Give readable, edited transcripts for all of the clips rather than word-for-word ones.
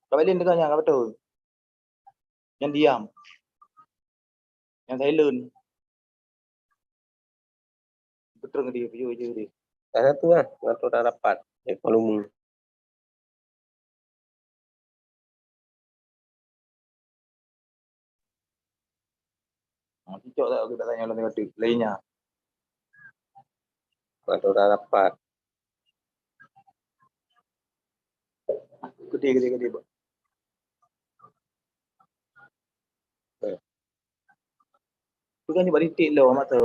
Kak Balin dengarnya Kak betul. Yang diam, yang silent. Betul ke dia, video dia. Karena tuh lah, ngatur rapat, volume. Cocok tak kita tanya orang lainnya. Ngatur rapat. Gede. Itu kan coba titik loh mata.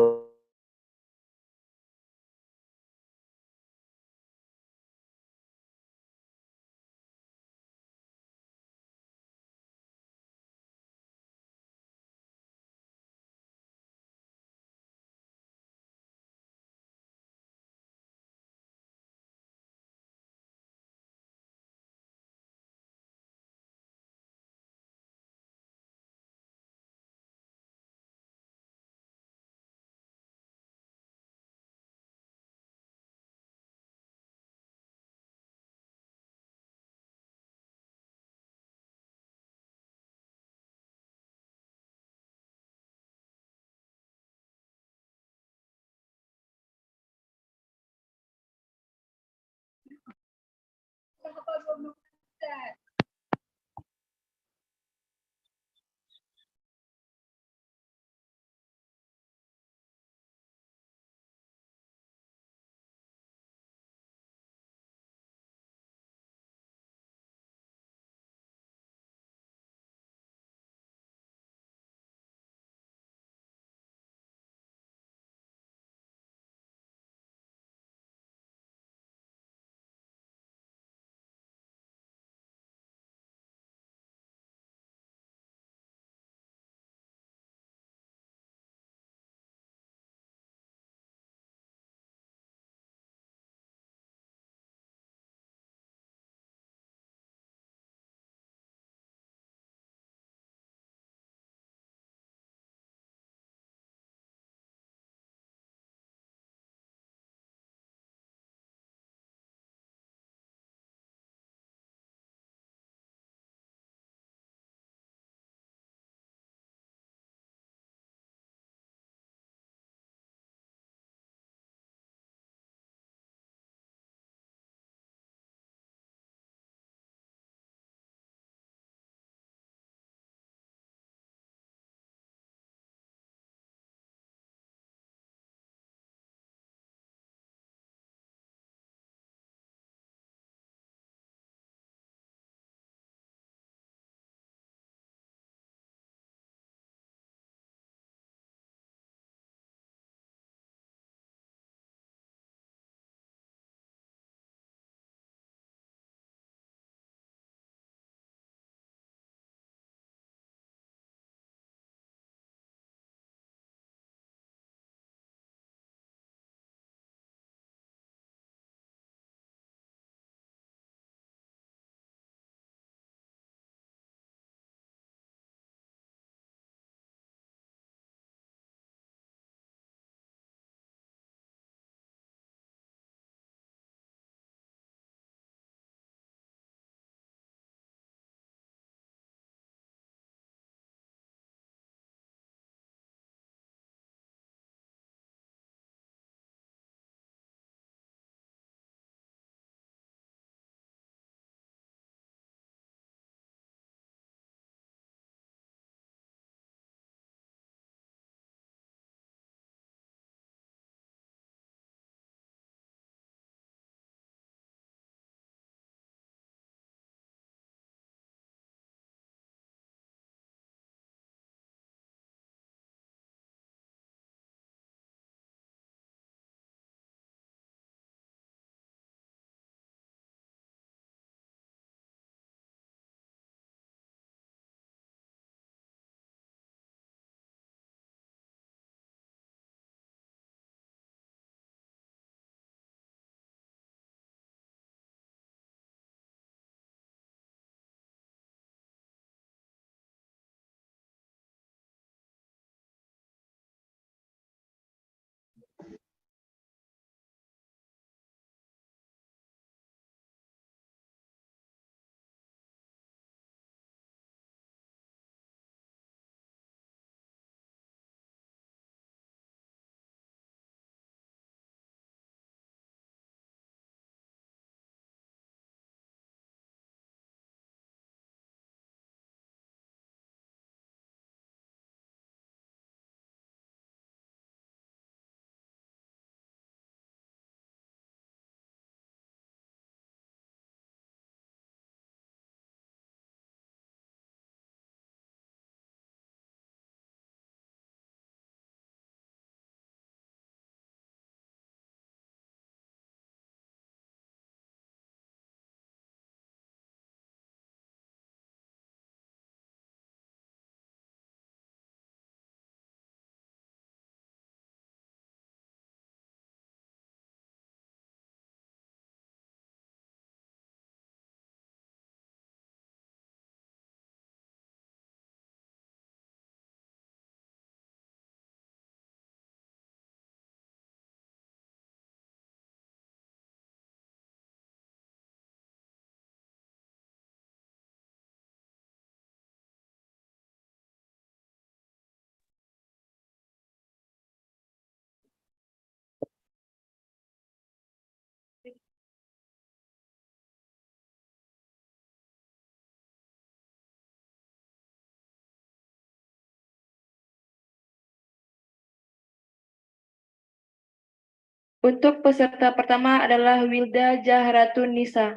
Untuk peserta pertama adalah Wilda Jahratun Nisa.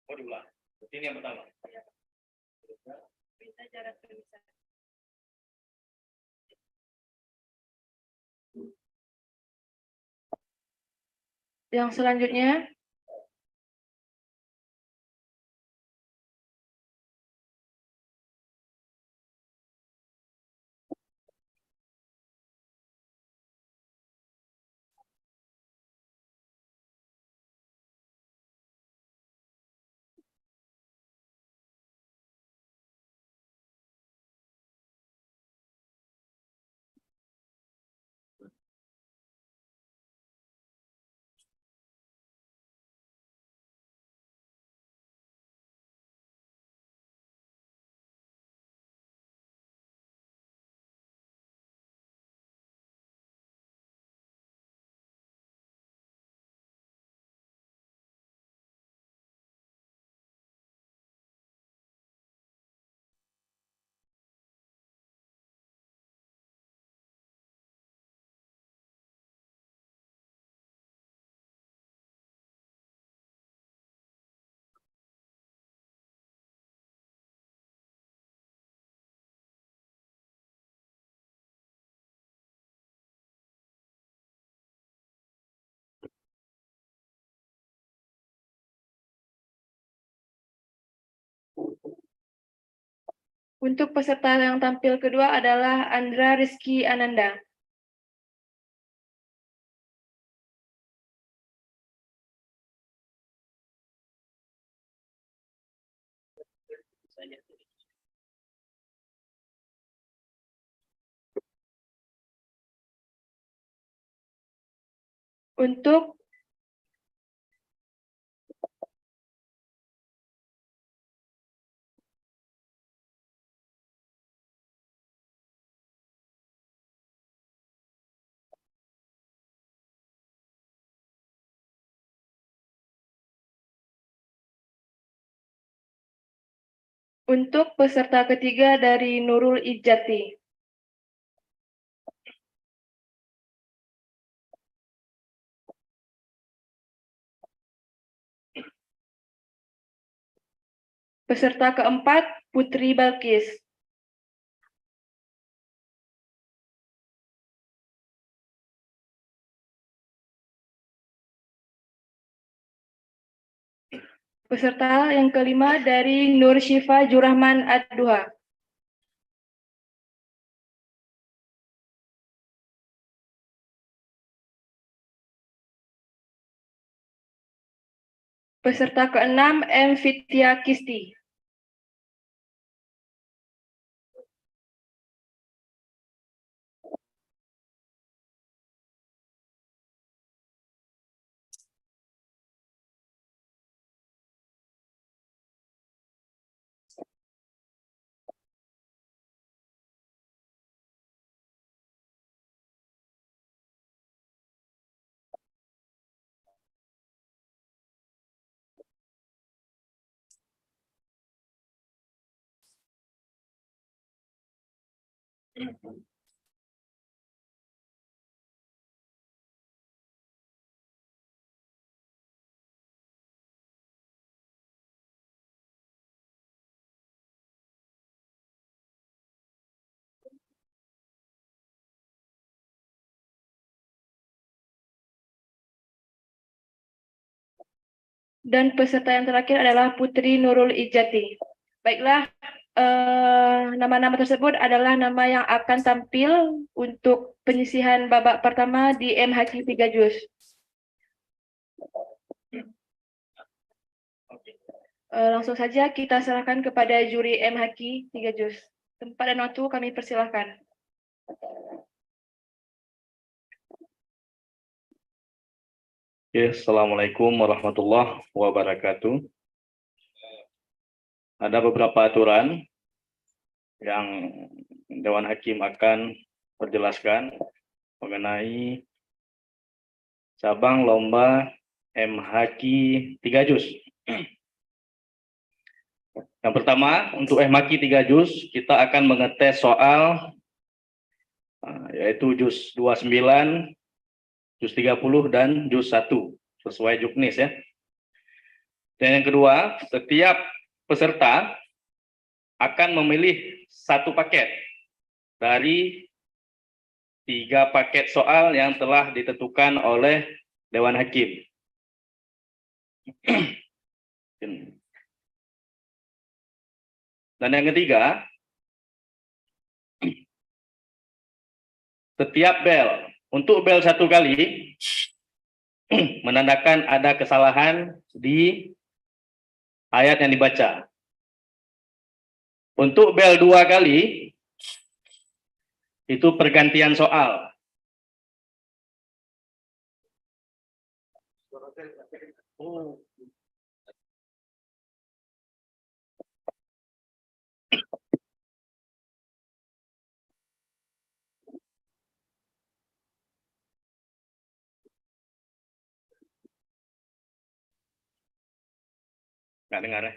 Oh, diulang. Ini yang pertama. Wilda Jahratun Nisa. Yang selanjutnya untuk peserta yang tampil kedua adalah Andra Rizky Ananda. Untuk peserta ketiga dari Nurul Ijati. Peserta keempat Putri Balkis. Peserta yang kelima dari Nur Syifa Jurahman Ad-Duha. Peserta keenam M. Fitya Kisti. Dan peserta yang terakhir adalah Putri Nurul Ijati. Baiklah, nama-nama tersebut adalah nama yang akan tampil untuk penyisihan babak pertama di MHQ 3 Juz. Langsung saja kita serahkan kepada juri MHQ 3 Juz. Tempat dan waktu kami persilahkan. Assalamualaikum warahmatullahi wabarakatuh. Ada beberapa aturan yang Dewan Hakim akan perjelaskan mengenai cabang lomba MHQ 3 Juz. Yang pertama, untuk maki 3 juz, kita akan mengetes soal yaitu juz 29, juz 30, dan juz 1, sesuai juknis ya. Dan yang kedua, setiap peserta akan memilih satu paket dari 3 paket soal yang telah ditentukan oleh Dewan Hakim. Dan yang ketiga, setiap bel, untuk bel 1 kali, menandakan ada kesalahan di ayat yang dibaca. Untuk bel 2 kali, itu pergantian soal. Nggak dengar ya?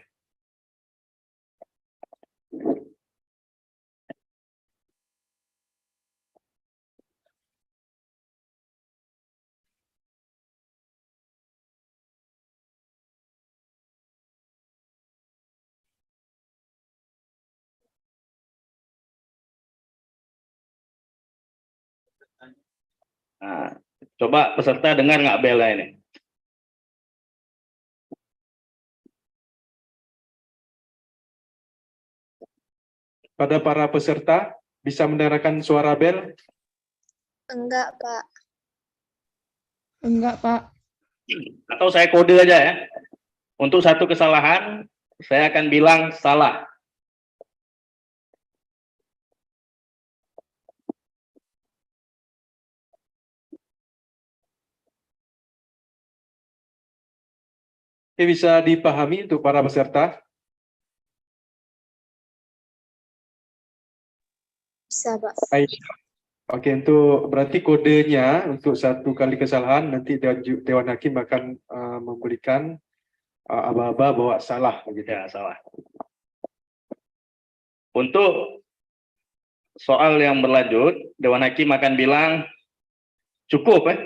Nah, coba peserta dengar nggak belnya ini? Pada para peserta bisa mendengarkan suara bel? Enggak, Pak. Enggak, Pak. Atau saya kode aja ya. Untuk satu kesalahan, saya akan bilang salah. Ini bisa dipahami untuk para peserta? Bisa, Pak. Baik. Oke, untuk berarti kodenya untuk 1 kali kesalahan nanti Dewan Hakim akan memberikan aba-aba bahwa salah begitu. Ya, salah. Untuk soal yang berlanjut, Dewan Hakim akan bilang cukup ya.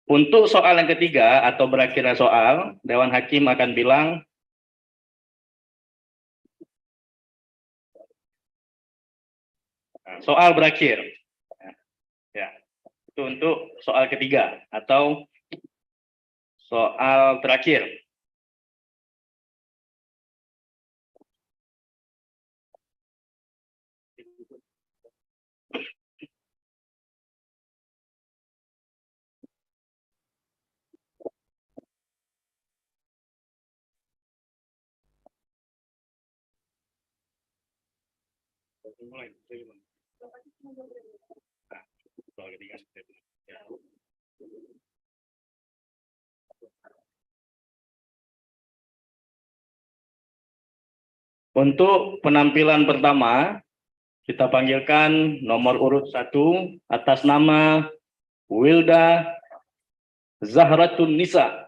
Untuk soal yang ketiga atau berakhirnya soal, Dewan Hakim akan bilang soal berakhir. Ya, itu untuk soal ketiga atau soal terakhir. Untuk penampilan pertama, kita panggilkan nomor urut 1 atas nama Wilda Zahratun Nisa.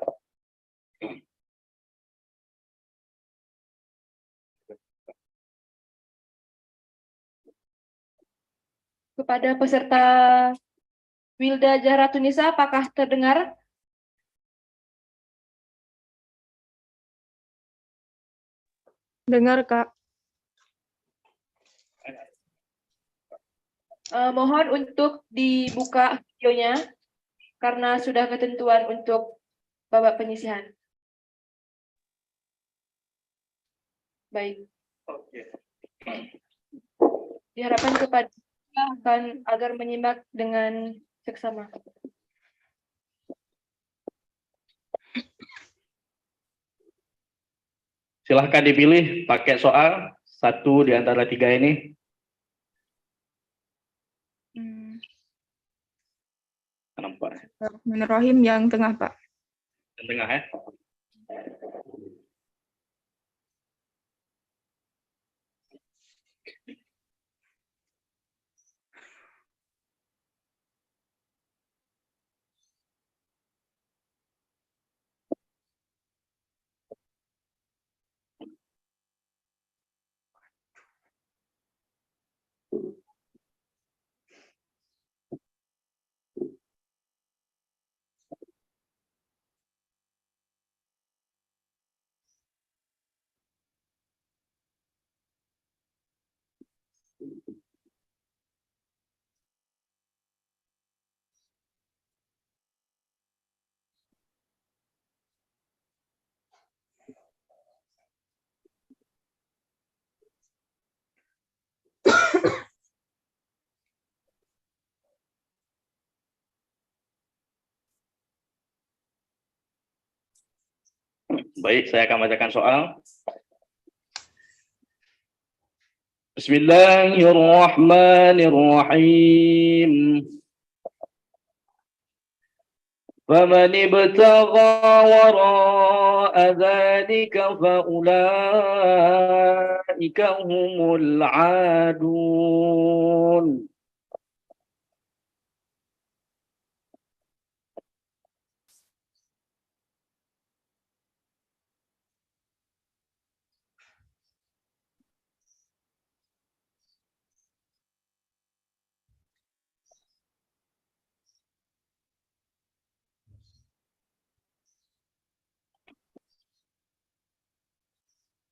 Kepada peserta Wilda Zahratunisa, apakah terdengar? Dengar, Kak. Mohon untuk dibuka videonya karena sudah ketentuan untuk babak penyisihan. Baik. Diharapkan kepada agar menyimak dengan seksama. Silahkan dipilih pakai soal satu di antara tiga ini? Nampak. Bismillahirrahmanirrahim yang tengah, Pak. Yang tengah ya. Baik, saya akan bacakan soal. Bismillahirrahmanirrahim. فَمَنِ ابْتَغَى وَرَاءَ ذَلِكَ فَأُولَئِكَ هُمُ الْعَادُونَ.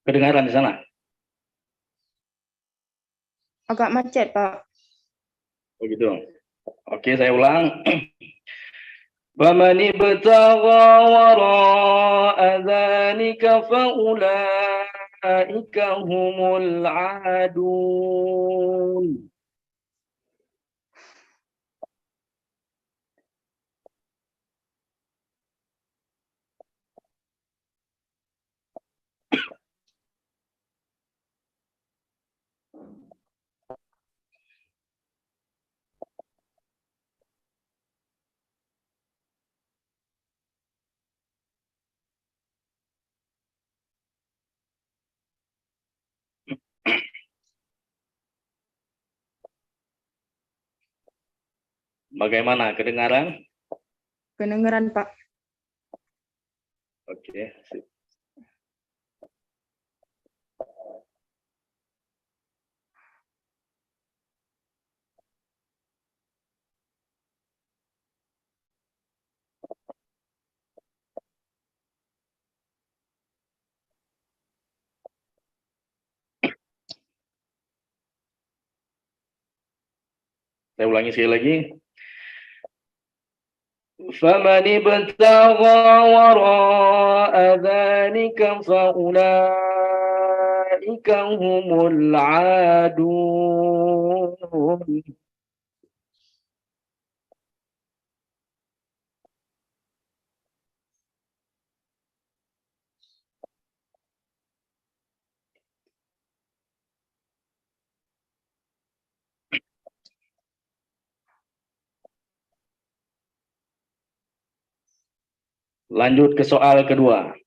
Kedengaran di sana? Agak macet, Pak. Begitu. Oke, saya ulang. فَمَنِ ابْتَغَى وَرَاءَ ذَلِكَ فَأُولَئِكَ هُمُ الْعَادُونَ. Bagaimana kedengaran? Kedengeran, Pak. Oke. Sip. Saya ulangi sekali lagi. فَمَنِ ابْتَغَى وَرَاءَ ذَلِكَ فَأُولَئِكَ هُمُ الْعَادُونَ. Lanjut ke soal kedua.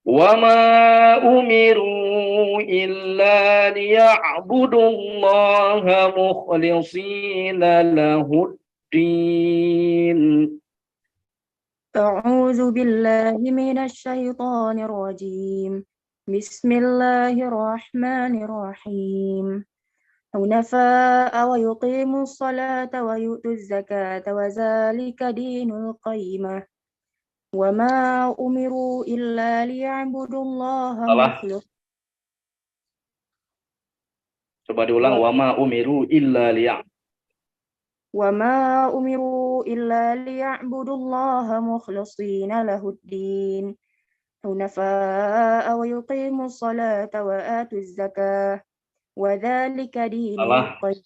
وَمَا أُمِرُوا إِلَّا لِيَعْبُدُوا اللَّهَ مُخْلِصِينَ لَهُ الدِّينَ. أعوذ بالله من الشيطان الرجيم. بسم الله الرحمن الرحيم. حنفاء ويقيموا الصلاة ويؤتوا الزكاة وذلك دين القيمة. وما أمروا إلا ليعبدوا الله Salah. مخلصين. Coba diulang. Wa ma umiru illa وما أمروا إلا ليعبدوا الله مخلصين له الدين حنفاء ويقيموا الصلاة وآتوا الزكاة وذلك دين Salah. القيم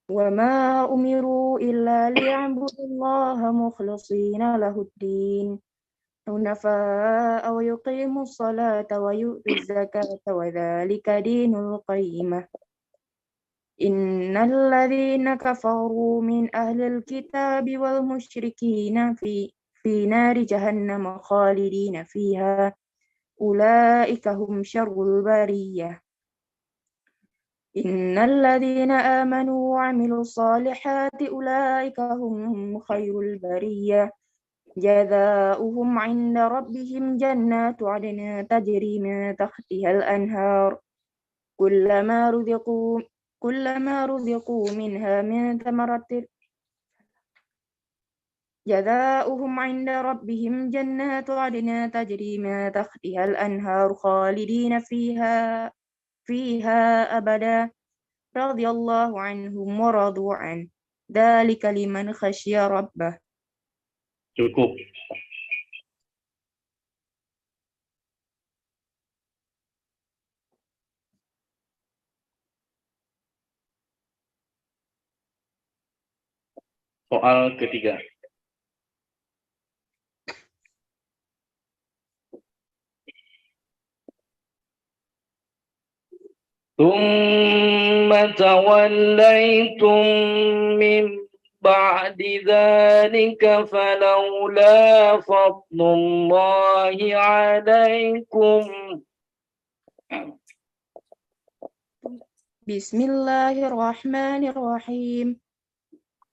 وما أمروا إلا ليعبدوا الله مخلصين له الدين حنفاء ويقيموا الصلاة ويؤتوا الزكاة وذلك دين القيمة إن الذين كفروا من أهل الكتاب والمشركين في نار جهنم خالدين فيها أولئك هم شر البرية إن الذين آمنوا وعملوا الصالحات أولئك هم خير البرية جزاؤهم عند ربهم جنات عدن تجري من تحتها الأنهار كلما رزقوا منها من ثمرة جزاؤهم عند ربهم جنات عدن تجري من تحتها الأنهار خالدين فيها أبدا رضي الله عنهم ورضوا عنه ذلك لمن خشي ربه. Cukup. Soal ketiga. ثم توليتم من بعد ذلك فلولا فضل الله عليكم. بسم الله الرحمن الرحيم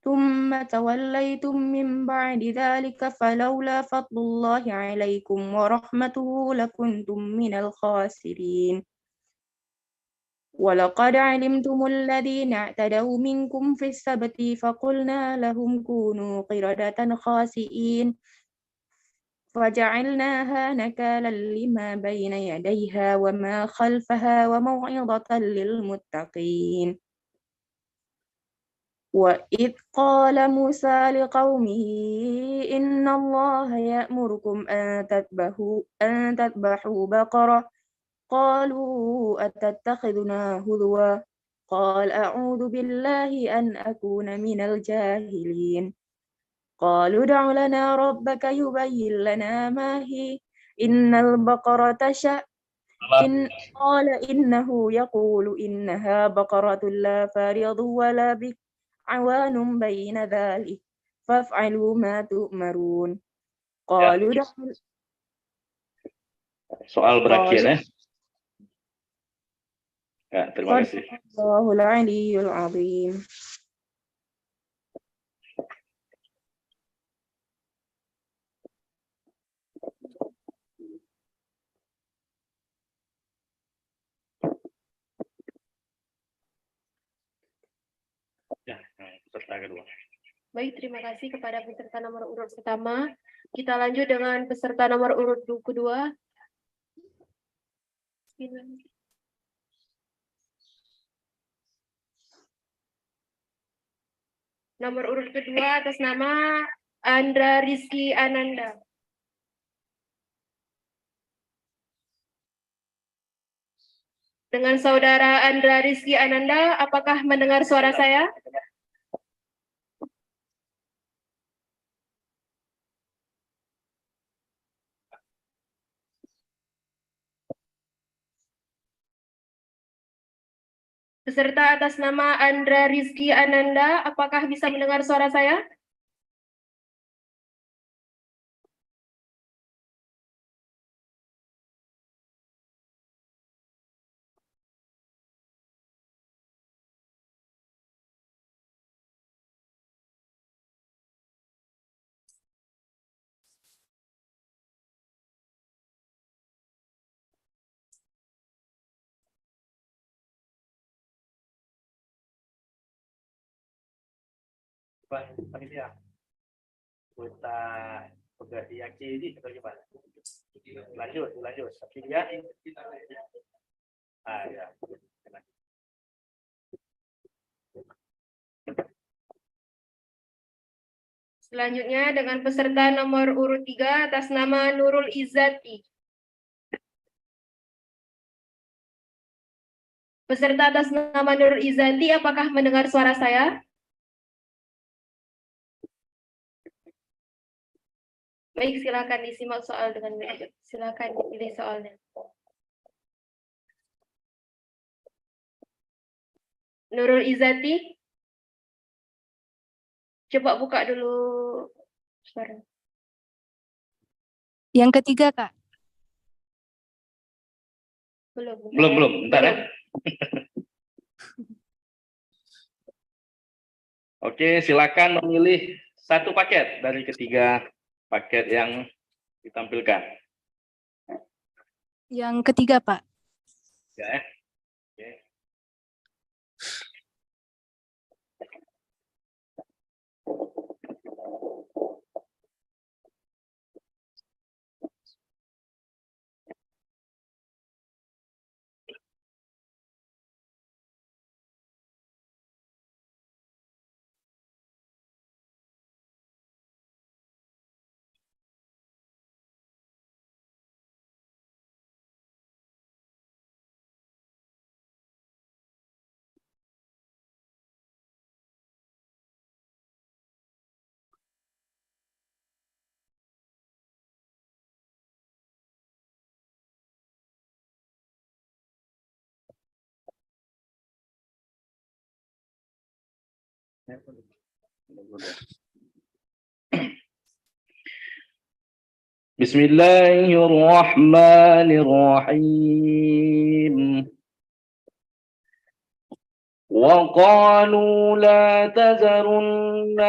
ثم توليتم من بعد ذلك فلولا فضل الله عليكم ورحمته لكنتم من الخاسرين ولقد علمتم الذين اعتدوا منكم في السبت فقلنا لهم كونوا قردة خاسئين فجعلناها نكالا لما بين يديها وما خلفها وموعظة للمتقين وإذ قال موسى لقومه إن الله يأمركم أن تذبحوا بقرة قالوا أتتخذنا هزوا قال أعوذ بالله أن أكون من الجاهلين قالوا ادع لنا ربك يبين لنا ما هي إن البقرة قال إنه يقول إنها بقرة لا فارض ولا بكر عوان بين ذلك فافعلوا ما تؤمرون قالوا Soal berakhir ya. Ya, terima kasih. Sadaqallahul Aliyyul Azim. Ya, peserta kedua. Baik, terima kasih kepada peserta nomor urut pertama. Kita lanjut dengan peserta nomor urut kedua. Nomor urut kedua atas nama Andra Rizky Ananda. Dengan saudara Andra Rizky Ananda, apakah mendengar suara saya? Peserta atas nama Andra Rizky Ananda, apakah bisa mendengar suara saya? Panitia, kita Udah diyakini atau gimana? Lanjut. Tapi ya. Ya. Selanjutnya dengan peserta nomor urut 3 atas nama Nurul Izzati. Peserta atas nama Nurul Izzati, apakah mendengar suara saya? Baik, silakan disimak soal dengan baik. Silakan dipilih soalnya. Nurul Izzati, coba buka dulu suara. Yang ketiga, Kak. Belum. Bentar ya. Oke, silakan memilih satu paket dari ketiga paket yang ditampilkan. Yang ketiga, Pak. Ya. Oke. Bismillahirrahmanirrahim. وقالوا لا تذرن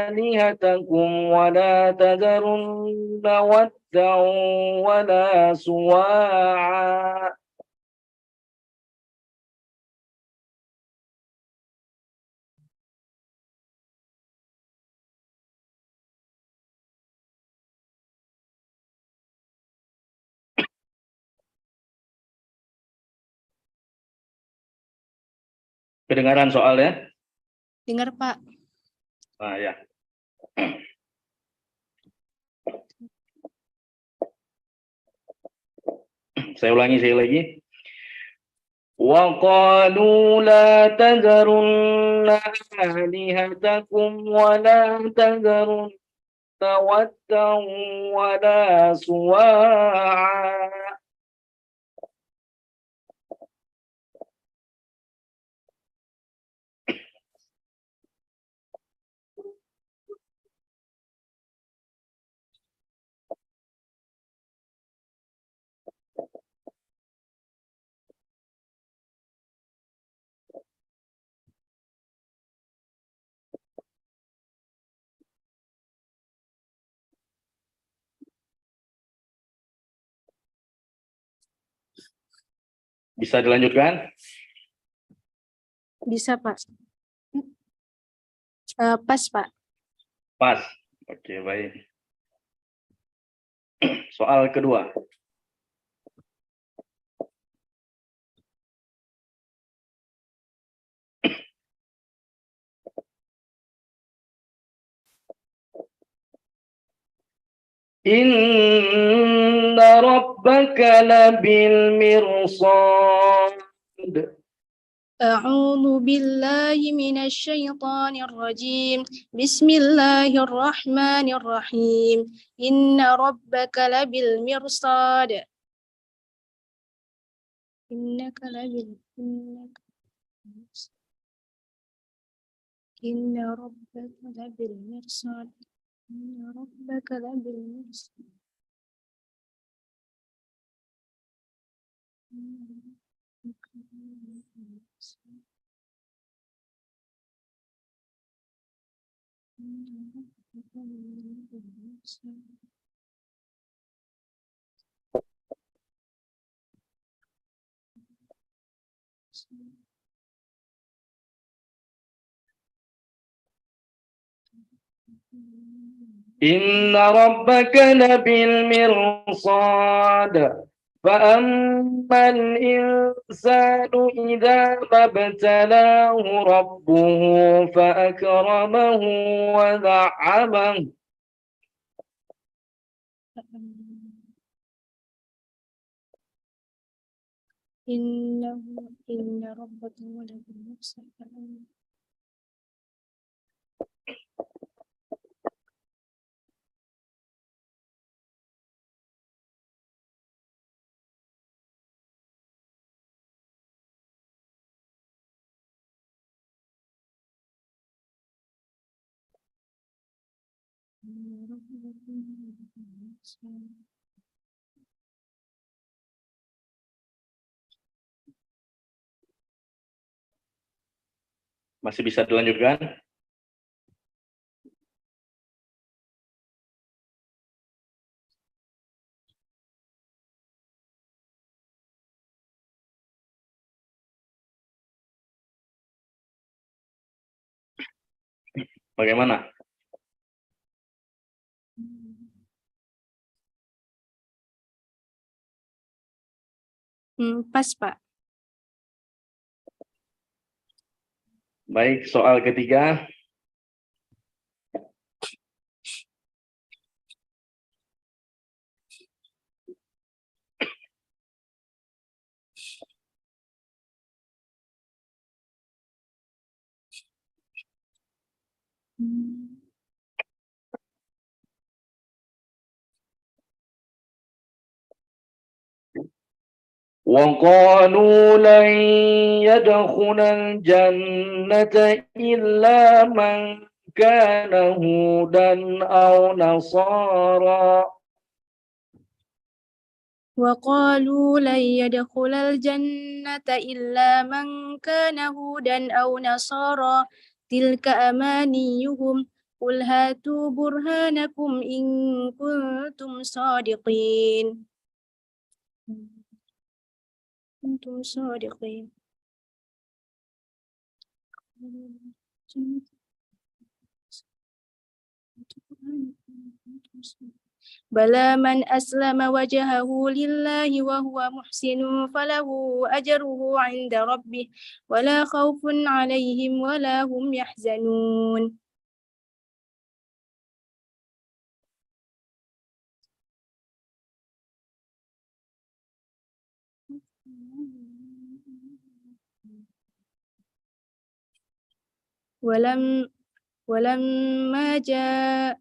آلهتكم ولا تذرن ودا ولا سواعا Kedengaran soalnya? Dengar, Pak. Ya. Saya ulangi. وقالوا لا تذرن آلهتكم ولا تذرن ودا ولا سواعا Bisa dilanjutkan? Bisa, Pak. Pas, Pak. Pas. Oke, baik. Soal kedua. Inna rabbaka labil mirsad. أعوذ بالله من الشيطان الرجيم بسم الله الرحمن الرحيم إن ربك لبالمرصاد إنك إن ربك لبالمرصاد إن ربك لبالمرصاد Inna rabbaka labil mirsad. فأما الإنسان إذا ما ابتلاه ربه فأكرمه ونعمه إن ربك هو المرسل. Masih bisa dilanjutkan? Bagaimana? Pas, Pak. Baik, soal ketiga. وقالوا لن يدخل الجنة إلا من كان هودا أو نصارى وقالوا لن يدخل الجنة إلا من كان هودا أو نصارى تلك أمانيهم قل هاتوا برهانكم إن كنتم صادقين. كنتم صادقين. بلى من أسلم وجهه لله وهو محسن فله أجره عند ربه ولا خوف عليهم ولا هم يحزنون. ولما جاء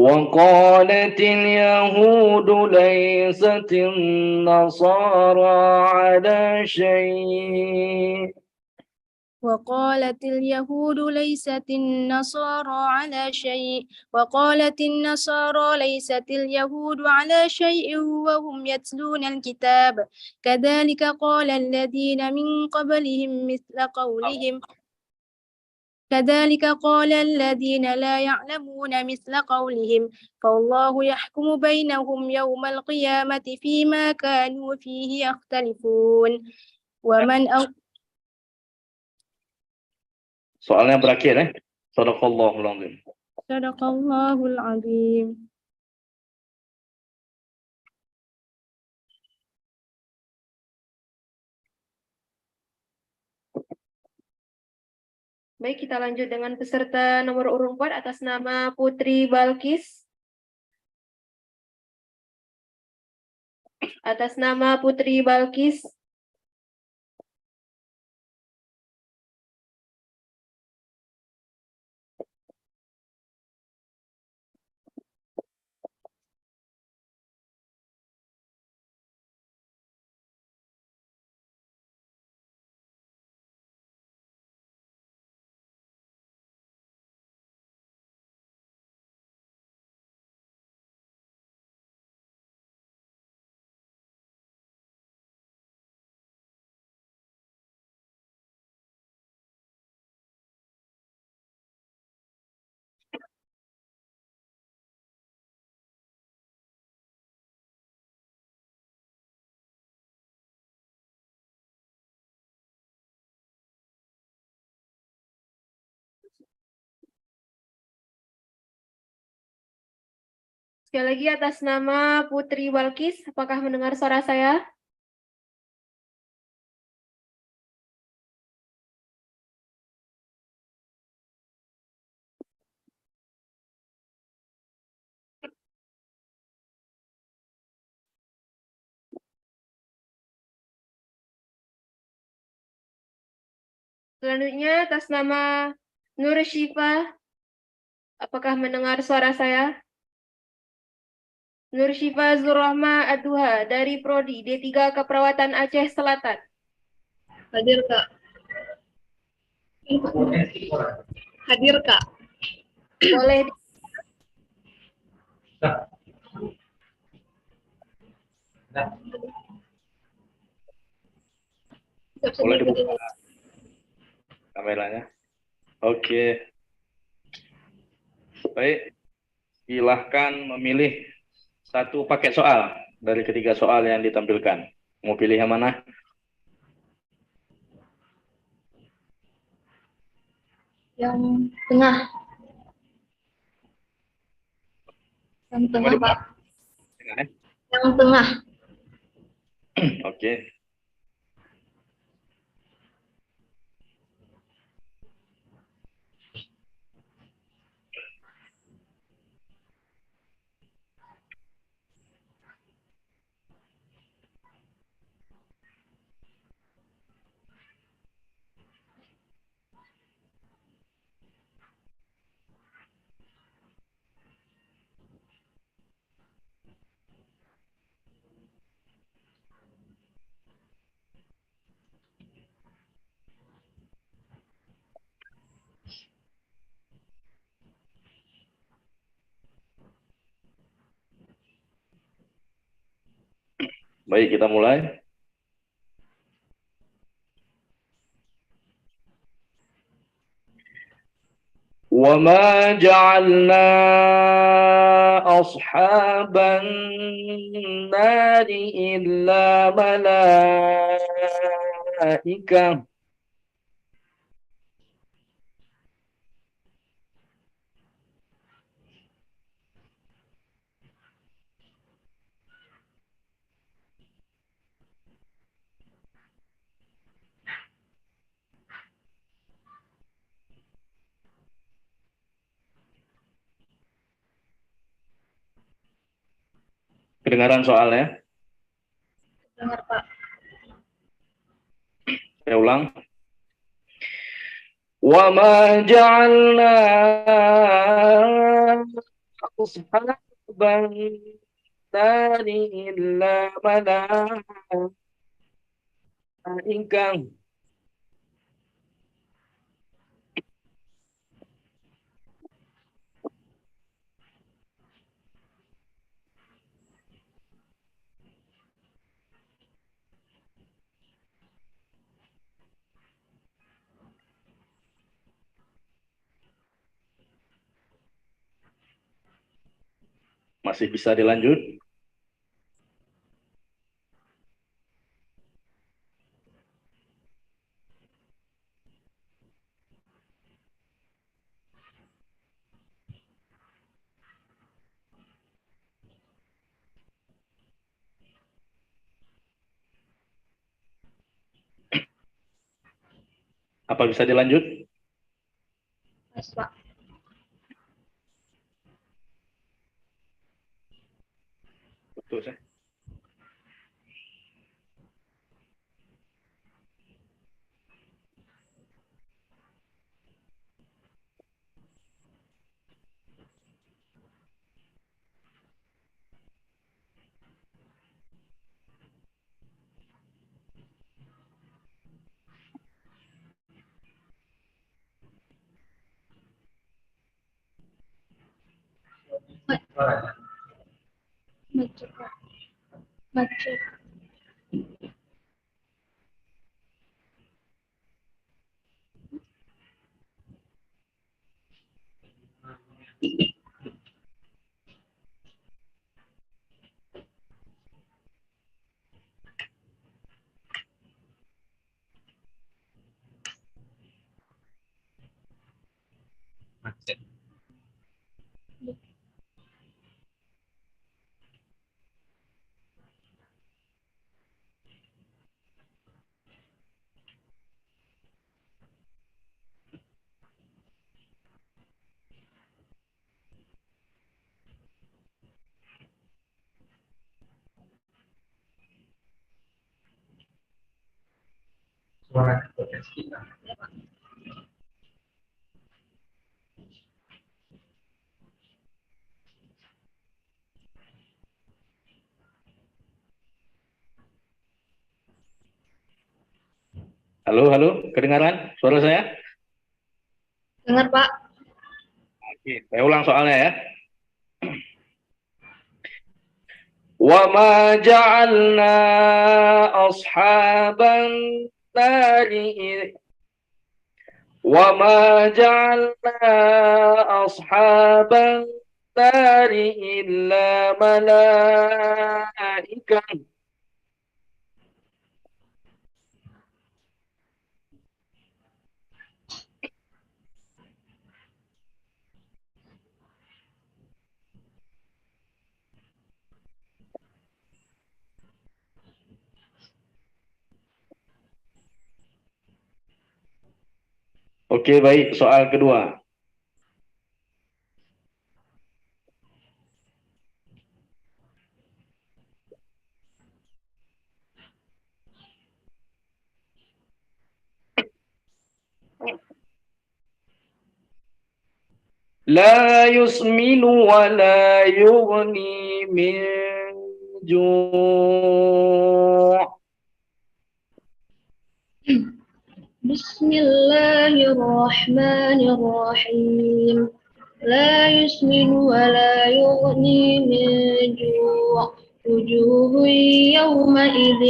وقالت اليهود ليست النصارى على شيء وقالت اليهود ليست النصارى على شيء وقالت النصارى ليست اليهود على شيء وهم يتلون الكتاب كذلك قال الذين من قبلهم لا يعلمون مثل قولهم فالله يحكم بينهم يوم القيامة فيما كانوا فيه يختلفون. Soalnya berakhir ya. Sadaqallahul azim. Sadaqallahul azim. Baik, kita lanjut dengan peserta nomor urut 4 atas nama Putri Balkis. Atas nama Putri Balkis. Sekali lagi atas nama Putri Walkis, apakah mendengar suara saya? Selanjutnya atas nama Nur Syifa, apakah mendengar suara saya? Nur Syifa Zurrahma Aduha dari Prodi D3 Keperawatan Aceh Selatan. Hadir, Kak. Hadir, Kak. Boleh Boleh dibuka kameranya. Oke. Baik. Silahkan memilih satu paket soal dari ketiga soal yang ditampilkan. Mau pilih yang mana? Yang tengah. Yang tengah, Pak. Tengah, ya? Yang tengah. Oke. Baik, kita mulai. وما جعلنا أصحاب النار إلا ملائكة Kedengaran soalnya? Dengar, Pak. Saya ulang. وما جعلنا أصحاب النار إلا ملائكة Masih bisa dilanjut? Apa bisa dilanjut? Mas, Pak. Betul, saya. Maju, Pak. Maju. Halo, halo, kedengaran suara saya? Dengar, Pak. Oke, saya ulang soalnya ya. وَمَا جَعَلْنَا أَصْحَابَ النَّارِ وَمَا جَعَلْنَا أَصْحَابَ النَّارِ إِلَّا مَلَائِكَةً Oke, baik. Soal kedua. لا يسمن ولا يغني من جوع. بسم الله الرحمن الرحيم. لا يسمن ولا يغني من جوع. وجوه يومئذ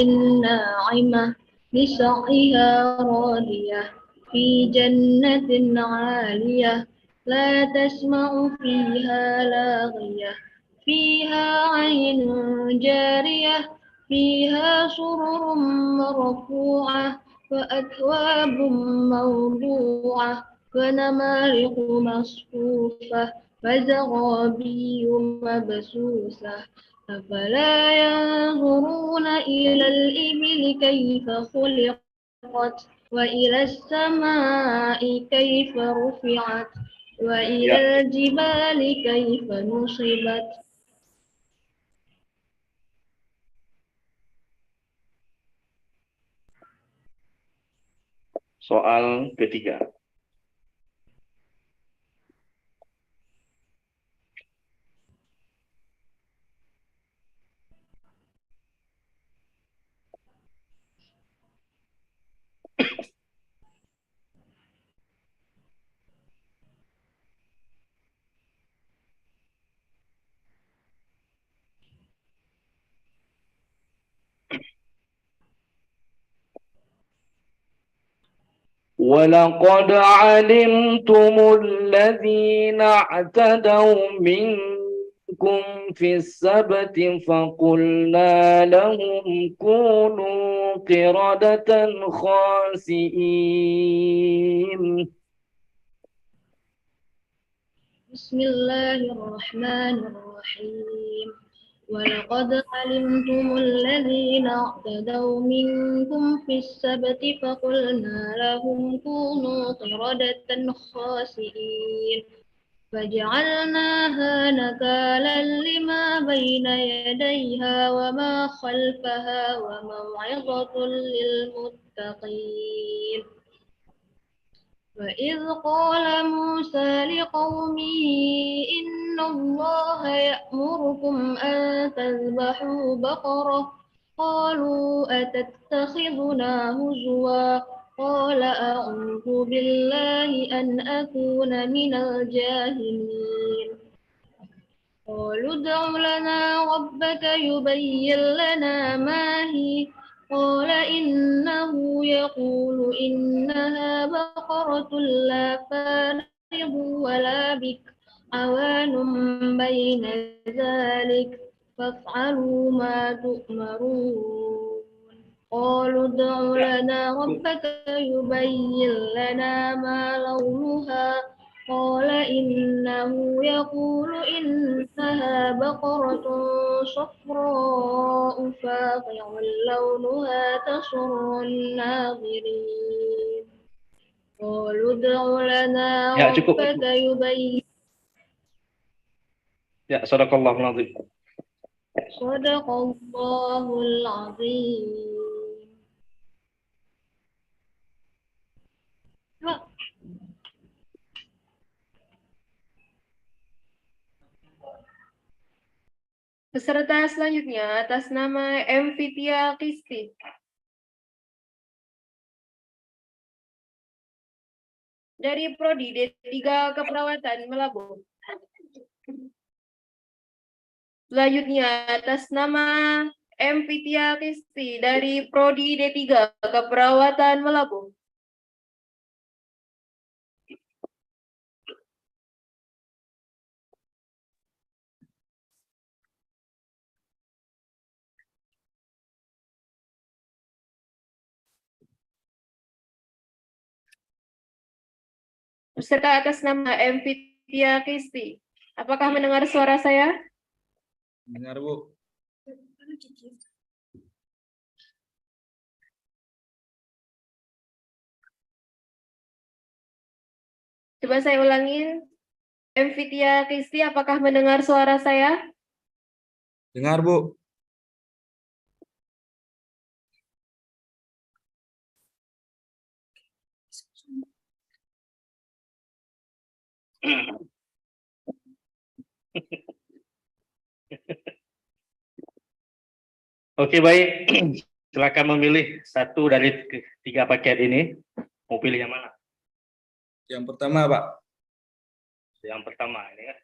ناعمة لسعيها راضية في جنة عالية لا تسمع فيها لاغية فيها عين جارية فيها سرر مرفوعة وأكواب موضوعة ونمارق مصفوفة وزرابي مبثوثة أفلا ينظرون إلى الإبل كيف خلقت وإلى السماء كيف رفعت وإلى الجبال كيف نصبت. Soal ketiga. وَلَقَدْ عَلِمْتُمُ الَّذِينَ اعْتَدَوْا مِنكُمْ فِي السَّبْتِ فَقُلْنَا لَهُمْ كُونُوا قِرَدَةً خَاسِئِينَ. بسم الله الرحمن الرحيم. ولقد علمتم الذين اعتدوا منكم في السبت فقلنا لهم كونوا قردة خاسئين فجعلناها نكالا لما بين يديها وما خلفها وموعظة للمتقين. وإذ قال موسى لقومه إن الله يأمركم أن تذبحوا بقرة قالوا أتتخذنا هزوا قال أعوذ بالله أن أكون من الجاهلين. قالوا ادع لنا ربك يبين لنا ما هي قال إنه يقول إنها بقرة لا فارض ولا بكر عوان بين ذلك فافعلوا ما تؤمرون. قالوا ادع لنا ربك يبين لنا ما لونها قال إنه يقول إنها بقرة صفراء فاقع لونها تسر الناظرين. قالوا ادع لنا ربك يبين. Ya, sadaqallahul azim. صدق الله العظيم. Peserta selanjutnya atas nama Emfitia Kisti. Dari Prodi D3 Keperawatan Melabuh. Selanjutnya atas nama Emfitia Kisti dari Prodi D3 Keperawatan Melabuh. Peserta atas nama Emfitia Kisti. Apakah mendengar suara saya? Dengar, Bu. Coba saya ulangin. Emfitia Kisti, apakah mendengar suara saya? Dengar, Bu. Oke, baik. Silakan memilih satu dari tiga paket ini. Mau pilih yang mana? Yang pertama, Pak. Yang pertama ini ya.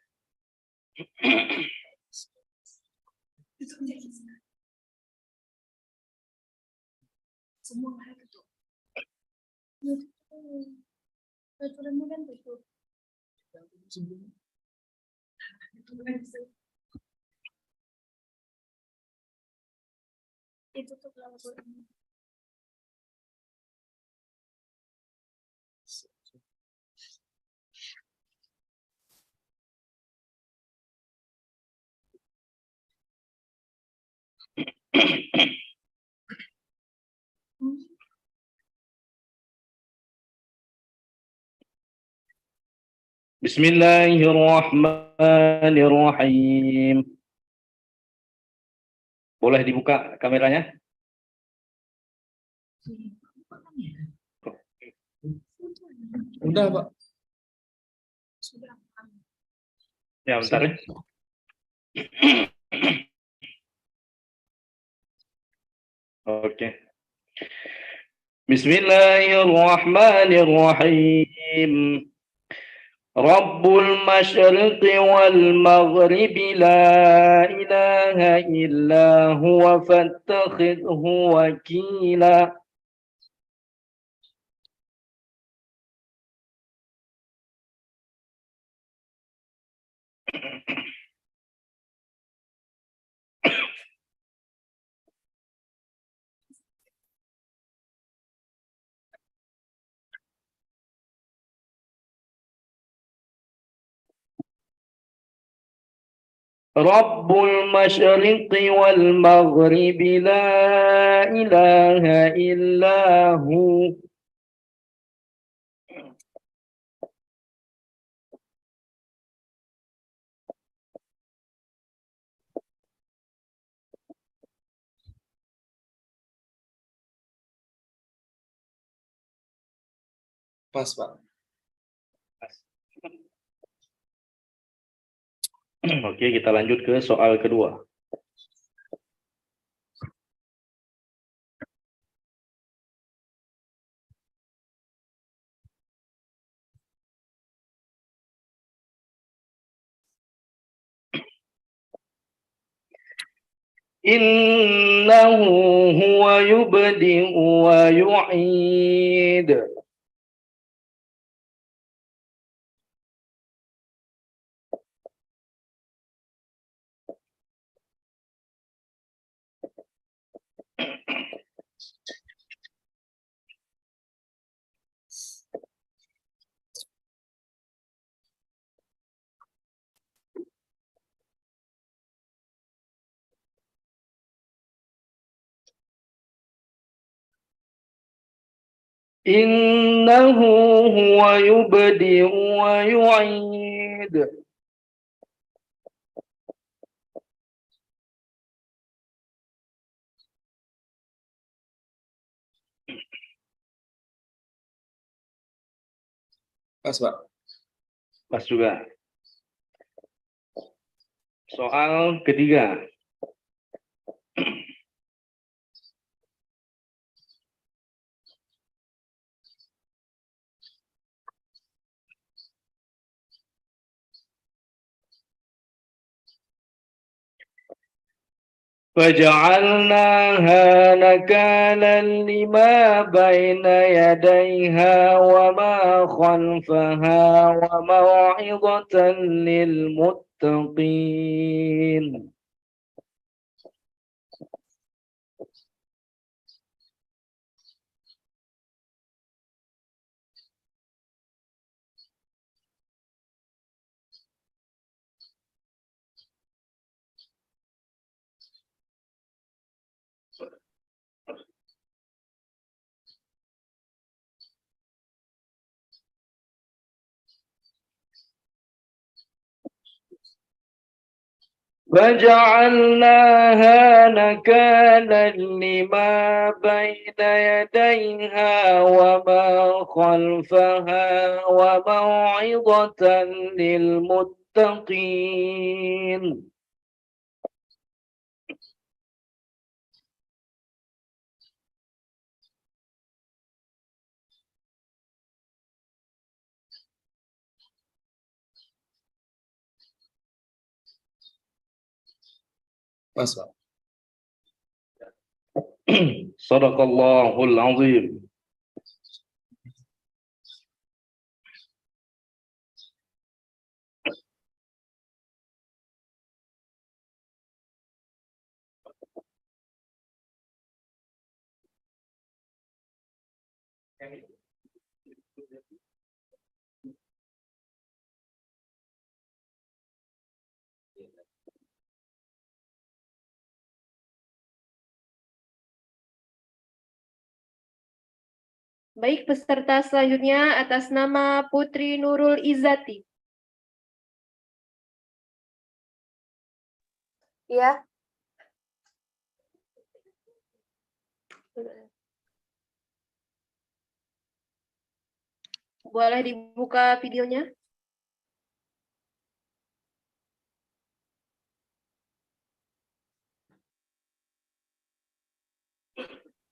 Bismillahirrahmanirrahim. Boleh dibuka kameranya? Udah, Pak. Ya, bentar ya. Oke. Bismillahirrahmanirrahim. Rabbul masyriqi wal maghribi la ilaha illa huwa fattakhidhu wakila. Rabbul masyriqi wal maghribi la ilaha illa hu. Pas, Pak. Oke, kita lanjut ke soal kedua. Innahu huwa yubdi'u wa yu'id. Innahu huwa yubdi'u wa yu'id. Pas, Pak. Pas juga. Soal ketiga. فجعلناها نكالا لما بين يديها وما خلفها وموعظة للمتقين. فجعلناها نكالا لما بين يديها وما خلفها وموعظة للمتقين. Pas, Pak. Sadaqallahul azim. Baik, peserta selanjutnya atas nama Putri Nurul Izzati. Iya. Boleh dibuka videonya?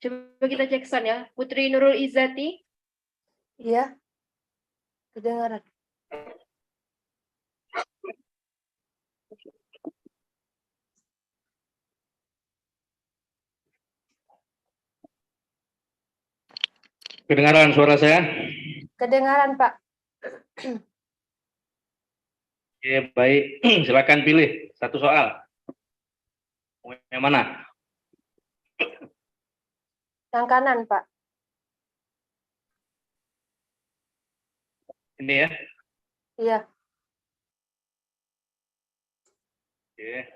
Coba kita cek sound ya. Putri Nurul Izzati. Iya. Kedengaran. Kedengaran suara saya? Kedengaran, Pak. Oke, baik. Silakan pilih satu soal. Mau yang mana? Yang kanan, Pak. Ini ya. Iya. Oke.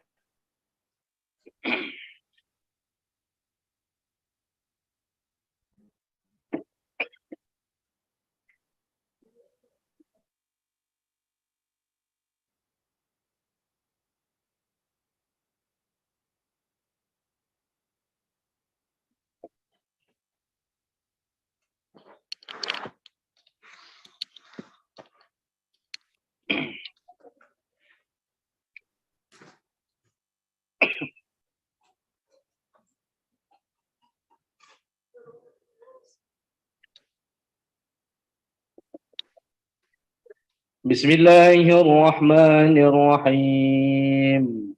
Bismillahirrahmanirrahim.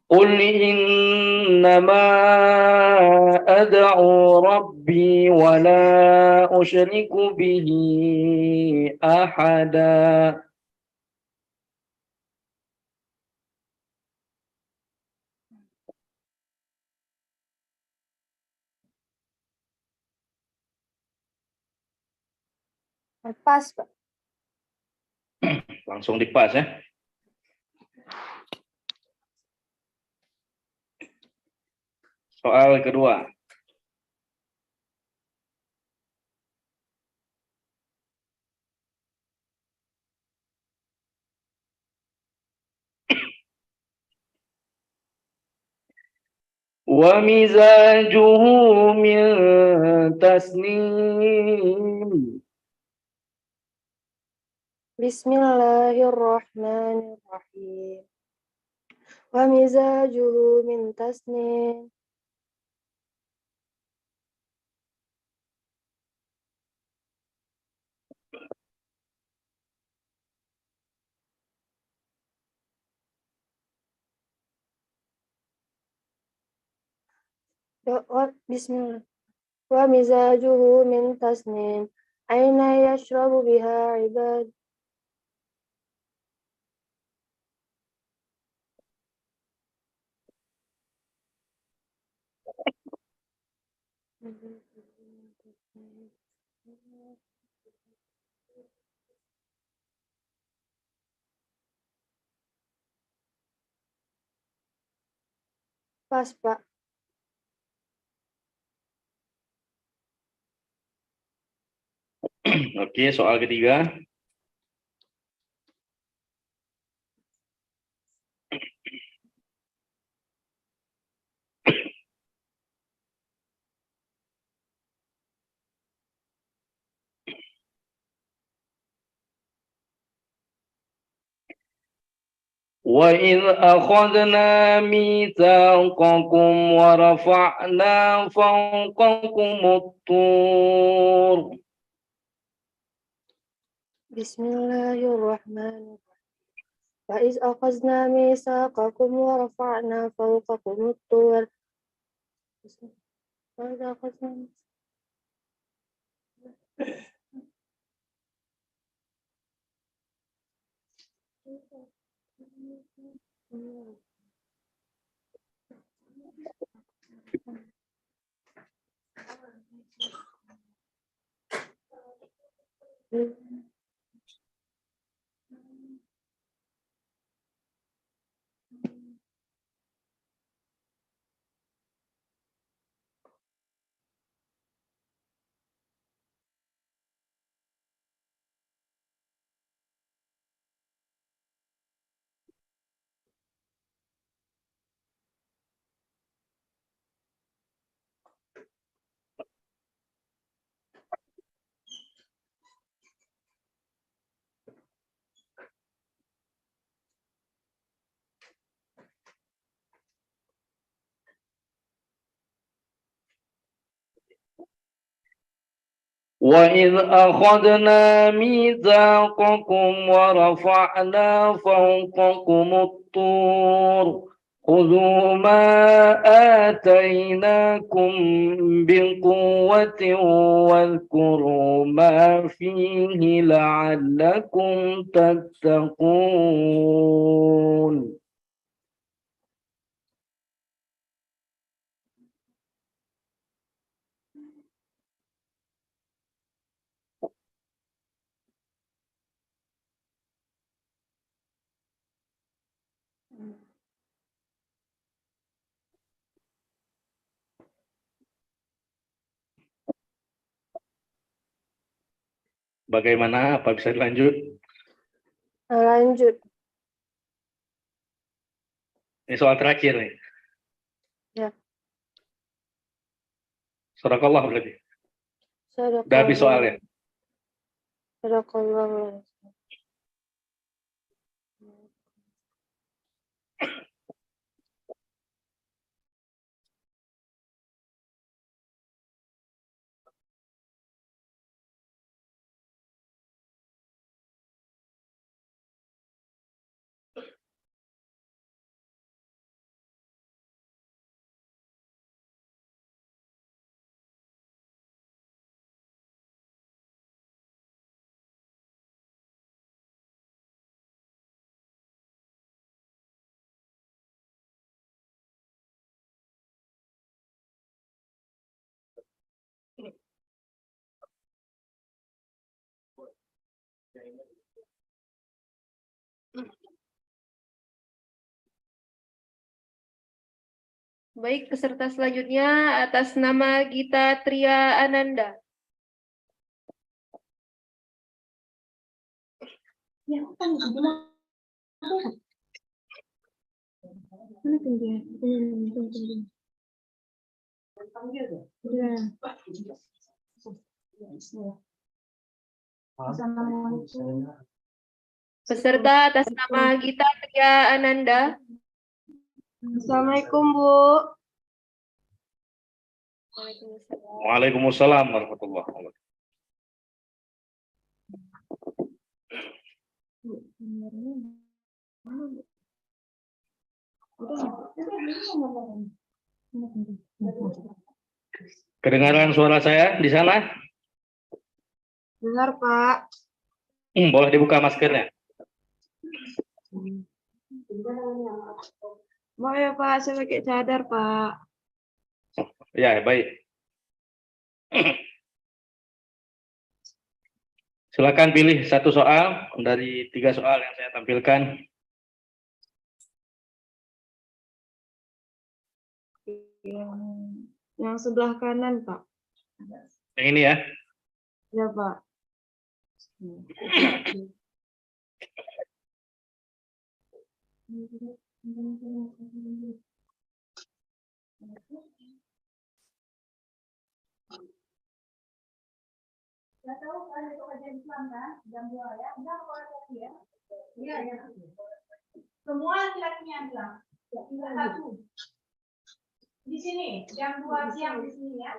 Qul innama ad'u rabbi wa la usyriku bihi ahada. Pas, Pak. Langsung dipas ya. Soal kedua. Wa mizajuhu min tasnim. Bismillahirrahmanirrahim. Wa mizajuhu min tasnim. Bismillah. Wa mizajuhu min tasnim. Aina yashrabu biha ibad. Pas, Pak. Oke, soal ketiga. وَإِذْ أَخَذْنَا مِيثَاقَكُمْ وَرَفَعْنَا فَوْقَكُمُ الطُّورَ. Bismillahirrahmanirrahim. Wa iz akhadna mitsaqakum wa rafa'na fawqakum at-tur. Wa iz akhadna وَإِذْ أَخَذْنَا مِيثَاقَكُمْ وَرَفَعْنَا فَوْقَكُمُ الطُّورَ خُذُوا مَا آتَيْنَاكُمْ بِقُوَّةٍ وَاذْكُرُوا مَا فِيهِ لَعَلَّكُمْ تَتَّقُونَ. Bagaimana? Apa bisa dilanjut? lanjut. Ini soal terakhir nih. Ya. Surakallah berarti. Sadaqallah. Udah habis soalnya. Sadaqallah. Baik, peserta selanjutnya atas nama Gita Tria Ananda. Ya, Peserta atas nama Gita Teja Ananda. Assalamualaikum, Bu. Waalaikumsalam warahmatullahi wabarakatuh. Kedengaran suara saya di sana? Dengar, Pak. Boleh dibuka maskernya. Mau ya, Pak, saya pakai cadar, Pak. Ya, baik. Silakan pilih satu soal dari 3 soal yang saya tampilkan. Yang sebelah kanan, Pak. Yang ini ya. Ya, Pak. Semua laki-lakinya bilang, tinggal satu. Di sini, jam 2 siang di sini ya.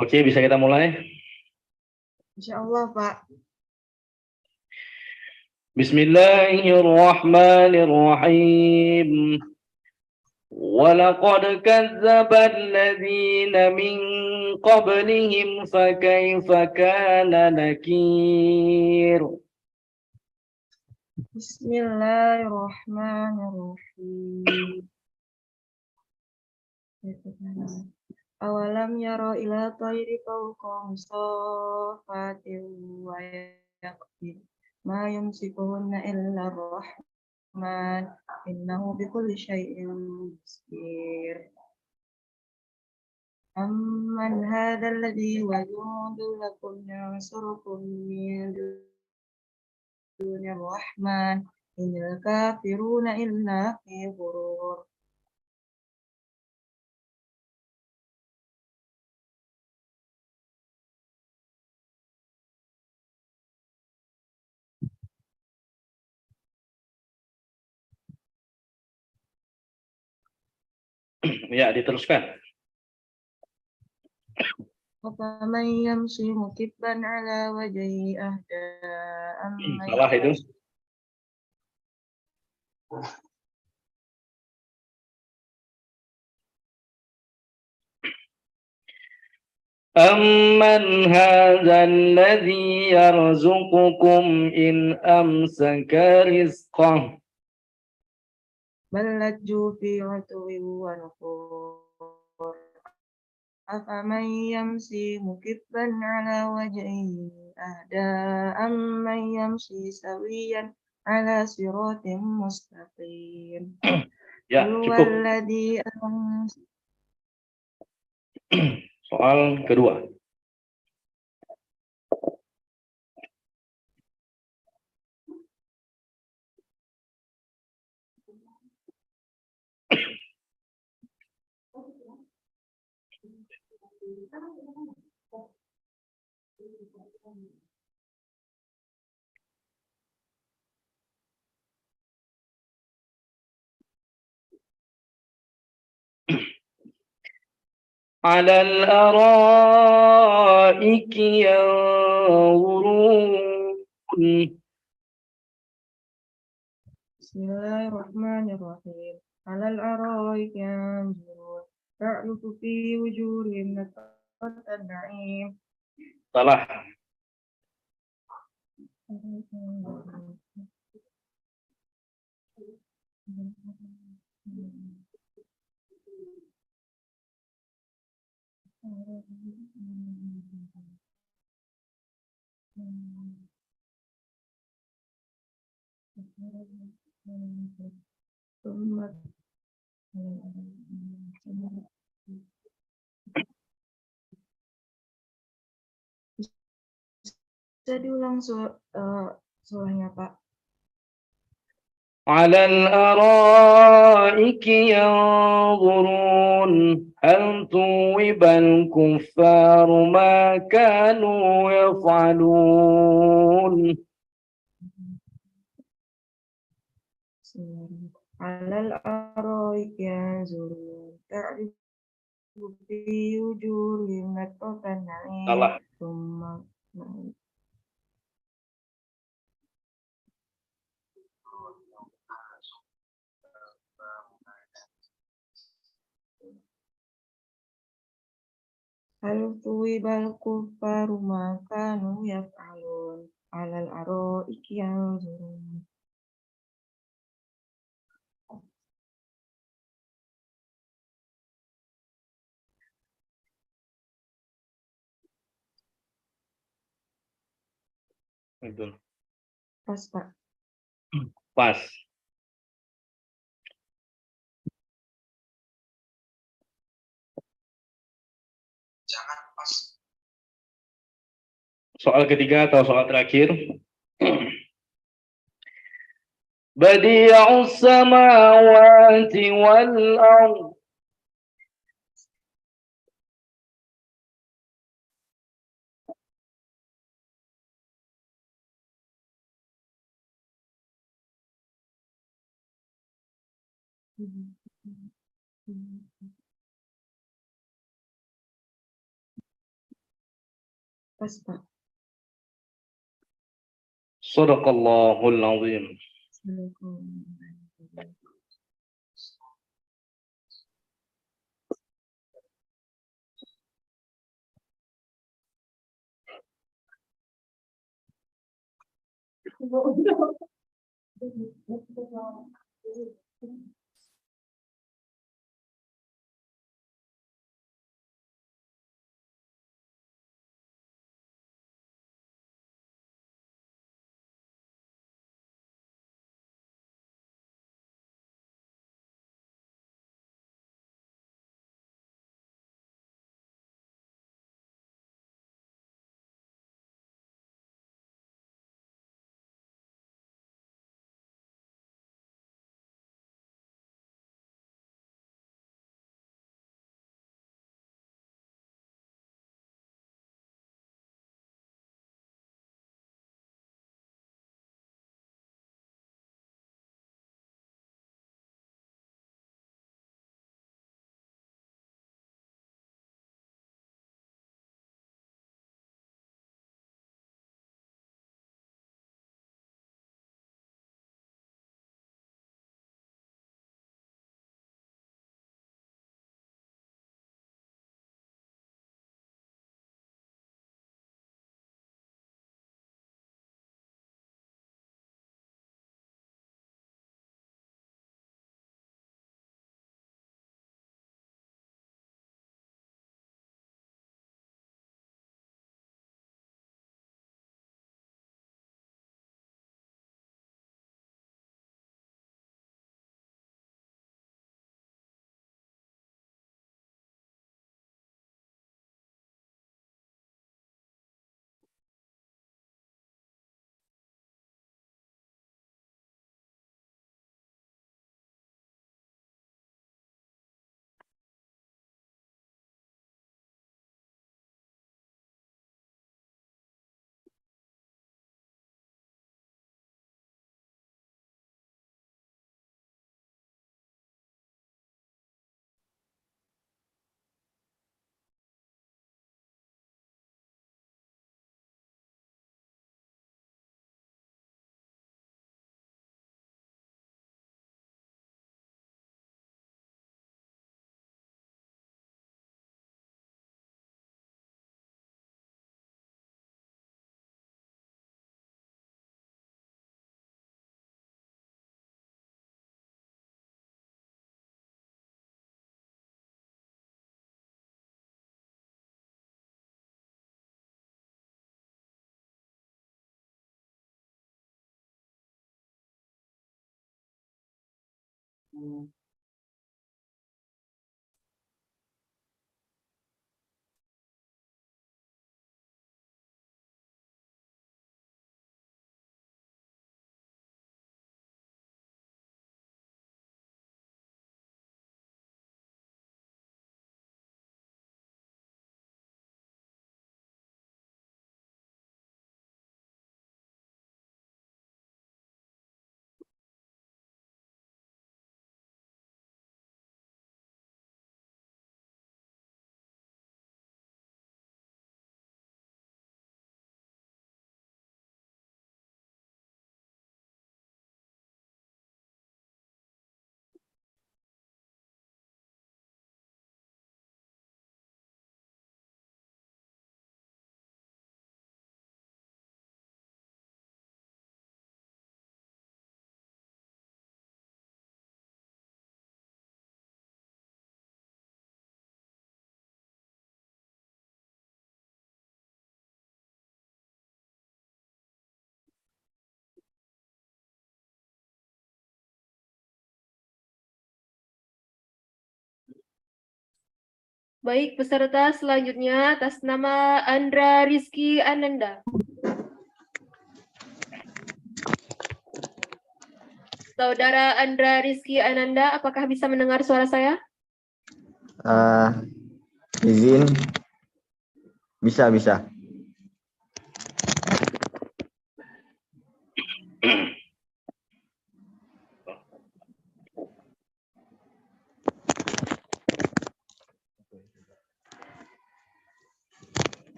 Oke, bisa kita mulai. Insya Allah, Pak. Bismillahirrahmanirrahim. ولقد كذب الذين من قبلهم فكيف كان نكير. Bismillahirrahmanirrahim. Awalam yaro ila tayri fawqahum safatin wa yaqbid ma yumsikuhunna illa ar-rahman innahu bikulli syai'in basir. Amman hadha alladhi wajudun lakum yansurukum min dunir rahman inil kafiruna illa fi ghurur. Ya, diteruskan. Afaman yamshi mukibban ala wajhi ahda amman Salah itu. أمن هذا الذي يرزقكم إن أمسك رزقه. بل لجوا في عتو ونفور أفمن يمشي مكبا على وجهه أهدى أمن يمشي سويا على صراط مستقيم. Ya, cukup. الذي Soal kedua. على الأرائك ينظرون. Bismillahirrahmanirrahim. Alal araik yanzurun ta'rufu fi wujuhihim nadratan na'im. Salah. ثم bisa diulang surahnya, Pak? على الأرائك ينظرون هل ثوب الكفار ما كانوا يفعلون على الأرائك ينظرون تعرف في وجوههم نضرة النعيم Salah. ثم هل ثوب الكفار ما كانوا يفعلون على الأرائك ينظرون. Itu. Pas, Pak. Pas. Soal ketiga atau soal terakhir. Badi'us samawati wal ardh. Pas, Pak. Sadaqallahul azim. Baik, peserta selanjutnya atas nama Andra Rizky Ananda. Saudara Andra Rizky Ananda, apakah bisa mendengar suara saya? Izin. Bisa.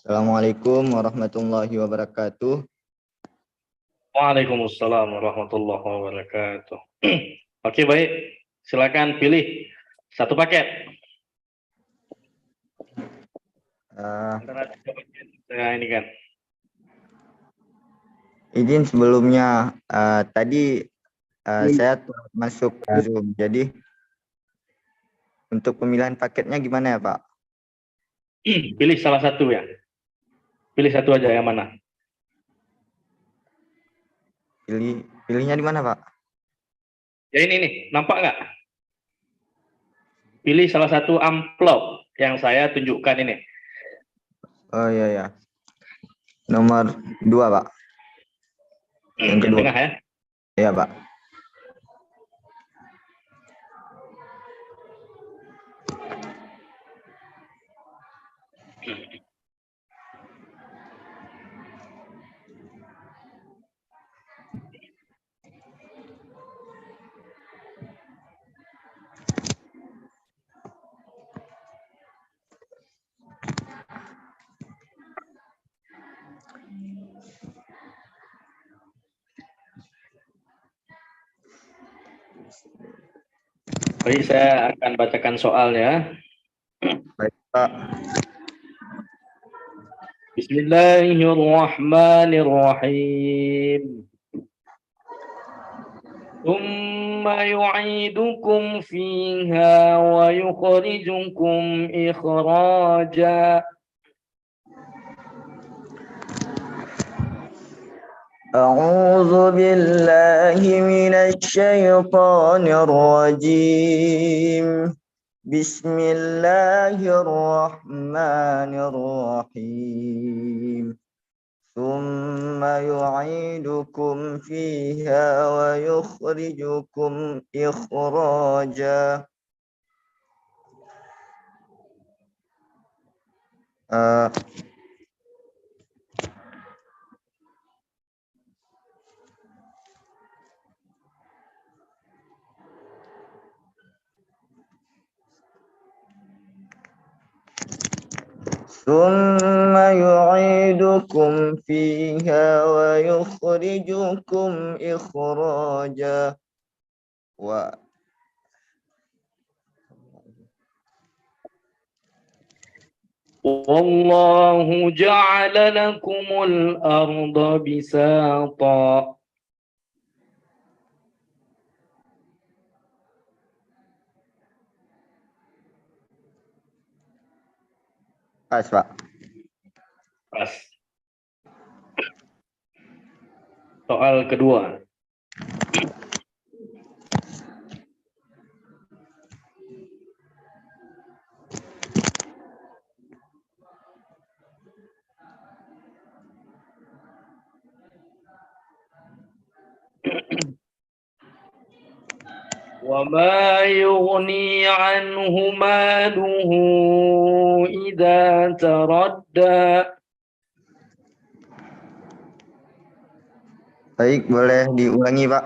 Assalamualaikum warahmatullahi wabarakatuh. Waalaikumsalam warahmatullahi wabarakatuh. Oke, baik. Silakan pilih satu paket. Ini kan. Izin sebelumnya, tadi saya masuk Zoom, jadi untuk pemilihan paketnya gimana ya Pak? Pilih salah satu ya. Pilih satu aja, yang mana? Pilihnya di mana Pak? Ya ini nih, nampak nggak? Pilih salah satu amplop yang saya tunjukkan ini. Oh iya. Nomor 2 Pak. Yang kedua. Tengah ya? Iya Pak. Baik, saya akan bacakan soalnya. Baik Pak. Bismillahirrahmanirrahim. ثم يعيدكم فيها ويخرجكم إخراجا. أعوذ بالله من الشيطان الرجيم. بسم الله الرحمن الرحيم. ثم يعيدكم فيها ويخرجكم إخراجا. ثم يعيدكم فيها ويخرجكم إخراجا. والله جعل لكم الأرض بساطا. Pas Pak. Pas. Soal kedua. وما يغني عنه ماله إذا تردى. Baik, boleh diulangi, Pak.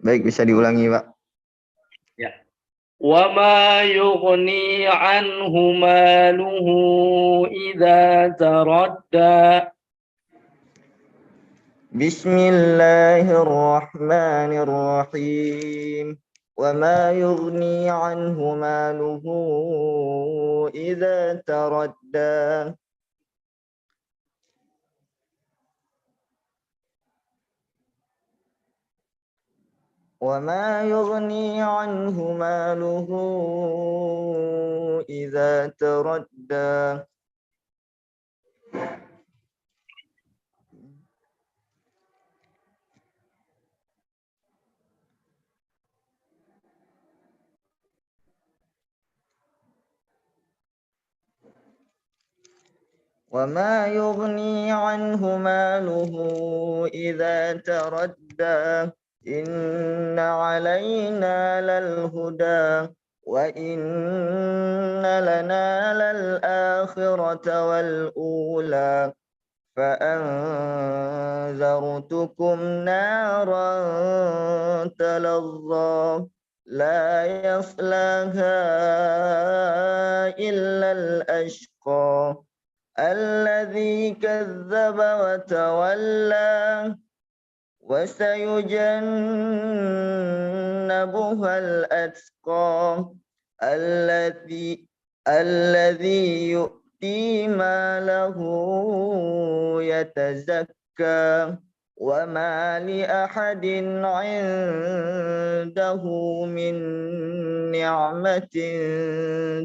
Baik, bisa diulangi, Pak. Ya. وما يغني عنه ماله إذا تردى. بسم الله الرحمن الرحيم. وما يغني عنه ماله إذا تردى. وما يغني عنه ماله إذا تردى. وما يغني عنه ماله إذا تردى. إن علينا للهدى وإن لنا للآخرة والأولى فأنذرتكم نارا تلظى لا يصلاها إلا الأشقى الذي كذب وتولى وسيجنبها الأتقى الذي يؤتي ماله يتزكى وما لأحد عنده من نعمة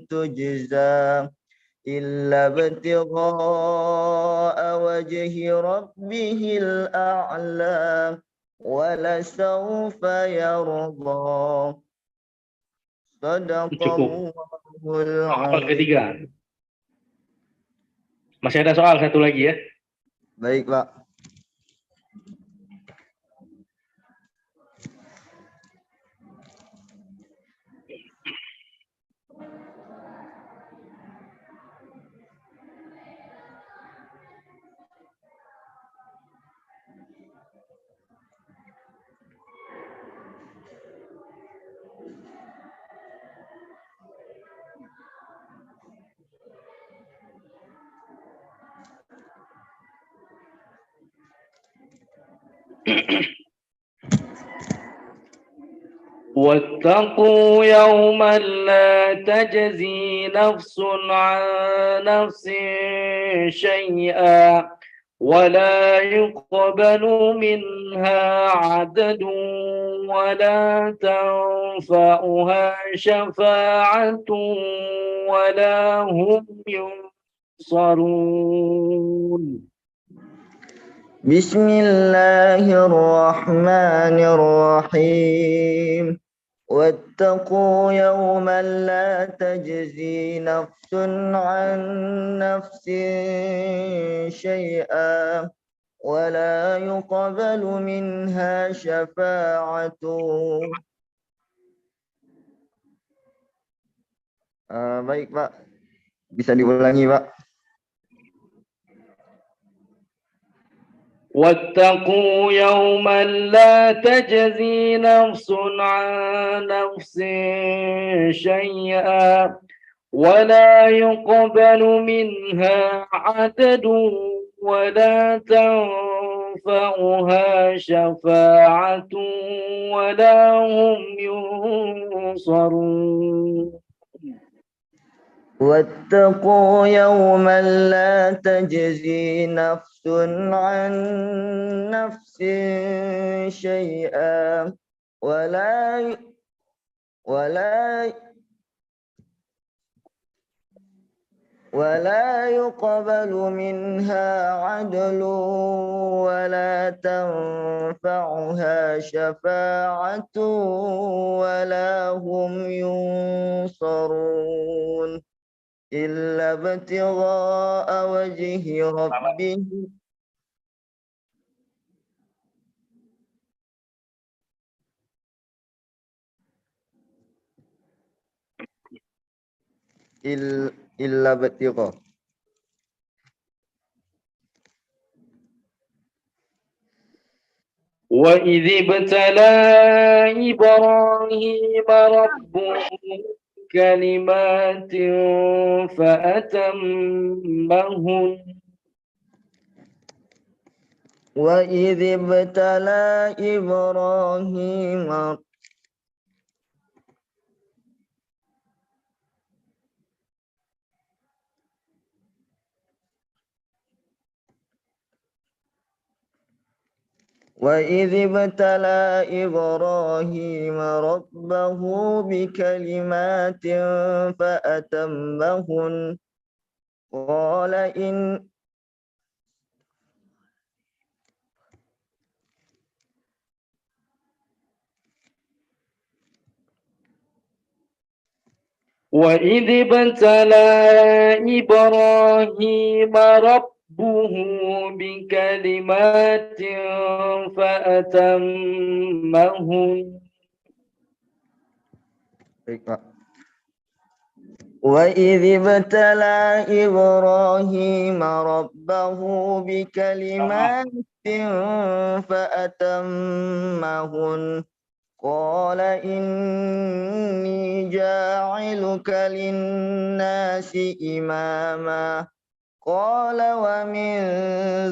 تجزى إلا ابتغاء وجه ربه الأعلى ولسوف يرضى. Sadaqallahul Soal azim. ketiga. Masih ada soal satu lagi ya. Baik, Pak. واتقوا يوما لا تجزي نفس عن نفس شيئا ولا يقبل منها عدل ولا تنفعها شفاعة ولا هم ينصرون. بسم الله الرحمن الرحيم. واتقوا يوما لا تجزي نفس عن نفس شيئا ولا يقبل منها شفاعة. Baik, Pak. Bisa diulangi, Pak. واتقوا يوما لا تجزي نفس عن نفس شيئا ولا يقبل منها عدل ولا تنفعها شفاعة ولا هم ينصرون. واتقوا يوما لا تجزي نفس عن نفس شيئا ولا يقبل منها عدل ولا تنفعها شفاعة ولا هم ينصرون. إلا ابتغاء وجه ربه إلا ابتغاء وإذ ابتلى إبراهيم ربه كلمات فأتمهن وإذ ابتلى إبراهيم وإذ ابتلى إبراهيم ربه بكلمات فأتمهن قال إن وإذ ابتلى إبراهيم ربه بكلمات فأتمهن وإذ ابتلى إبراهيم ربه بكلمات فأتمهن قال إني جاعلك للناس إماما قال ومن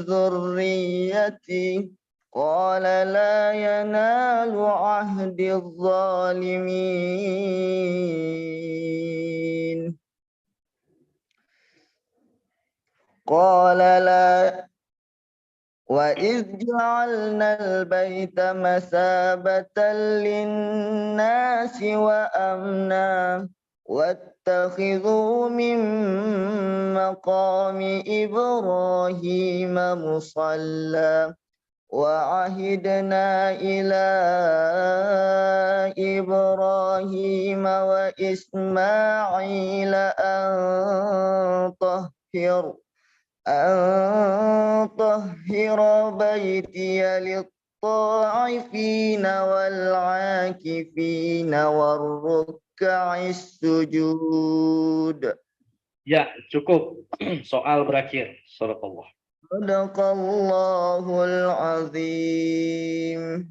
ذريتي قال لا ينال عهد الظالمين قال لا وإذ جعلنا البيت مثابة للناس وأمنا واتخذوا من مقام إبراهيم مصلى وعهدنا إلى إبراهيم وإسماعيل أن طهر بيتي للطائفين والعاكفين والركع السجود. Ya, cukup. Soal berakhir. Sadaqallah. Sadaqallahul azim.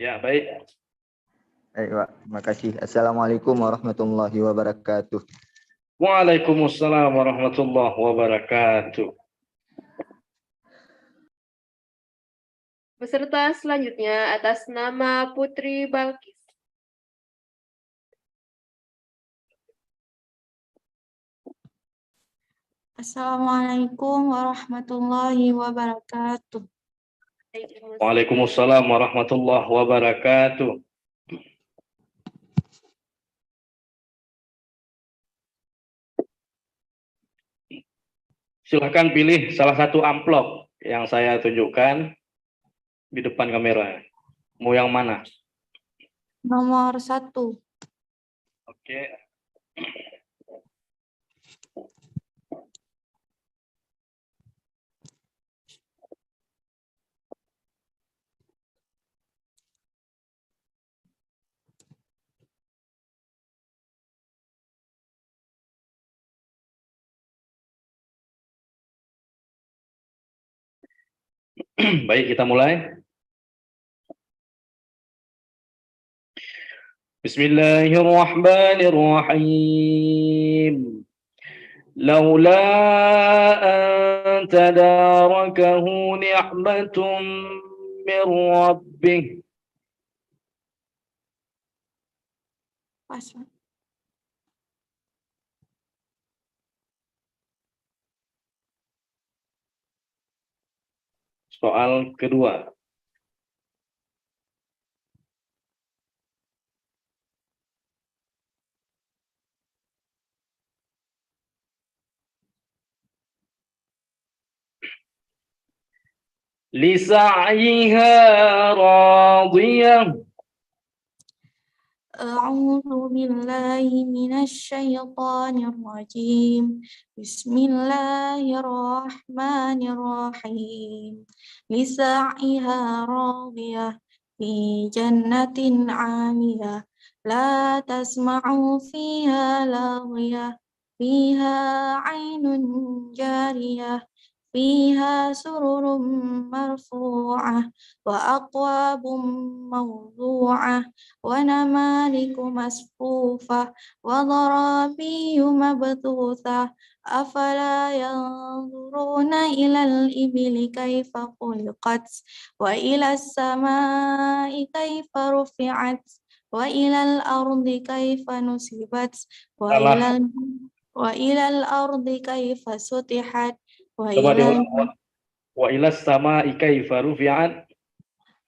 Ya, baik. Baik, Pak. Terima kasih. Assalamualaikum warahmatullahi wabarakatuh. Waalaikumsalam warahmatullahi wabarakatuh. Peserta selanjutnya atas nama Putri Balkis. Assalamualaikum warahmatullahi wabarakatuh. Waalaikumsalam warahmatullahi wabarakatuh. Silahkan pilih salah satu amplop yang saya tunjukkan di depan kamera. Mau yang mana? Nomor 1. Oke. Baik, kita mulai. Bismillahirrahmanirrahim. Laula an tadarakahu ni'matun min rabbih. Pas. Soal kedua. Lisa'yiha radiyah. أعوذ بالله من الشيطان الرجيم بسم الله الرحمن الرحيم لسعيها راضية في جنة عالية لا تسمع فيها لاغية فيها عين جارية فيها سرر مرفوعة وأكواب موضوعة ونمارق مصفوفة وضرابي مبثوثة أفلا ينظرون إلى الإبل كيف خلقت وإلى السماء كيف رفعت وإلى الأرض كيف نصبت وإلى الأرض كيف سطحت Coba diulang. Wa ilas sama'i kaifa rufi'at.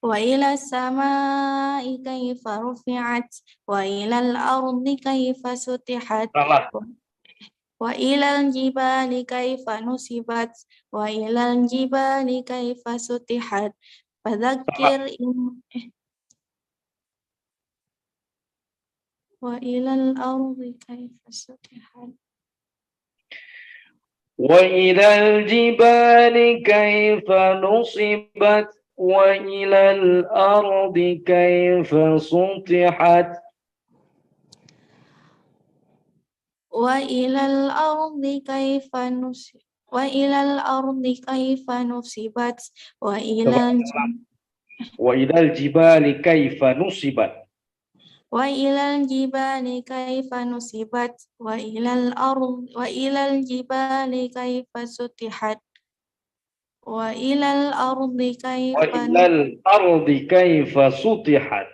وإلى السماء كيف رفعت وإلى الأرض كيف سطحت وإلى الجبال كيف نصبت وإلى الجبال كيف سطحت فذكر وإلى الأرض كيف سطحت وإلى الجبال كيف نصبت وإلى الأرض كيف سطحت وإلى الأرض كيف نصبت وإلى الأرض كيف نصبت وإلى الجبال كيف نصبت وإلى الجبال كيف نصبت وإلى الجبال كيف سطحت وإلى الأرض كيف سطحت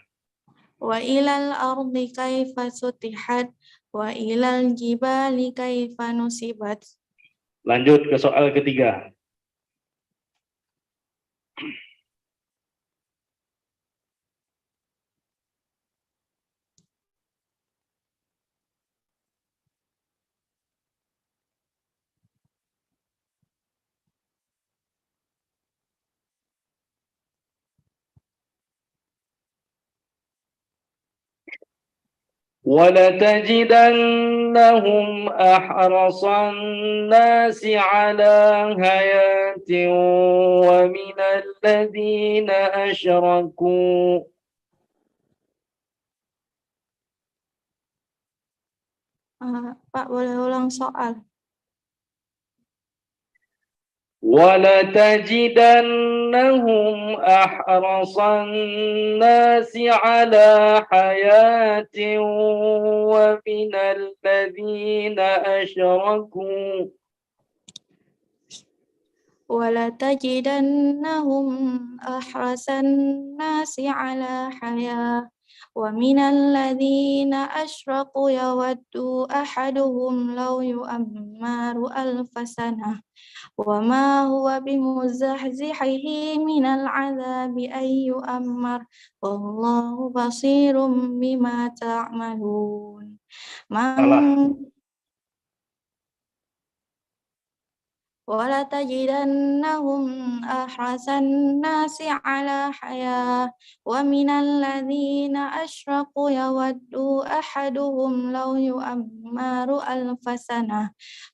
وإلى الأرض كيف سطحت وإلى الجبال كيف نصبت. Lanjut ke soal ketiga. ولتجدنهم أحرص الناس على حياة ومن الذين أشركوا Pak, boleh ulang soal? ولتجدنهم أحرص الناس على حياة ومن الذين أشركوا ولتجدنهم أحرص الناس على حياة ومن الذين أشركوا يود أحدهم لو يؤمر 1000 سنة وما هو بمزحزحه من العذاب أن يؤمر والله بصير بما تعملون. ولتجدنهم أحرص الناس على حياة ومن الذين أشركوا يود أحدهم لو يؤمر 1000 سنة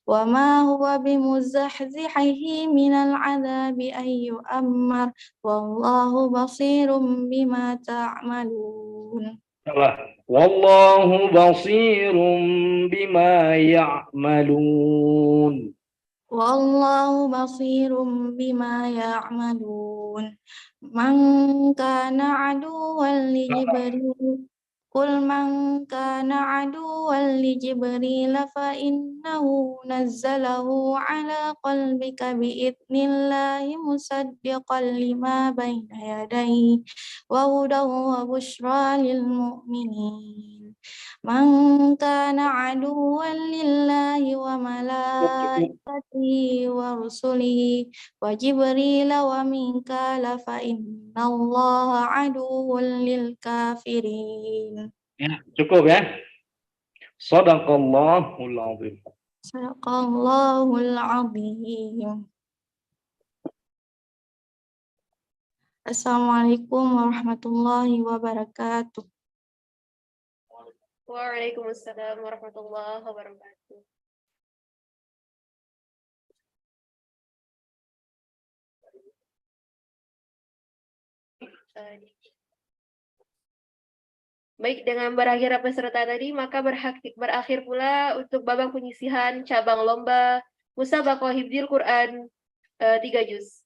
وما هو بمزحزحه من العذاب أن يؤمر والله بصير بما تعملون. والله بصير بما يعملون. والله بصير بما يعملون. من كان عدوا لجبريل قل من كان عدوا لجبريل فإنه نزله على قلبك بإذن الله مصدقا لما بين يديه وهدى وبشرى للمؤمنين. من كان عدوا لله وملائكته ورسله وجبريل وميكال فإن الله عدو للكافرين. Ya, cukup ya. Shadaqallahul azim. Shadaqallahul azim. Assalamualaikum warahmatullahi wabarakatuh. Waalaikumsalam warahmatullahi wabarakatuh. Baik, dengan berakhir peserta tadi, maka berakhir pula untuk babak penyisihan cabang lomba Musabaqah Hifdzil Quran 3 juz.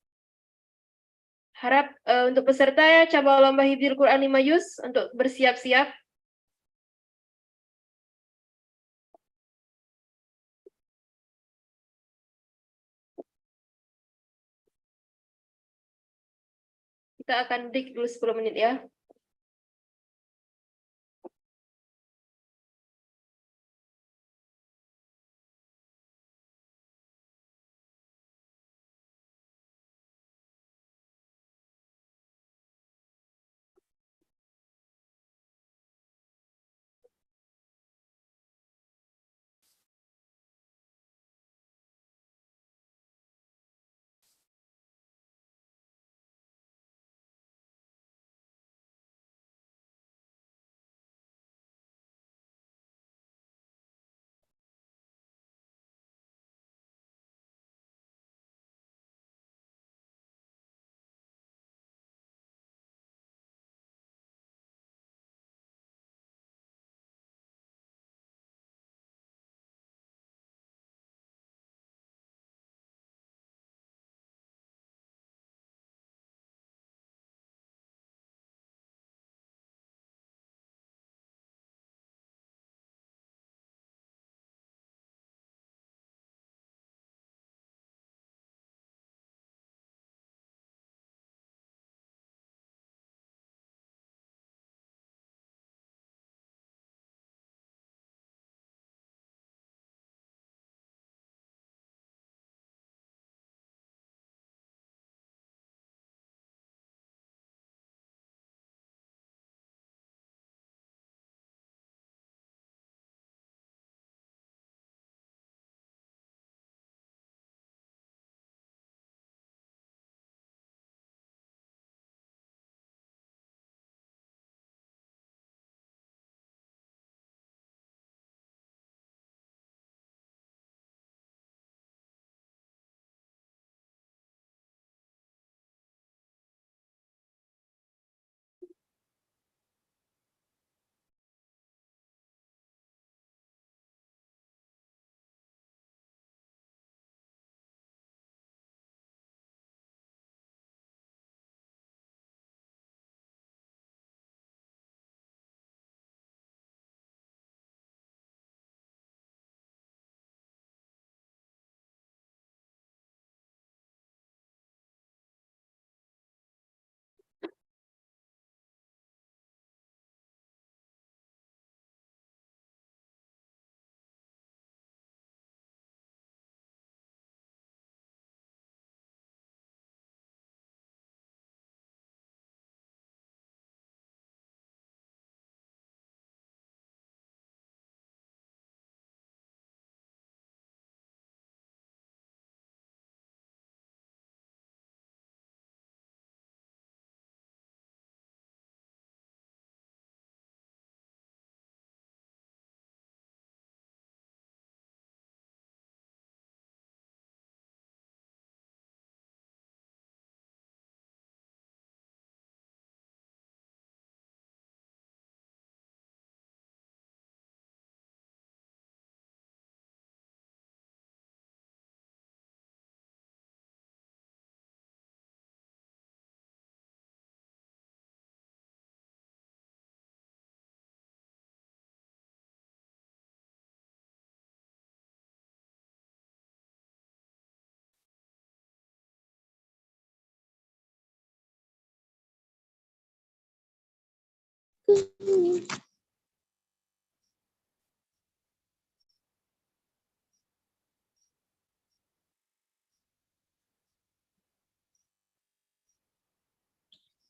Harap untuk peserta cabang lomba Hifdzil Quran 5 juz untuk bersiap-siap. Kita akan break dulu 10 menit ya.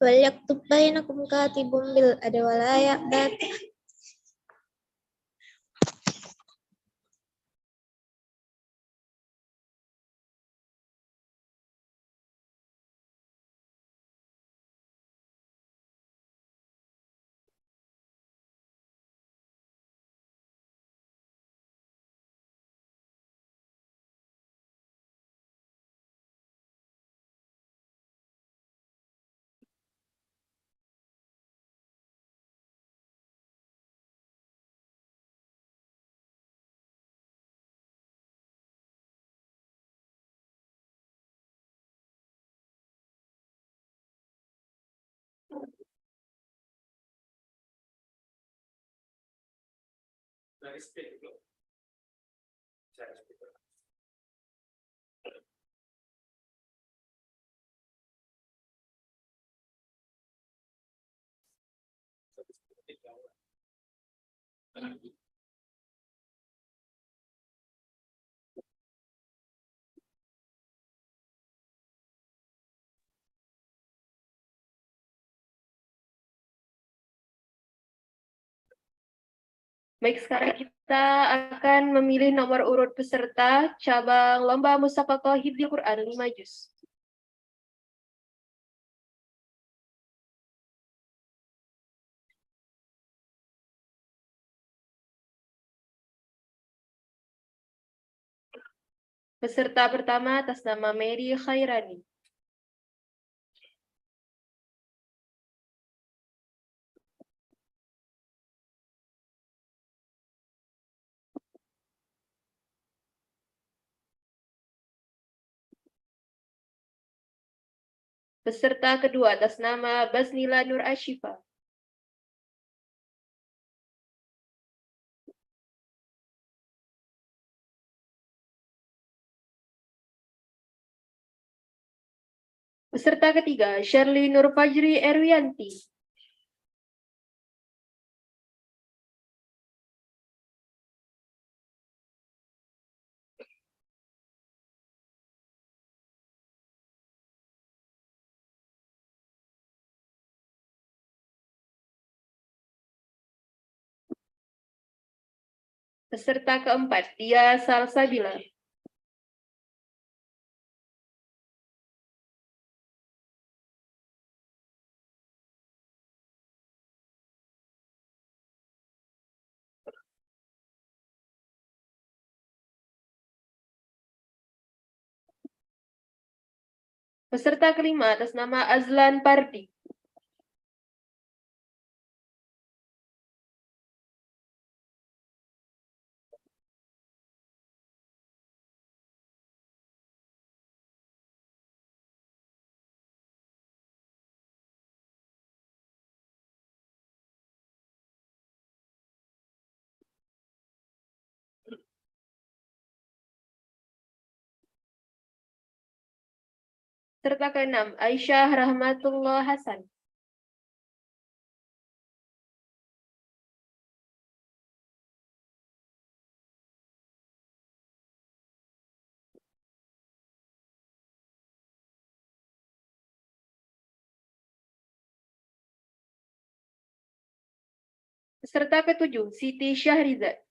Walyaktub bainakum katibun bil adli wa la ya'bad Baik, sekarang kita akan memilih nomor urut peserta cabang lomba Musabaqah Hifdzil Quran 5 juz. Peserta pertama atas nama Mary Khairani. Peserta kedua atas nama Basnila Nur Ashifa. Peserta ketiga Shirley Nur Fajri Erwianti. Peserta keempat Dia Salsabila. Peserta kelima atas nama Azlan Pardi. Peserta keenam Aisyah Rahmatullah Hasan. Peserta ketujuh Siti Syahriza.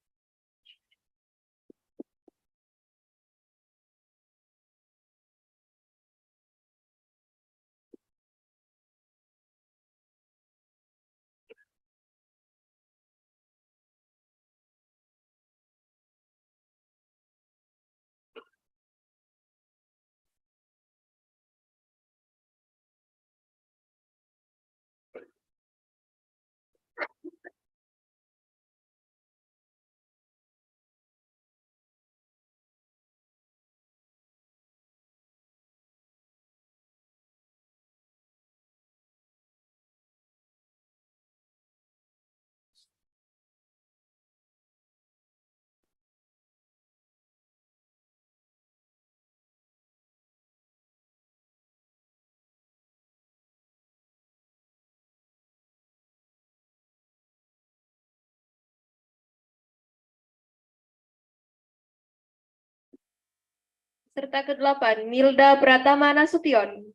Peserta ke-8 Milda Pratama Nasution.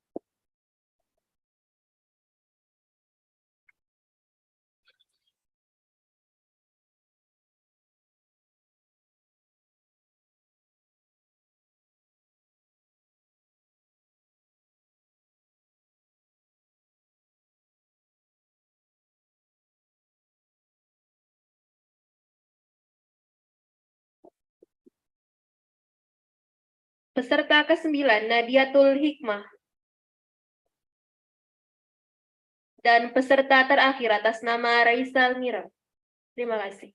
Peserta ke-9 Nadiatul Hikmah. Dan peserta terakhir atas nama Raisa Almira. Terima kasih.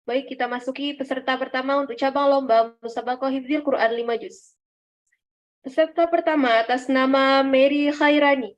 Baik, kita masuki peserta pertama untuk cabang lomba Musabaqah Hifdzil Quran 5 juz. Peserta pertama atas nama Mary Khairani.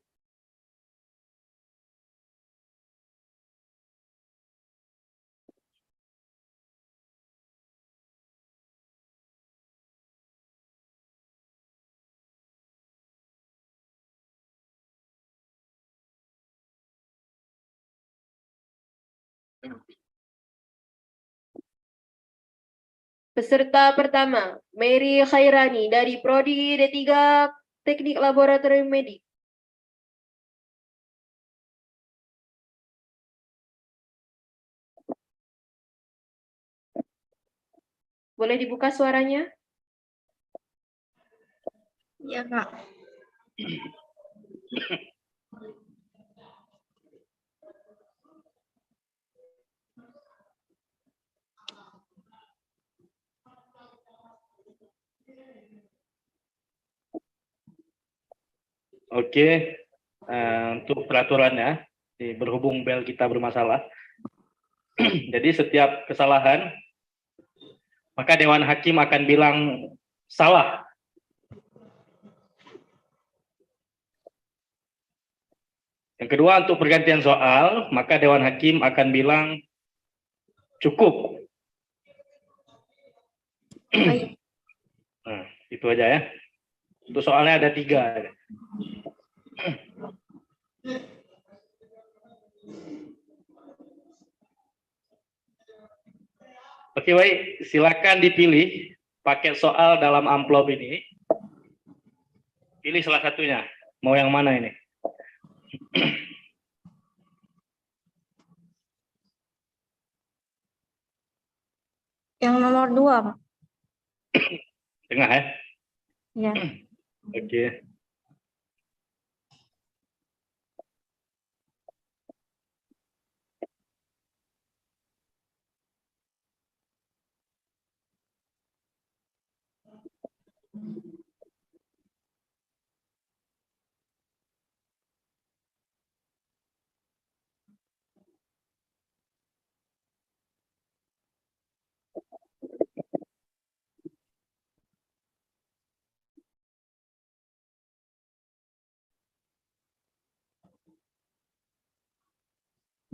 Peserta pertama, Mary Khairani dari Prodi D3 Teknik Laboratorium Medik. Boleh dibuka suaranya? Ya, Kak. Oke, untuk peraturannya, berhubung bel kita bermasalah, jadi setiap kesalahan, maka Dewan Hakim akan bilang salah. Yang kedua, untuk pergantian soal, maka Dewan Hakim akan bilang cukup. Nah, itu aja ya. Untuk soalnya ada 3. Oke, baik. Silakan dipilih paket soal dalam amplop ini. Pilih salah satunya. Mau yang mana ini? Yang nomor 2, Pak. Tengah ya? Ya. Oke.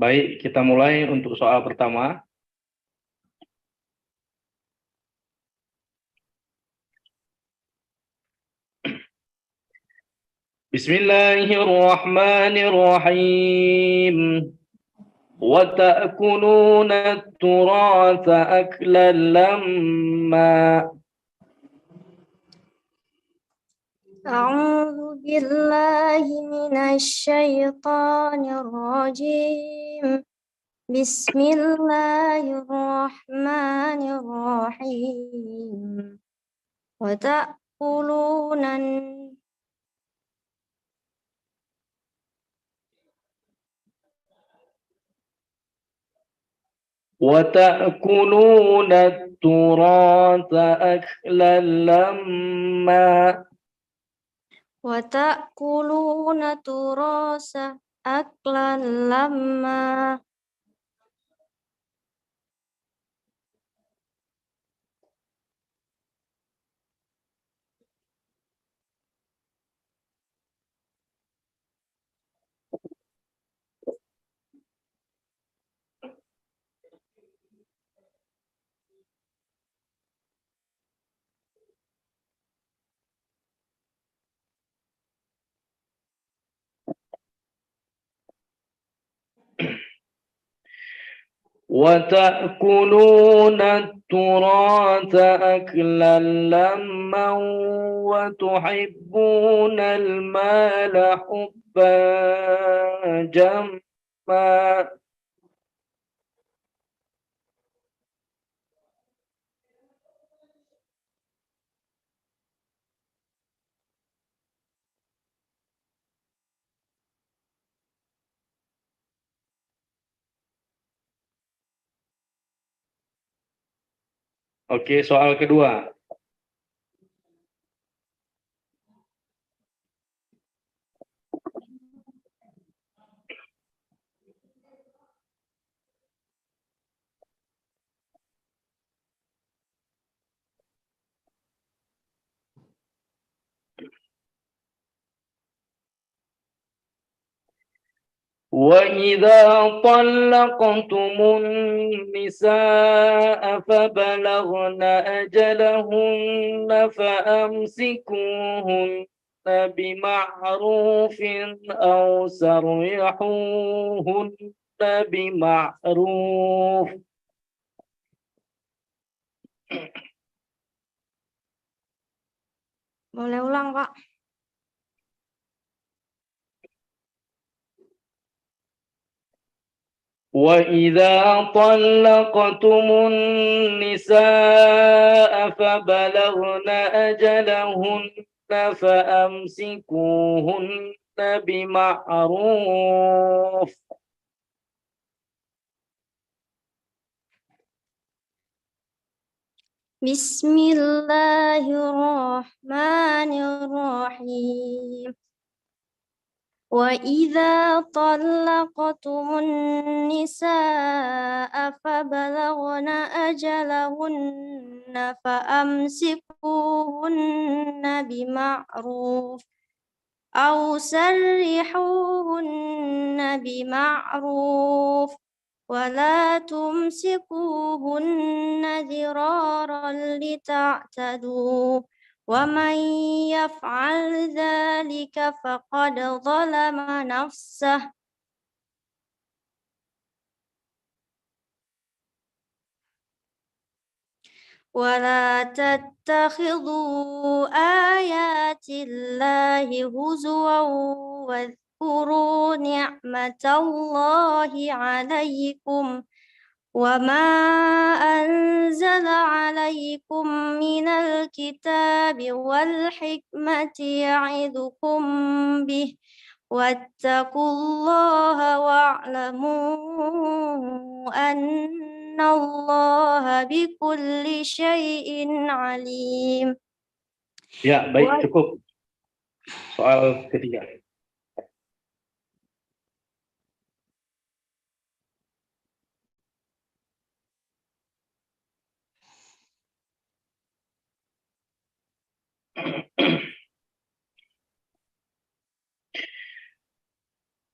Baik, kita mulai untuk soal pertama. Bismillahirrahmanirrahim. Wa ta'kuluna at-turatha aklan lamma. أعوذ بالله من الشيطان الرجيم بسم الله الرحمن الرحيم وتأكلون وَتَأْكُلُونَ التُّرَاثَ أَكْلًا لَمًّا وتأكلون التراث أكلا لما وتأكلون التراث أكلا لما وتحبون المال حبا جما. Oke, soal kedua. وَإِذَا طَلَّقْتُمُ النِّسَاءَ فَبَلَغْنَ أَجَلَهُنَّ فَأَمْسِكُوهُنَّ بِمَعْرُوفٍ أَوْ سَرِّحُوهُنَّ بِمَعْرُوفٍ. Boleh ulang, Pak? وَإِذَا طَلَّقْتُمُ النِّسَاءَ فَبَلَغْنَ أَجَلَهُنَّ فَأَمْسِكُوهُنَّ بِمَعْرُوفٍ. Bismillahirrahmanirrahim. وإذا طلقتم النساء فبلغن أجلهن فأمسكوهن بمعروف أو سرحوهن بمعروف ولا تمسكوهن ضرارا لتعتدوا ومن يفعل ذلك فقد ظلم نفسه ولا تتخذوا آيات الله هزوا واذكروا نعمة الله عليكم وما أنزل عليكم من الكتاب والحكمة يعظكم به واتقوا الله واعلموا أن الله بكل شيء عليم. Ya, baik, cukup. Soal ketiga.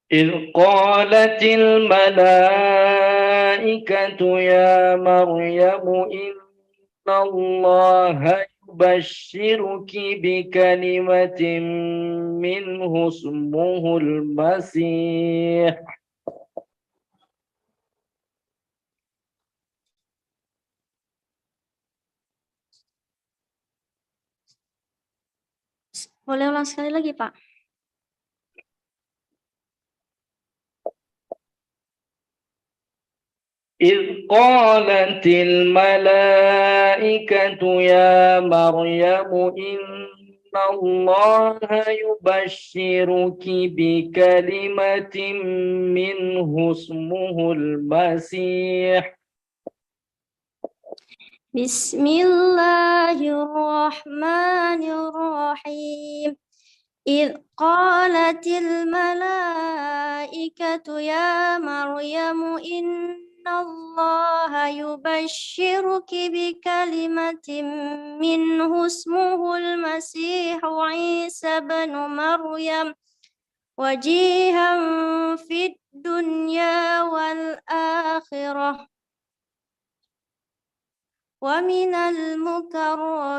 إذ قالت الملائكة يا مريم إن الله يبشرك بكلمة منه اسمه المسيح. Boleh ulang sekali lagi, Pak? إذ قالت الملائكة يا مريم إن الله يبشرك بكلمة منه اسمه المسيح. بسم الله الرحمن الرحيم. إذ قالت الملائكة يا مريم إن الله يبشرك بكلمة منه اسمه المسيح عيسى بن مريم وجيها في الدنيا والآخرة ومن المقربين.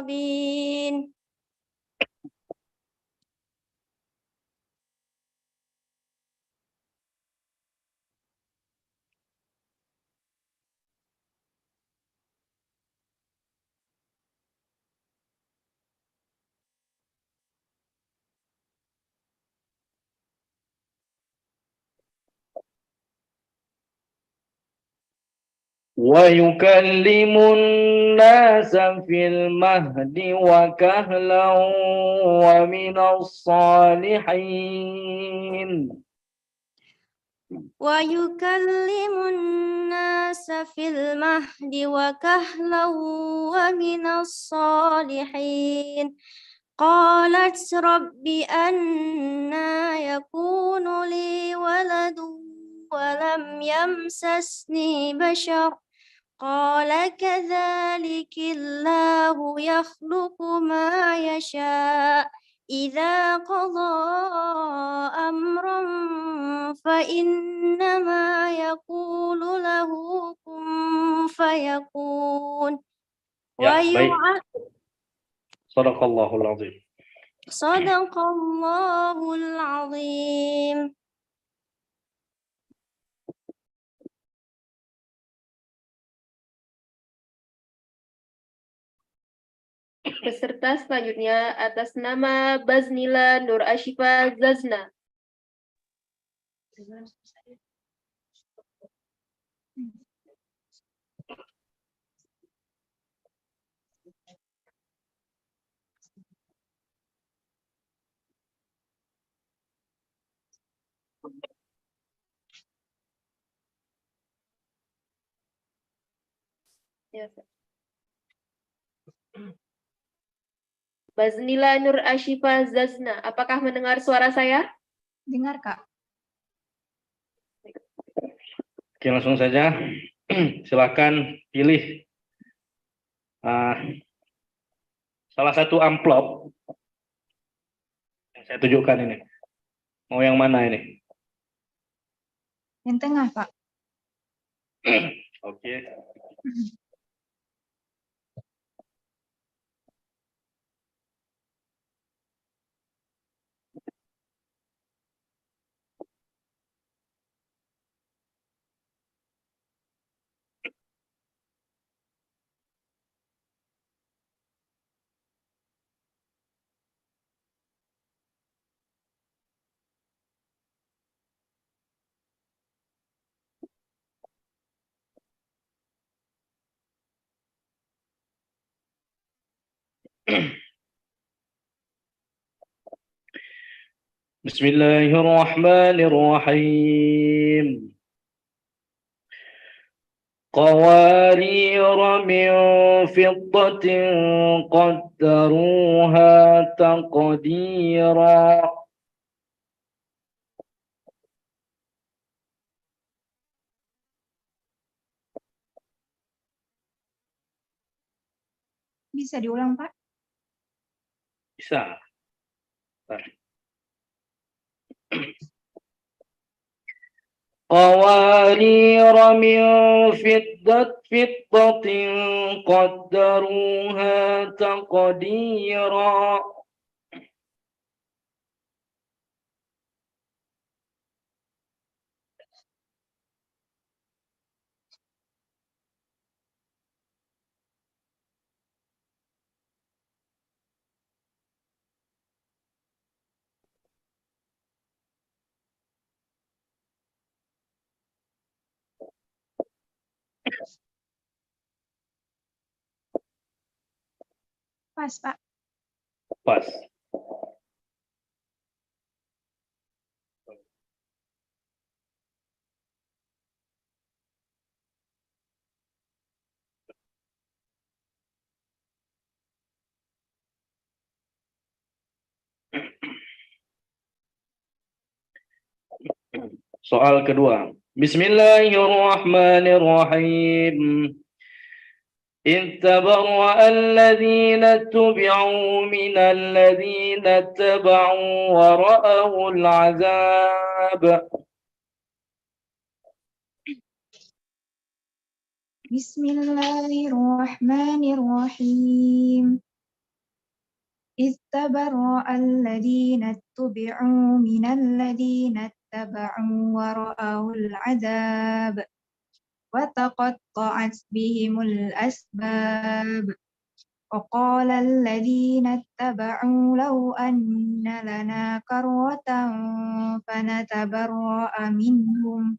ويكلم الناس في المهد وكهلا ومن الصالحين ويكلم الناس في المهد وكهلا ومن الصالحين قالت رب أنى يكون لي ولد ولم يمسسني بشر قال كذلك الله يخلق ما يشاء إذا قضى أمرا فإنما يقول له كن فيكون Ya, baik. Sadaqallahul azim. Sadaqallahul azim. Peserta selanjutnya atas nama Baznila Nur Ashifa Zazna. Ya, Baznila Nur Ashifa Zazna, apakah mendengar suara saya? Dengar, Kak. Oke, langsung saja. Silakan pilih salah satu amplop yang saya tunjukkan ini. Mau yang mana ini? Yang tengah, Pak. Oke. Bismillahirrahmanirrahim. Qawarira min fiddatin qaddaruha taqdira. Bisa diulang, Pak? Bisa. قوارير من فضة قدروها تقديرا. Pas, Pak. Pas. Soal kedua. Bismillahirrahmanirrahim. إذ تبرأ الذين اتبعوا من الذين اتبعوا ورأوا العذاب. Bismillahirrahmanirrahim. إذ تبرأ الذين اتبعوا من الذين اتبعوا ورأوا العذاب وتقطعت بهم الأسباب وقال الذين اتبعوا لو أن لنا كرة فنتبرأ منهم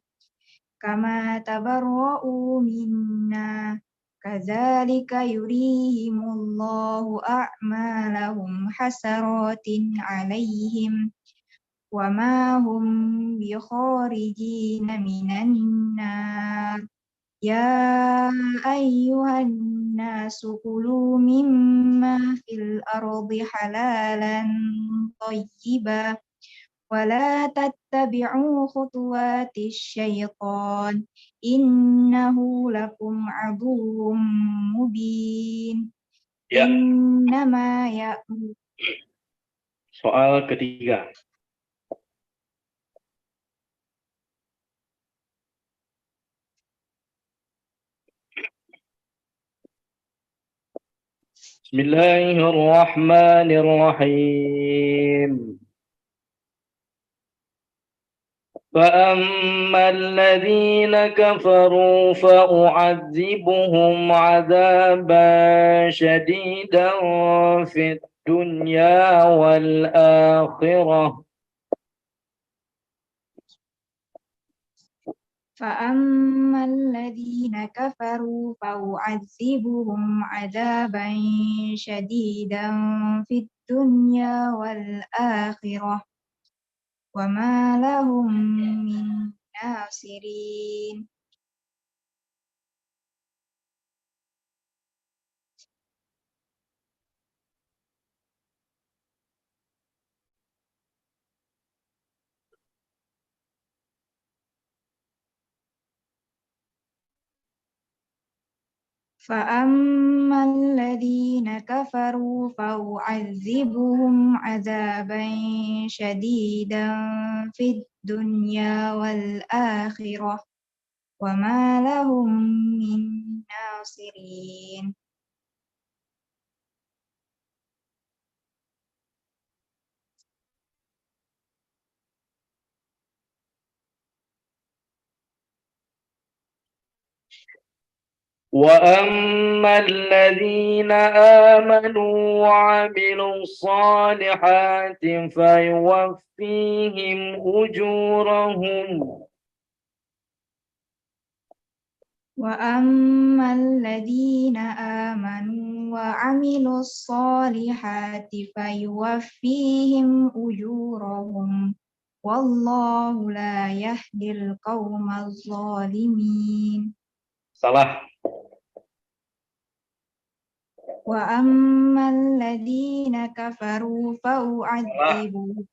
كما تبرؤوا منا كذلك يريهم الله أعمالهم حسرات عليهم وما هم بخارجين من النار يا أيها الناس كلوا مما في الأرض حلالا طيبا ولا تتبعوا خطوات الشيطان إنه لكم عدو مبين Ya, إنما يأمر. soal ketiga. Bismillahirrahmanirrahim. فأما الذين كفروا فأعذبهم عذابا شديدا في الدنيا والآخرة فأما الذين كفروا فأعذبهم عذابا شديدا في الدنيا والآخرة وما لهم من ناصرين فأما الذين كفروا فأعذبهم عذابا شديدا في الدنيا والآخرة وما لهم من ناصرين وأما الذين آمنوا وعملوا الصالحات فيوفيهم أجورهم وأما الذين آمنوا وعملوا الصالحات فيوفيهم أجورهم والله لا يهدي القوم الظالمين. Salah. وأما الذين كفروا فأعذبهم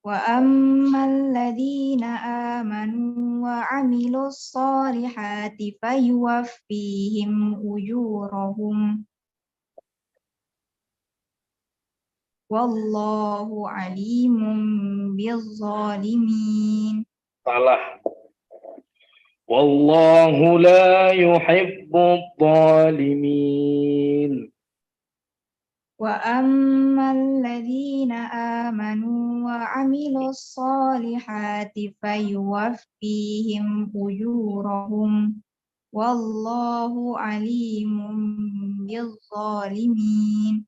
وأما الذين آمنوا وعملوا الصالحات فيوفيهم أجورهم والله عليم بالظالمين. Salah. والله لا يحب الظالمين. وأما الذين آمنوا وعملوا الصالحات فيوفيهم أجورهم والله عليم بالظالمين.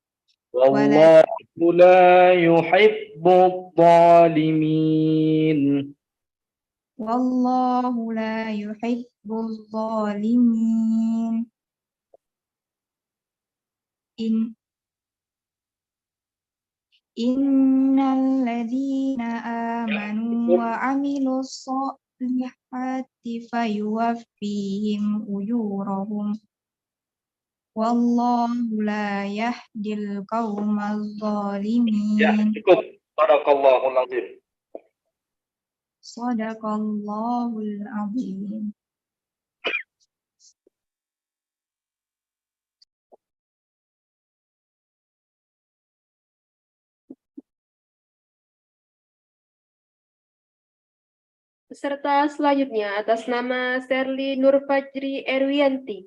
والله لا يحب الظالمين. والله لا يحب الظالمين. إن الذين آمنوا وعملوا الصالحات فيوفيهم أجورهم والله لا يهدي القوم الظالمين. Ya, cukup. Sadaqallahul azim. Sadaqallahul azim. Peserta selanjutnya atas nama Serly Nurfajri Erwianti.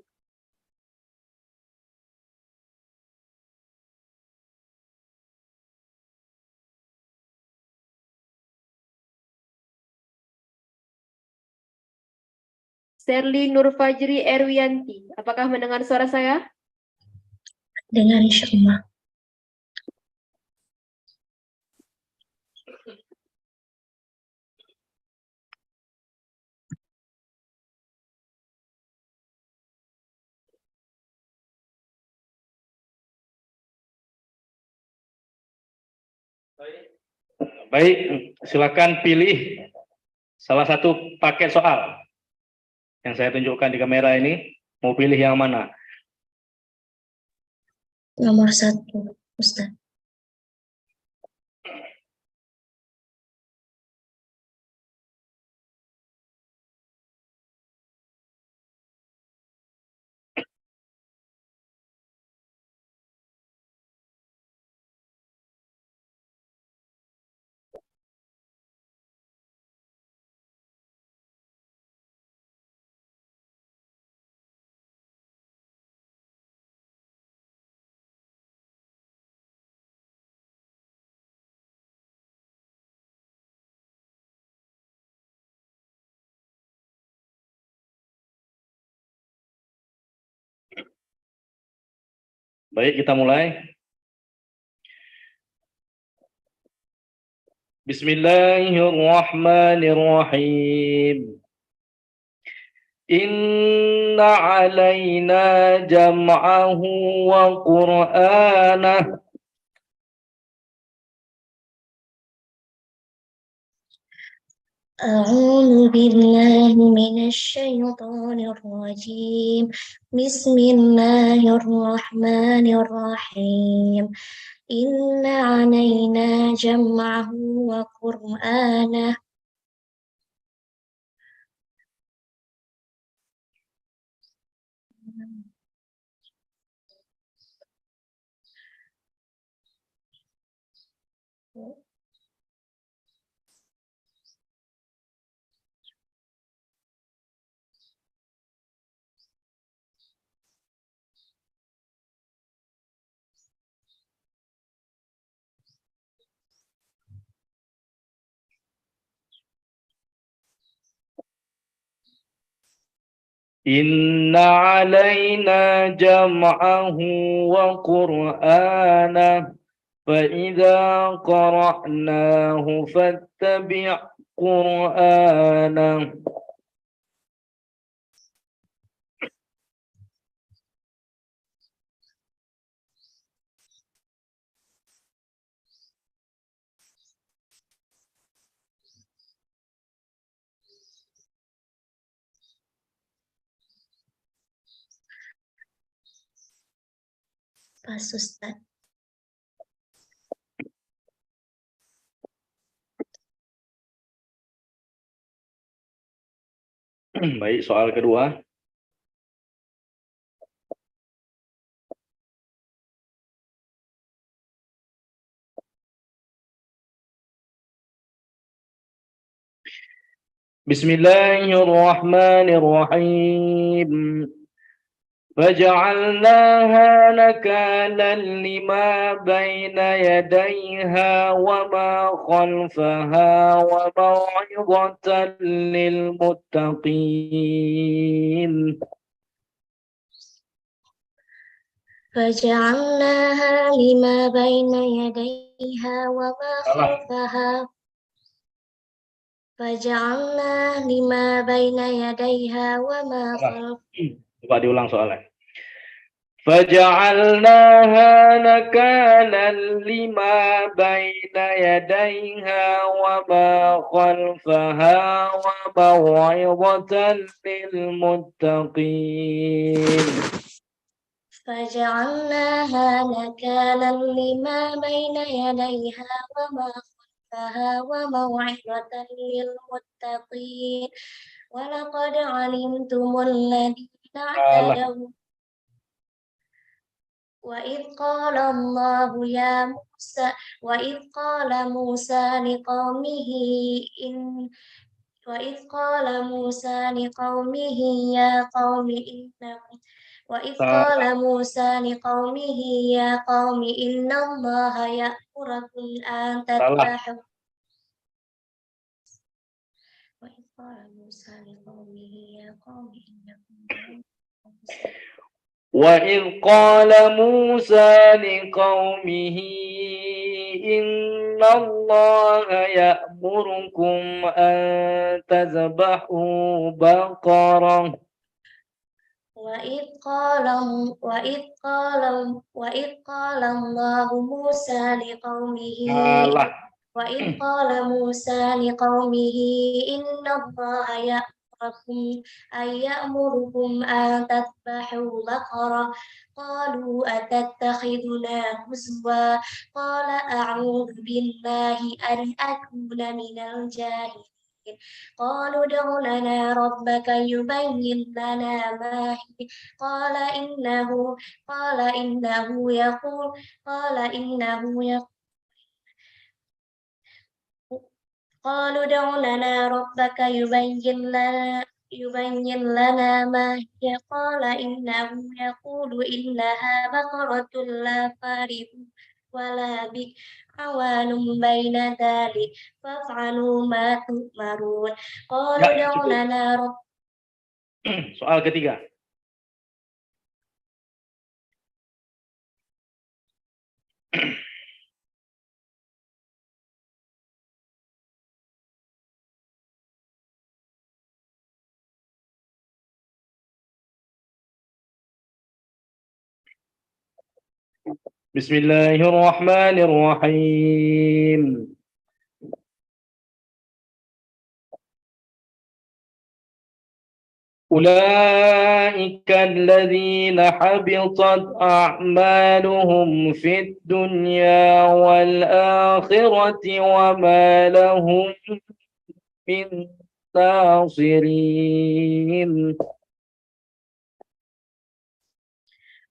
Serly Nurfajri Erwianti, apakah mendengar suara saya? Dengar insyaallah. Baik, silakan pilih salah satu paket soal yang saya tunjukkan di kamera ini. Mau pilih yang mana? Nomor 1, Ustaz. Baik, kita mulai. Bismillahirrahmanirrahim. Inna alaina jam'ahu wa qur'anah. أعوذ بالله من الشيطان الرجيم بسم الله الرحمن الرحيم إن علينا جمعه وقرآنه Inna alaina jam'ahu wa qur'anah. فإذا قرأناه فاتبع قرآنه. Pas Ustaz. Baik, soal kedua. Bismillahirrahmanirrahim. فجعلناها نكالا لما بين يديها وما خلفها وموعظة للمتقين. فجعلناها لما بين يديها وما خلفها فجعلنا لما بين يديها وما خلفها. Coba diulang soalnya. فجعلناها نكالا لما بين يديها وما خلفها وموعظة للمتقين. فجعلناها نكالا لما بين يديها وما خلفها وموعظة للمتقين ولقد علمتم الذين اعتدوا وإذ قال موسى لقومه يا قوم إن الله يأمركم أن تذبحوا وإذ قال موسى لقومه إن الله يأمركم أن تذبحوا بقرة وإذ قال الله موسى لقومه Salah. وإذ قال موسى لقومه إن الله يأمركم أن تذبحوا بقرة قالوا أتتخذنا هزوا قال أعوذ بالله أن أكون من الجاهلين قالوا ادع لنا ربك يبين لنا ما هي قال إنه يقول قالوا ادع لنا ربك يبين لنا ما هي قال إنه يقول إنها بقرة لا فارغ ولا بكر عوان بين ذلك فافعلوا ما تؤمرون قالوا ادع لنا ربك. Soal ketiga. Bismillahirrahmanirrahim. أولئك الذين حبطت أعمالهم في الدنيا والآخرة وما لهم من ناصرين.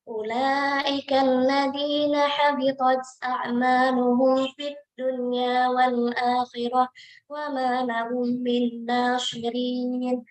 أولئك الذين حبطت أعمالهم في الدنيا والآخرة وما لهم من ناصرين.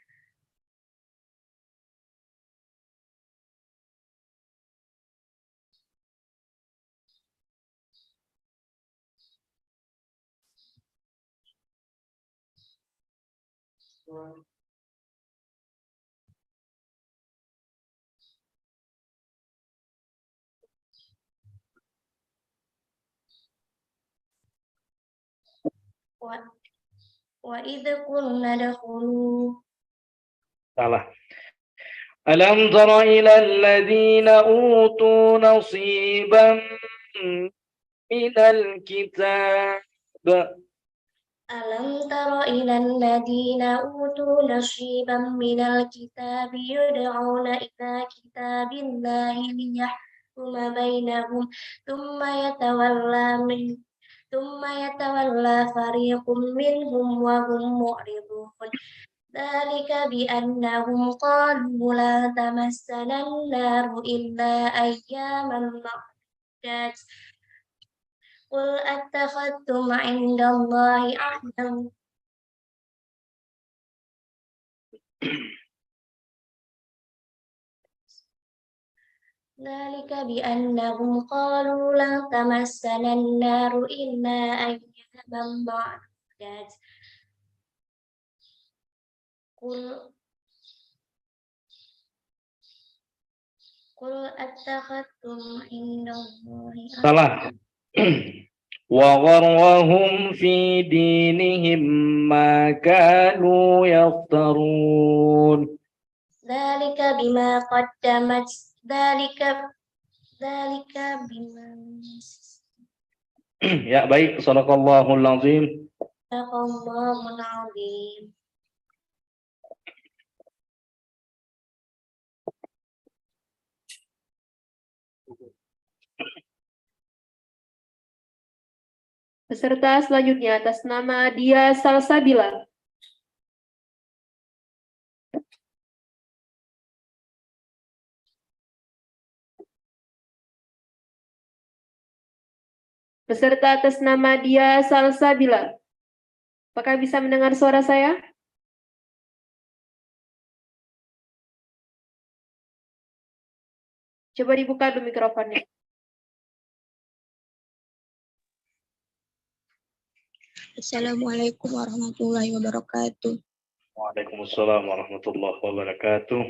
وإذ قلنا ادخلوا. Salah. ألم تر إلى الذين أوتوا نصيبا من الكتاب. ألم تر إلى الذين أوتوا نصيبا من الكتاب يدعون إلى كتاب الله ليحكم بينهم ثم يتولى فريق منهم وهم معرضون ذلك بأنهم قالوا لا تمسنا النار إلا أياما معدودات قل أتخذتم عند الله عهدا ذلك بأنهم قالوا لا تمسنا النار إلا أياما معدودات قل أتخذتم عند الله Salah. وغرهم في دينهم ما كانوا يفترون. ذلك بما قدمت ذلك بما Ya, baik. Shadaqallahul azim. Shadaqallahul azim. Peserta selanjutnya atas nama Dia Salsabila. Peserta atas nama Dia Salsabila. Apakah bisa mendengar suara saya? Coba dibuka dulu mikrofonnya. Assalamualaikum warahmatullahi wabarakatuh. Waalaikumsalam warahmatullahi wabarakatuh.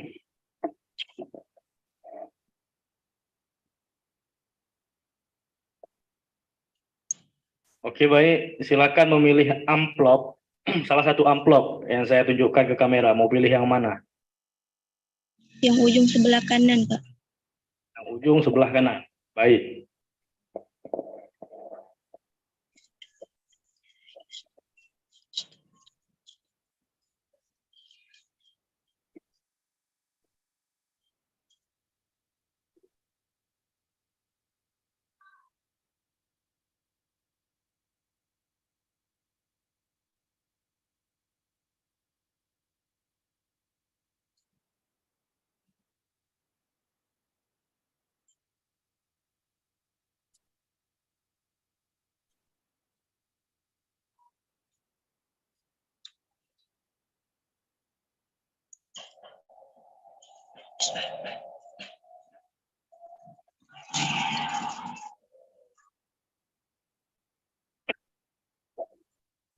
Oke, baik. Silakan memilih amplop. Salah satu amplop yang saya tunjukkan ke kamera. Mau pilih yang mana? Yang ujung sebelah kanan, Pak. Yang ujung sebelah kanan. Baik.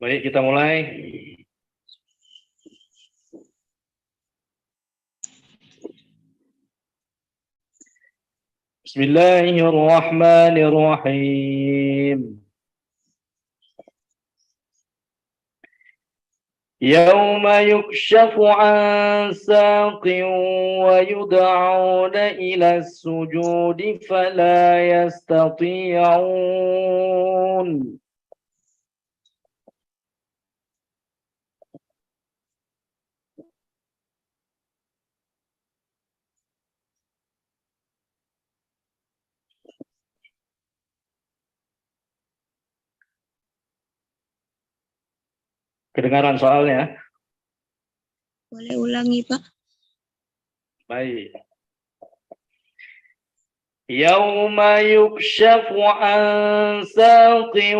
Baik, kita mulai. Bismillahirrahmanirrahim. يوم يكشف عن ساق ويدعون إلى السجود فلا يستطيعون. Kedengaran soalnya? Boleh ulangi, Pak? Baik. Yauma yukshafu an saqin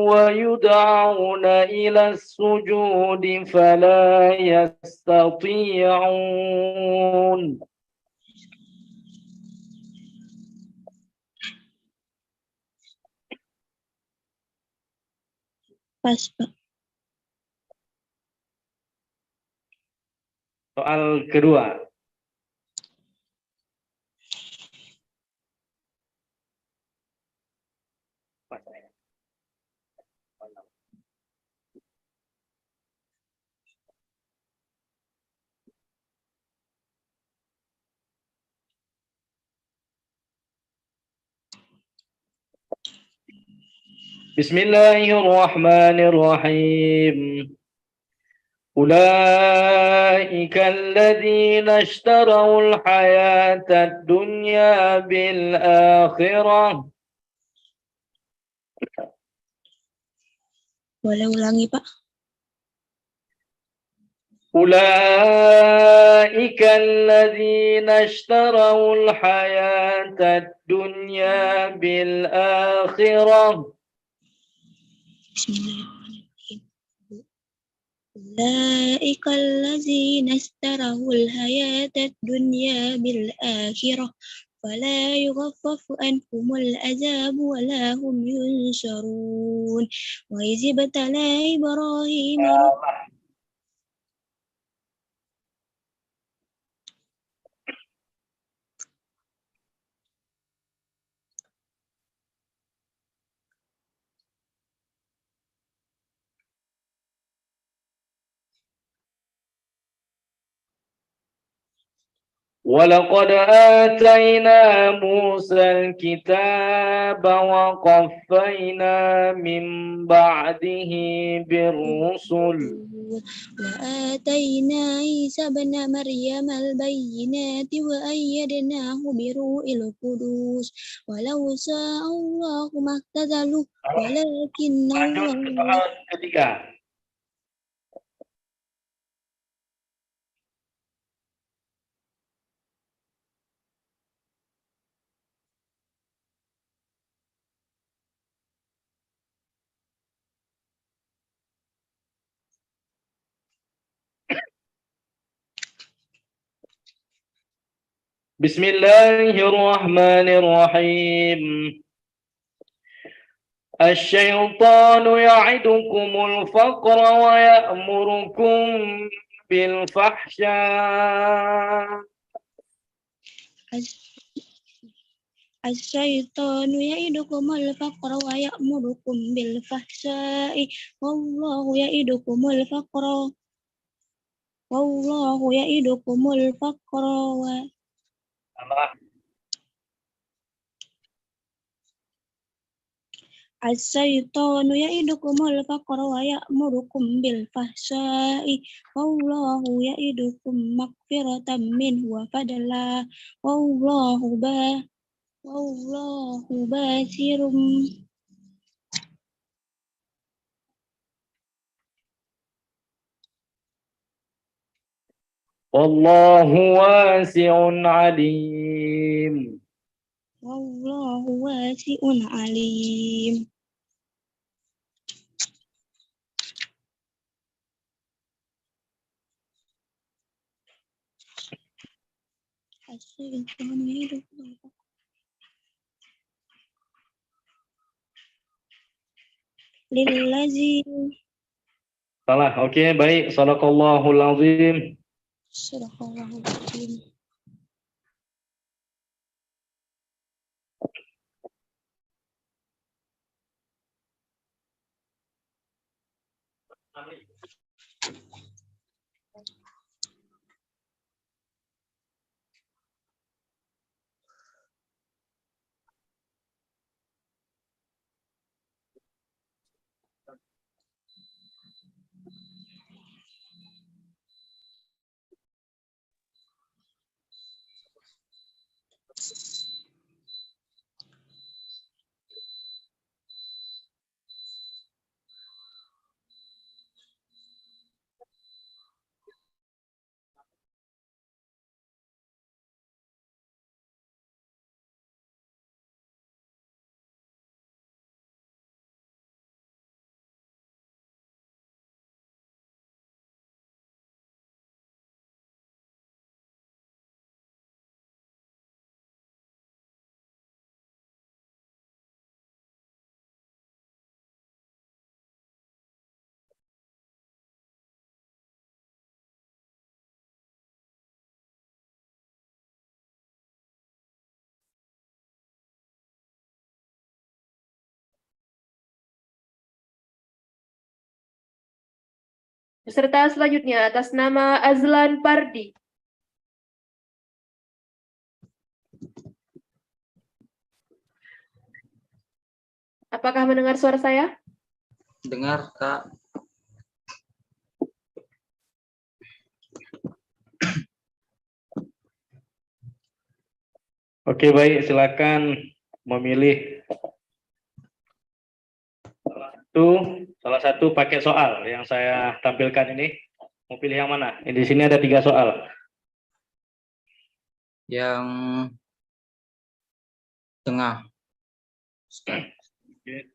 wa yud'auna ila sujudi fala yastati'un. Pas, Pak. Soal kedua. Bismillahirrahmanirrahim. أولئك الذين اشتروا الحياة الدنيا بالآخرة. Boleh ulangi, Pak? أولئك الذين اشتروا الحياة الدنيا بالآخرة. أولئك الذين اشتروا الحياة الدنيا بالآخرة فلا يخفف عنهم العذاب ولا هم ينصرون وإذ ابتلى إبراهيم ولقد آتينا موسى الكتاب وقفينا من بعده بالرسل وآتينا عيسى ابن مريم البينات وأيدناه بروح القدس ولو شاء الله ما اقتتلوا ولكن الله. Ketiga. Bismillahirrahmanirrahim. Asy-syaitanu ya'idukumul faqra wa ya'murukum bil fahsya. Asy-syaitanu ya'idukumul faqra wa ya'murukum bil fahsya'i wallahu ya'idukumul faqra wallahu ya'idukumul faqra wa Salah. as-syaitanu ya'idukumul faqra wa ya'murukum bil fahsya'i wallahu ya'idukum maghfiratan minhu wa fadla wallahu basirum. Wallahu wasi'un alim. Wallahu wasi'un alim. Lillazi. Salah. Oke, baik. Sadaqallahul azim. Sadaqallahul azim. Peserta selanjutnya atas nama Azlan Pardi. Apakah mendengar suara saya? Dengar, Kak. Oke, baik. Silakan memilih salah satu paket soal yang saya tampilkan ini. Mau pilih yang mana? Di sini ada 3 soal. Yang tengah. Oke.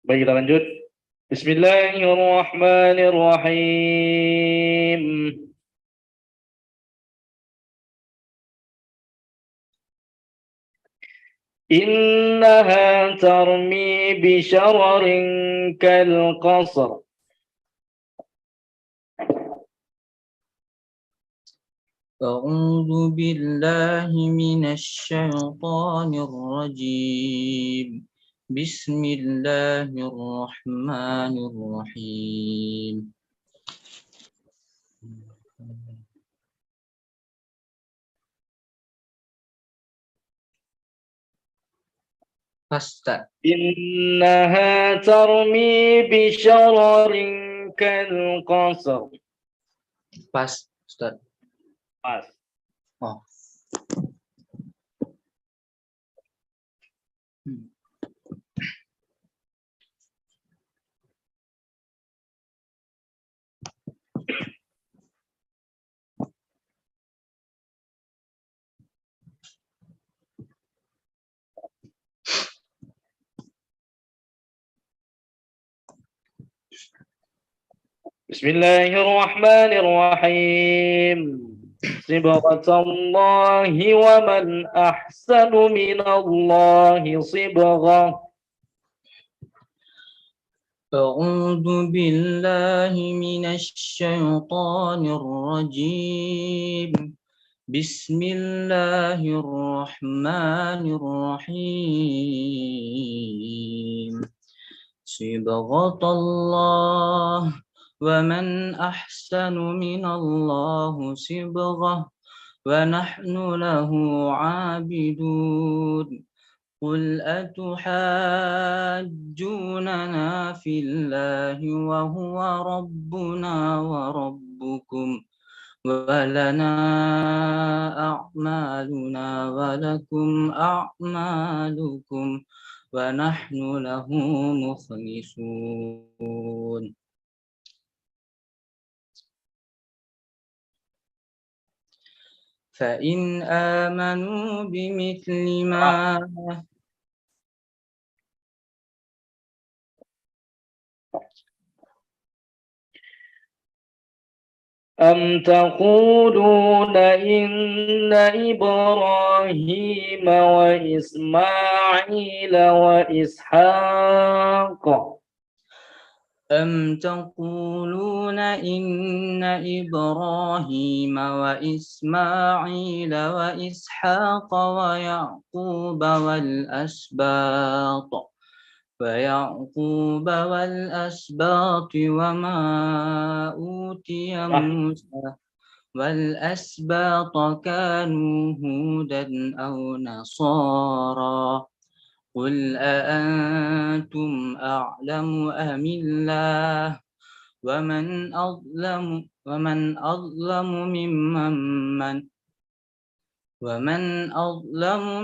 Baik, kita lanjut. Bismillahirrahmanirrahim. Innaha tarmi bi syararin kal qasr. أعوذ بالله من الشيطان الرجيم بسم الله الرحمن الرحيم Pasta. Innaha tarmi bi syararin kal qasr. Pas, Ustaz. Pas. Oh. Bismillahirrahmanirrahim. Sibghatallahi wa man ahsanu minallahi sibghah. أعوذ بالله من الشيطان الرجيم بسم الله الرحمن الرحيم صبغة الله ومن أحسن من الله صبغة ونحن له عابدون قل أتحاجوننا في الله وهو ربنا وربكم ولنا أعمالنا ولكم أعمالكم ونحن له مخلصون فإن آمنوا بمثل ما أم تقولون إن إبراهيم وإسماعيل وإسحاق أم تقولون إن إبراهيم وإسماعيل وإسحاق ويعقوب والأسباط وما أوتي موسى والأسباط كانوا هودا أو نصارى قل أأنتم أعلم أم الله ومن أظلم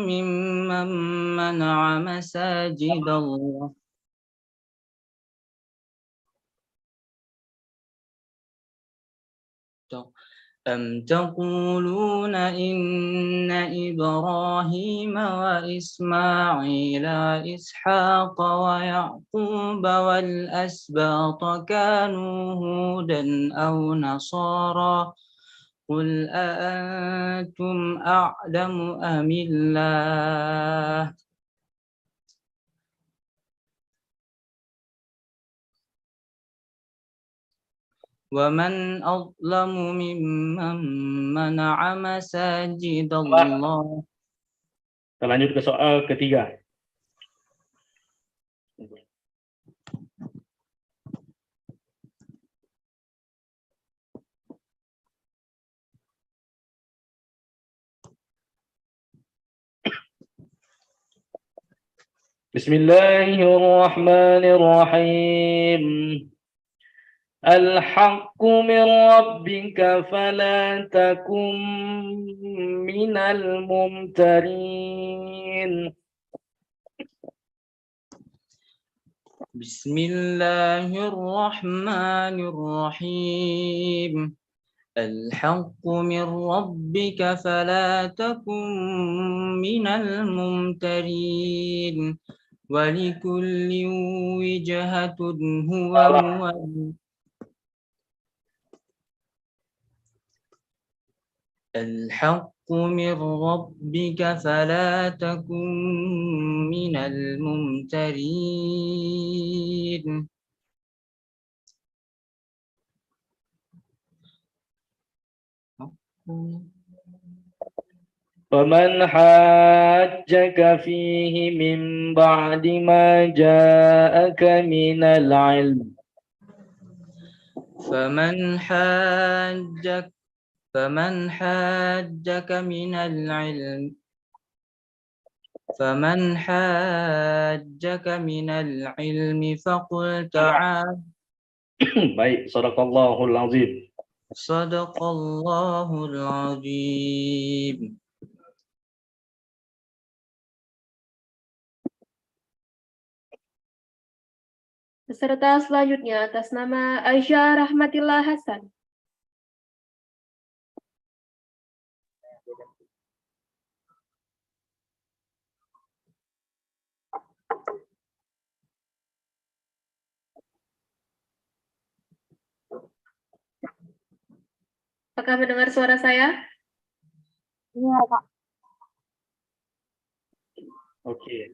ممن منع مساجد الله أم تقولون إن إبراهيم وإسماعيل وإسحاق ويعقوب والأسباط كانوا هودا أو نصارى قل أأنتم أعلم أم الله ومن أظلم ممن منع مساجد الله. Kita lanjut ke soal ketiga. Bismillahirrahmanirrahim. الحق من ربك فلا تكن من الممترين. بسم الله الرحمن الرحيم الحق من ربك فلا تكن من الممترين ولكل وجهة هو الحق من ربك فلا تكن من الممترين فمن حاجك فيه من بعد ما جاءك من العلم فمن حاجك من العلم فقل تعال. Baik, sadaqallahul azim. Sadaqallahul azim. Peserta selanjutnya atas nama Aisyah Rahmatillah Hasan. Apakah mendengar suara saya? Iya, Kak. Oke.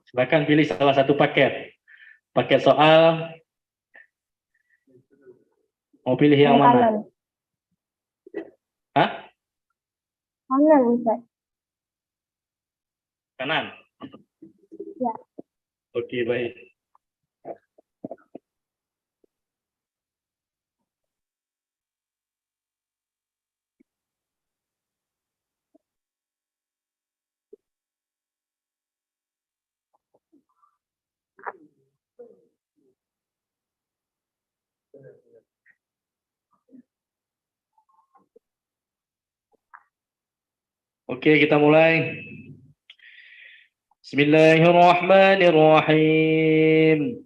Silakan pilih salah satu paket. Paket soal. Mau pilih yang mana? Hah? Kanan, Ustaz. Kanan? Ya. Oke, baik. Oke, kita mulai. Bismillahirrahmanirrahim.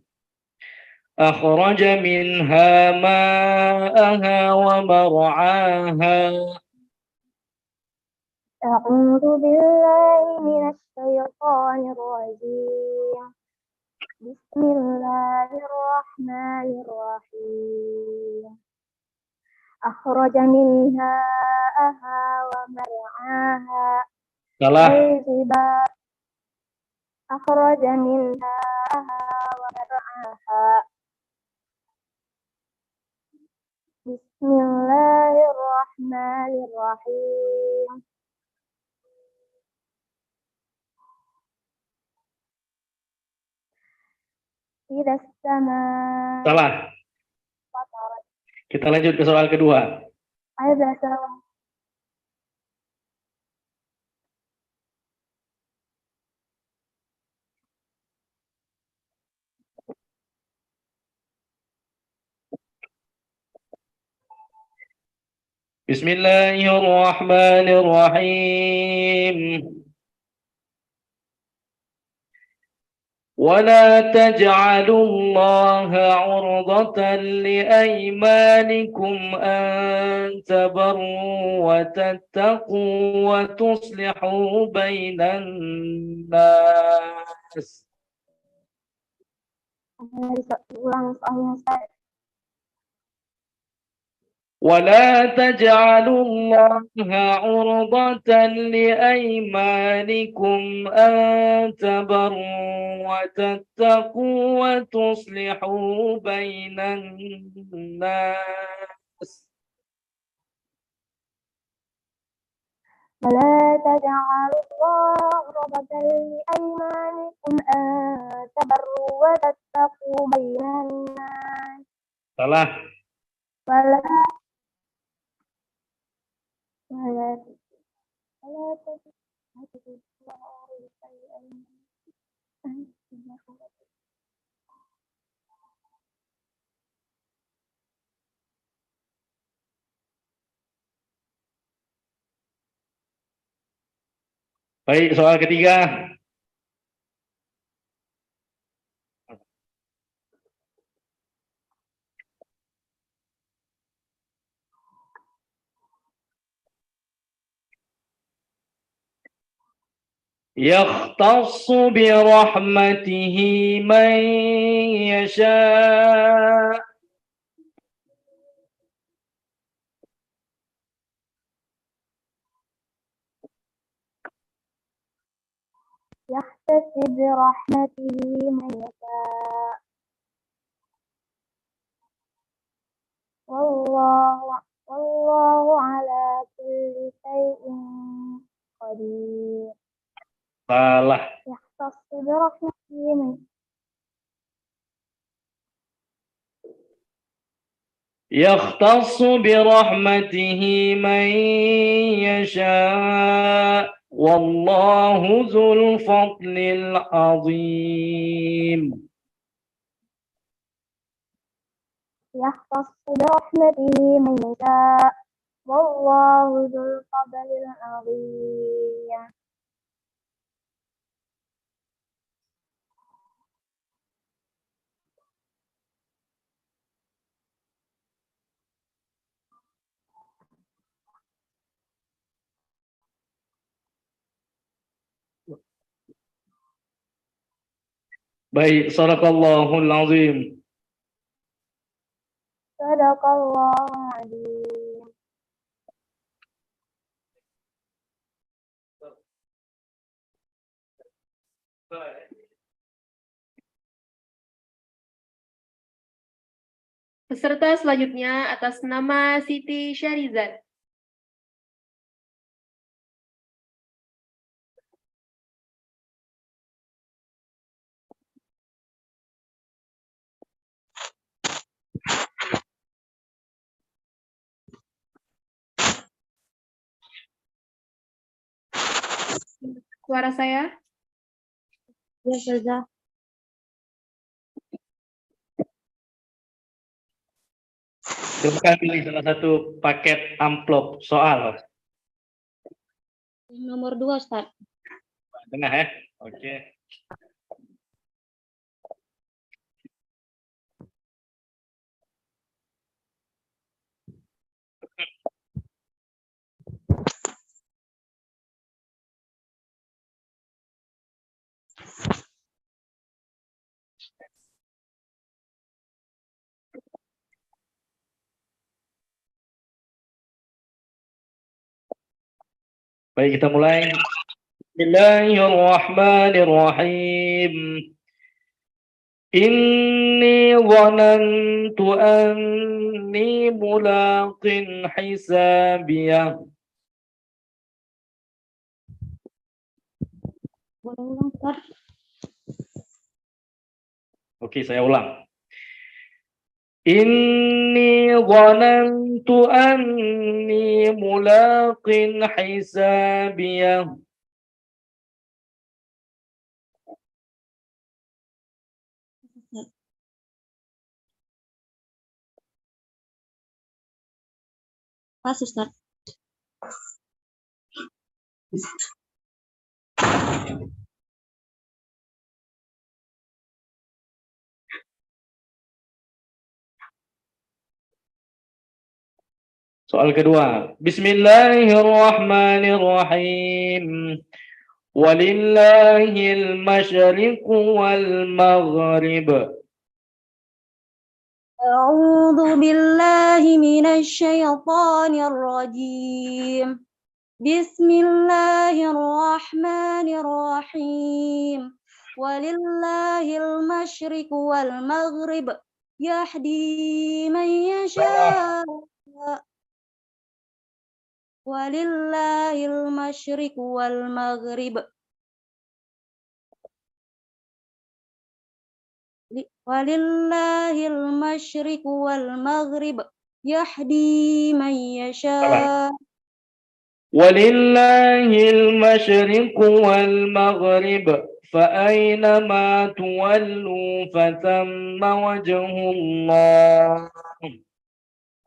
أخرج منها ماءها ومرعاها. أعوذ بالله من الشيطان الرجيم. بسم الله الرحمن الرحيم. أخرج منها ماءها ومرعاها. Salah. والجبال أخرج منها ماءها ومرعاها. بسم الله الرحمن الرحيم. إذا السماء Salah. فطرت. Kita lanjut ke soal kedua. إذا السماء Bismillahirrahmanirrahim. ولا تجعلوا الله عرضة لأيمانكم أن تبروا وتتقوا وتصلحوا بين الناس. ulang soalnya Ustaz. ولا تجعلوا الله عرضة لأيمانكم أن تبروا وتتقوا وتصلحوا بين الناس. ولا تجعلوا الله عرضة لأيمانكم أن تبروا وتتقوا بين الناس. Salah. ولا Baik, soal ketiga. يختص برحمته من يشاء. يختص برحمته من يشاء. والله على كل شيء قدير. Salah. يختص برحمته من يختص برحمته من يشاء والله ذو الفضل العظيم. يختص برحمته من يشاء والله ذو الفضل العظيم. Baik, sadaqallahul azim. Sadaqallahul adzim. Peserta selanjutnya atas nama Siti Syarizat. Suara saya? Ya, Ustazah. Silakan pilih salah satu paket amplop soal. Nomor 2, Ustaz. Tengah ya? Oke. Baik, kita mulai. Bismillahirrahmanirrahim. Inni dhanantu anni mulaqin hisabiyah. Boleh ulang, Ustaz? Oke, saya ulang. Inni dhanantu anni mulaqin hisabiyah. Pas, Ustaz. Soal kedua. Bismillahirrahmanirrahim. Walillahil masyriqu wal maghrib. A'udzu billahi minasy syaithanir rajim. Bismillahirrahmanirrahim. Walillahil masyriqu wal maghrib. Yahdi man yasha. Walillahil masyriqu wal maghrib. Walillahil masyriqu wal maghrib. Yahdi man yasha. Walillahil masyriqu wal maghrib. فأينما تولوا فثم وجه الله.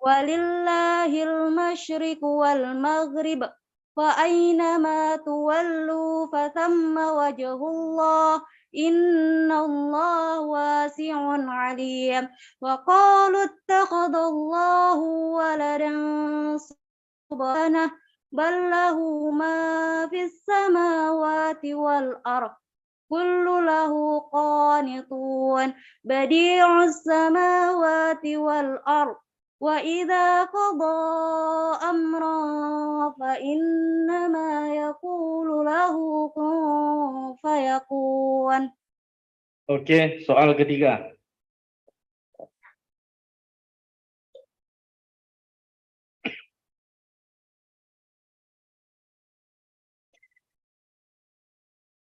Walillahil masyriqu wal maghrib. فأينما تولوا فثم وجه الله. Innallaha wasi'un 'alim. Wa qalu ittakhadallahu waladan subhanahu bal lahu ma fis samawati wal ardh. Kullu lahu qanitun. Badi'us samawati wal ardh. Wa idza qada amran fa innama yaqulu lahu kun fayakun. Oke, soal ketiga.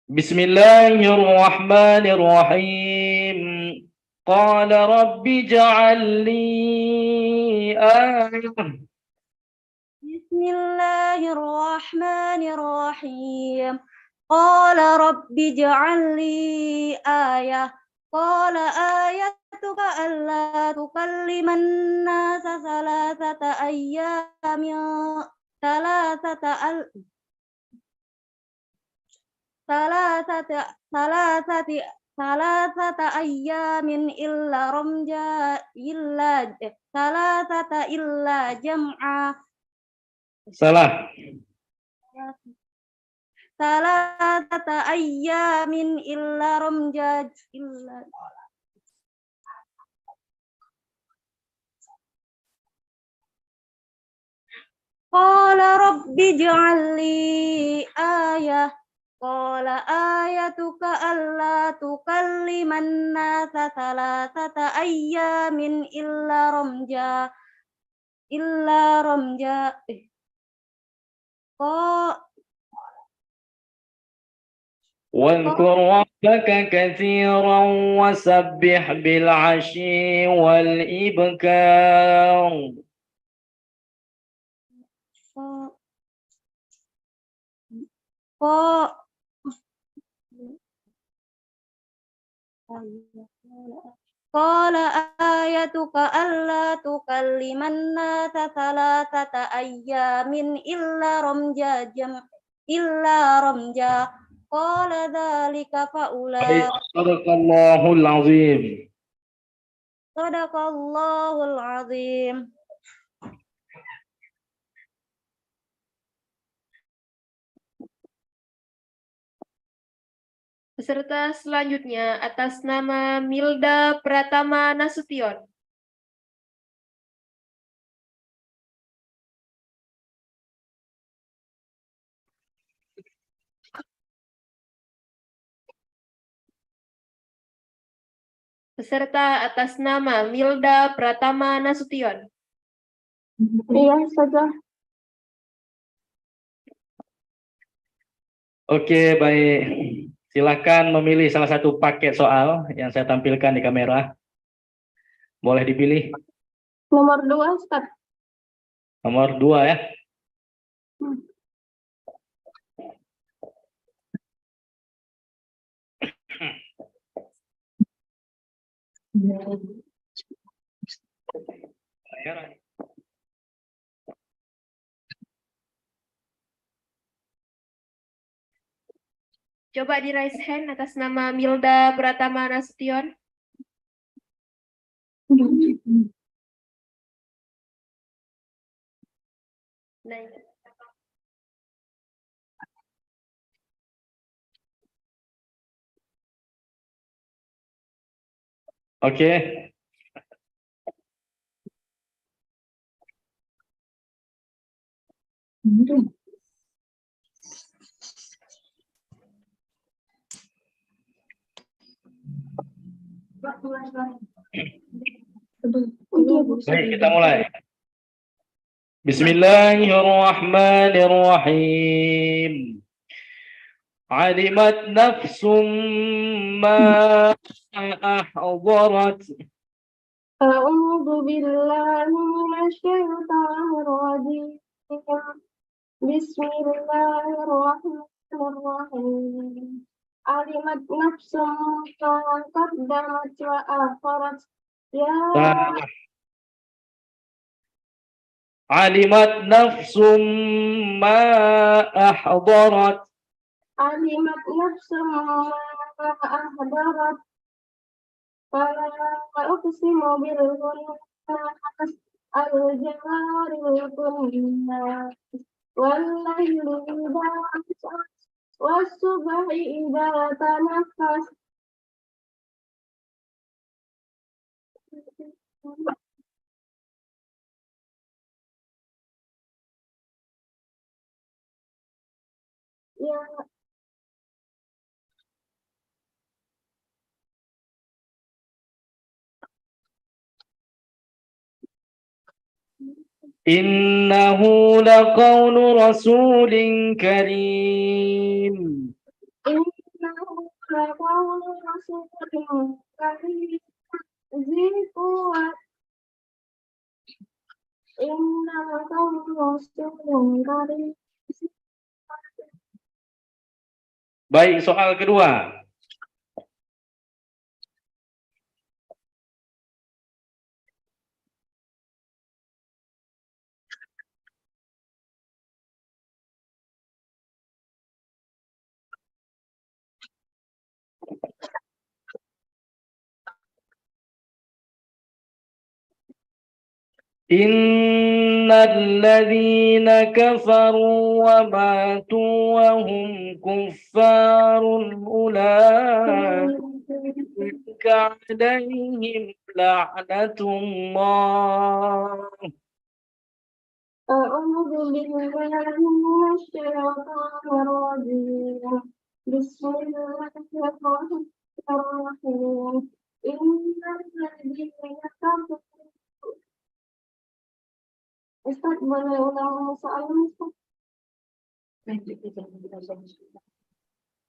Bismillahirrahmanirrahim. Qala rabbi ij'al li ayatan. Bismillahirrahmanirrahim. Qala rabbi ij'al li ayah. Qala ayatuka alla tukalliman nasa salasata ayyamin salasata ayyamin illa ramja illa salasata illa jam'a. Salah. Salasata ayyamin illa ramja illa. Qala rabbi ij'alli ayah. Qala ayatuka alla tukalliman nasa thalathata ayyamin illa ramja. واذكر ربك كثيرا وسبح بالعشي والإبكار. Qala ayatuka alla tukalliman nasa thalathata ayyamin illa ramja. Qala dzalika faula. Sadaqallahul azim. Sadaqallahul azim. Peserta selanjutnya atas nama Milda Pratama Nasution. Peserta atas nama Milda Pratama Nasution. Iya saja. Oke, baik. Silakan memilih salah satu paket soal yang saya tampilkan di kamera. Boleh dipilih. Nomor 2, Ustaz. Nomor 2 ya. Coba di raise hand atas nama Milda Pratama Nasution. Nah, Oke. Baik, kita mulai. Bismillahirrahmanirrahim. Alimat nafsum ma ahdarat. A'udzu billahi minasyaitonir rajim. Bismillahirrahmanirrahim. Alimat nafsum ma qaddamat wa akharat. Alimat nafsum ma ahdarat. Alimat nafsum ma ahdarat. Fala uqsimu bil khunnas al-jawaril kunnas wal layli idza as'as was subhi idza tanaffas. Ya Innahu laqawlu rasulin karim. innahu laqawlu rasulin karim dzi quwwah. Innahu laqawlu rasulin karim. Baik, soal kedua. Innal ladzina kafaru wa matu wa hum kuffarun ulaika alaihim la'natullah أعوذ بالله من الشيطان الرجيم بسم الله الرحمن الرحيم إن الذين كفروا Ustaz, boleh ulang soalnya, Ustaz?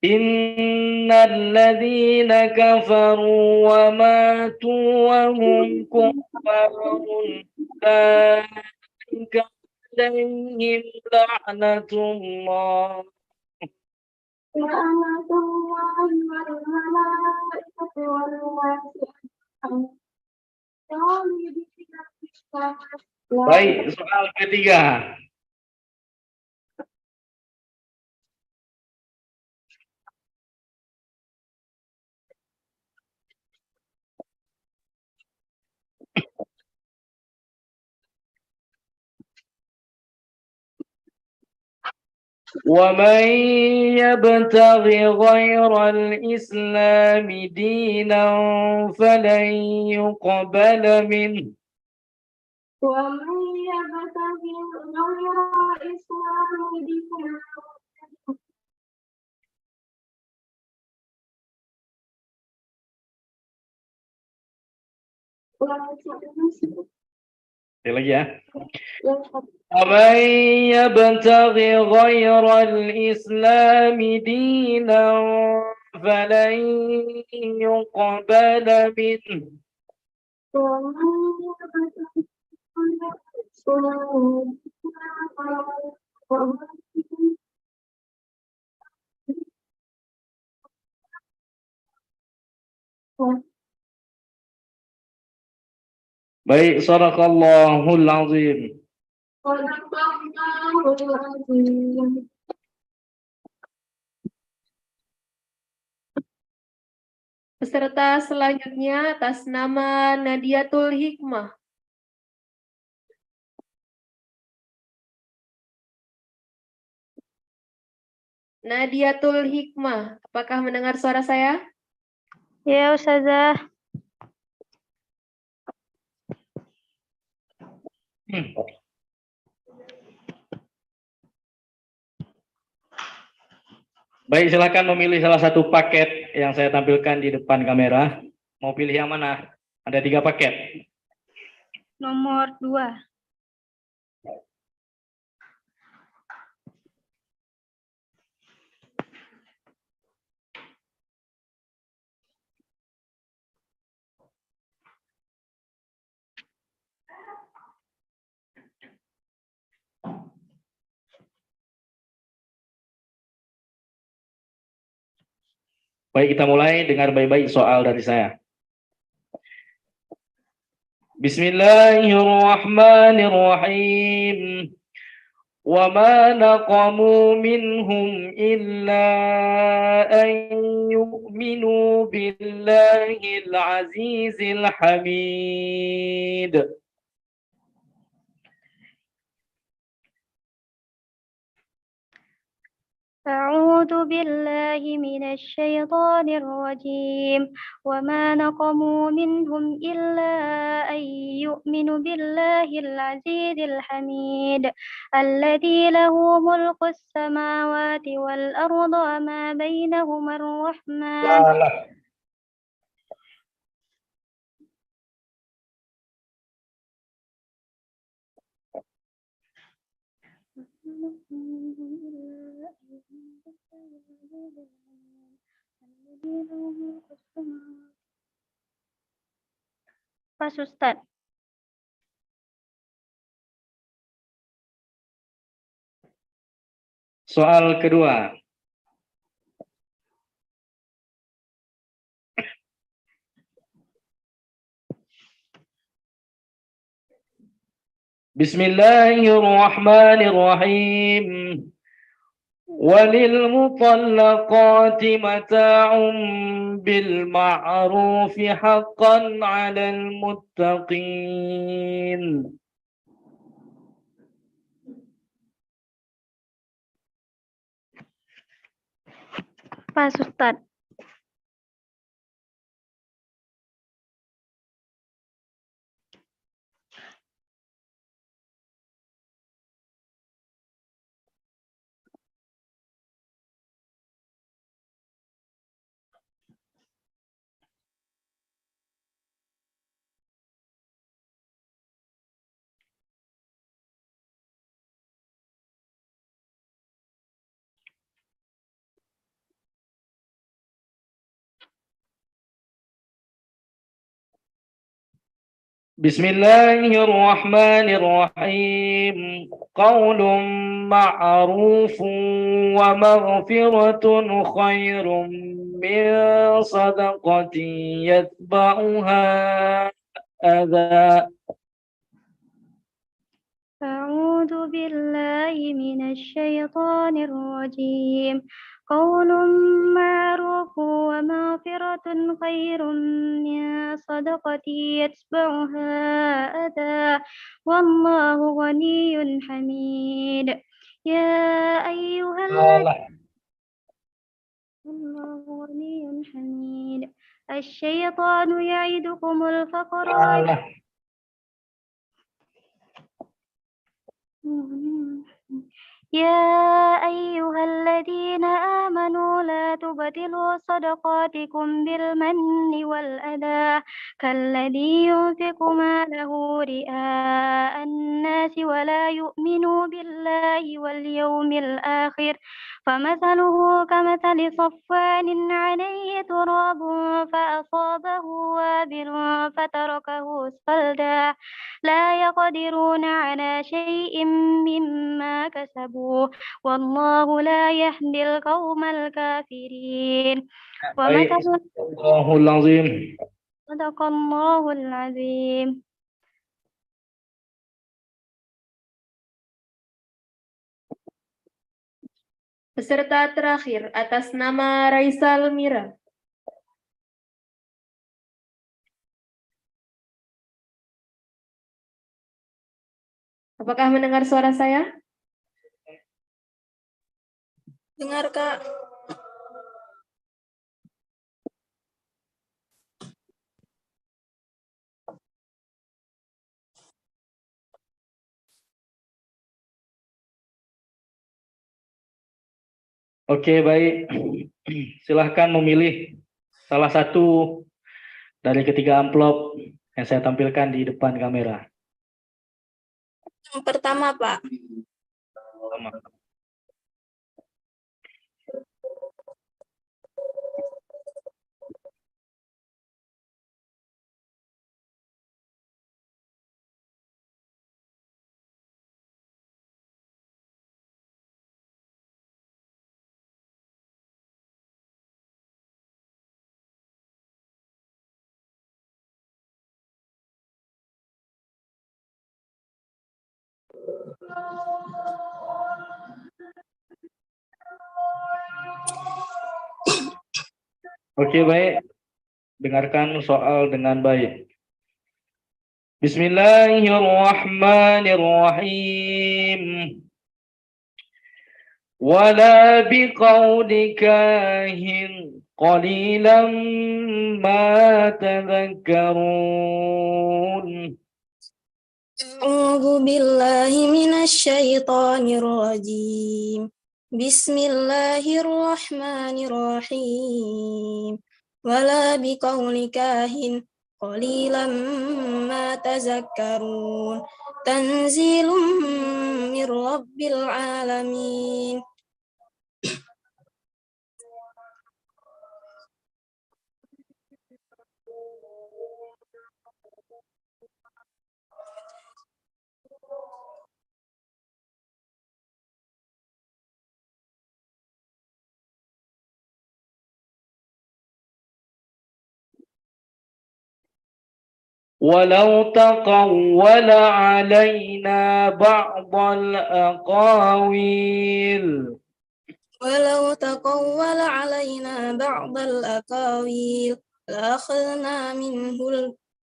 إن الذين كفروا وماتوا وهم كفار أولئك عليهم لعنة الله لعنة الله والملائكة والناس أجمعين خالدين فيها Baik, soal ketiga. ومن يبتغي غير الإسلام دينا فلن يقبل منه ومن يبتغي غير الإسلام دينا Sekali lagi ya. ومن يبتغي غير الإسلام دينا فلن يقبل منه Baik, sadaqallahul azim. Peserta selanjutnya atas nama Nadiatul Hikmah. Nadiatul Hikmah, apakah mendengar suara saya? Ya, Ustazah. Baik, silakan memilih salah satu paket yang saya tampilkan di depan kamera. Mau pilih yang mana? Ada 3 paket. Nomor 2. Baik, kita mulai. Dengar baik-baik soal dari saya. Bismillahirrahmanirrahim. Wa ma naqamu minhum illa an yu'minu billahil azizil hamid. أعوذ بالله من الشيطان الرجيم وما نقموا منهم إلا أن يؤمنوا بالله العزيز الحميد الذي له ملك السماوات والأرض وما بينهما الرحمن Pas Ustadz. Soal kedua. Bismillahirrahmanirrahim. وللمطلقات متاع بالمعروف حقا على المتقين. Pas Ustadz. Bismillahirrahmanirrahim. Qaulun ma'rufun wa maghfiratun khairun min sadaqatin yatba'uha adha. أعوذ بالله من الشيطان الرجيم قول معروف ومغفرة خير من صدقة يتبعها أذى والله غني حميد يا أيها الله غني حميد الشيطان يعدكم الفقر يا أيها الذين آمنوا لا تبطلوا صدقاتكم بالمن والأذى كالذي ينفق ماله رئاء الناس ولا يؤمن بالله واليوم الآخر فمثله كمثل صفوان عليه تراب فأصابه وابل فتركه صلدا لا يقدرون على شيء مما كسبوا والله لا يهدي القوم الكافرين Allahul azim. صدق الله العظيم. Peserta terakhir atas nama Raisal Mira. Apakah mendengar suara saya? Dengar, Kak. Oke, baik. Silahkan memilih salah satu dari ketiga amplop yang saya tampilkan di depan kamera. Yang pertama, Pak. Oke, baik. Dengarkan soal dengan baik. Bismillahirrahmanirrahim. Wala biqauli kahin qalilan ma tadhakkarun. أعوذ بالله من الشيطان الرجيم بسم الله الرحمن الرحيم ولا بقول كاهن قليلا ما تذكرون تنزيل من رب العالمين ولو تقول علينا بعض الأقاويل ولو تقول علينا بعض الأقاويل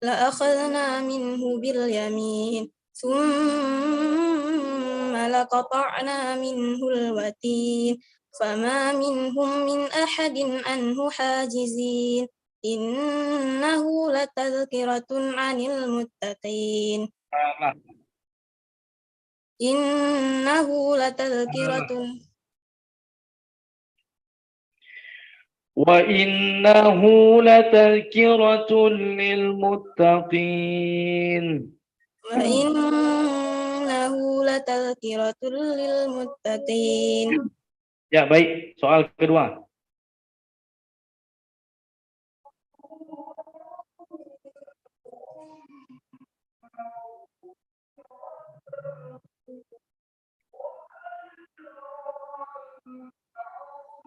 لأخذنا منه باليمين ثم لقطعنا منه الوتين فما منهم من أحد عنه حاجزين إنه لتذكرة عن المتقين إنه لتذكرة وإنه لتذكرة للمتقين وإنه لتذكرة للمتقين. Ya, baik. Soal kedua.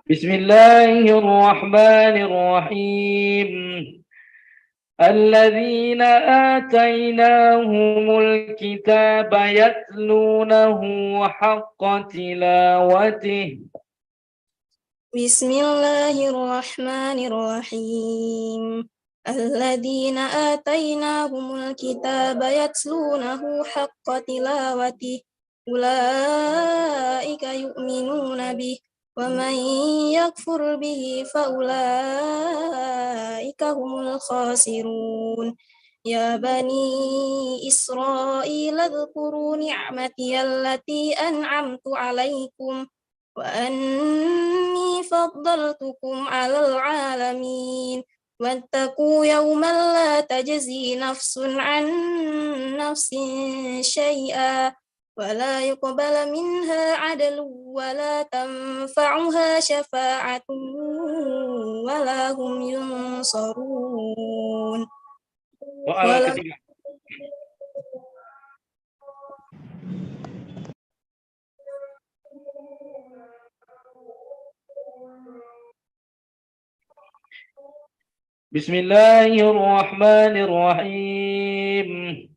Bismillahirrahmanirrahim. الذين آتيناهم الكتاب يتلونه حق تلاوته. بسم الله الرحمن الرحيم الذين آتيناهم الكتاب يتلونه حق تلاوته أولئك يؤمنون به ومن يكفر به فأولئك هم الخاسرون يا بني إسرائيل اذكروا نعمتي التي أنعمت عليكم وأني فضلتكم على العالمين واتقوا يوما لا تجزي نفس عن نفس شيئا ولا يقبل منها عدل ولا تنفعها شفاعة ولا هم ينصرون. Soal ketiga. Bismillahirrahmanirrahim.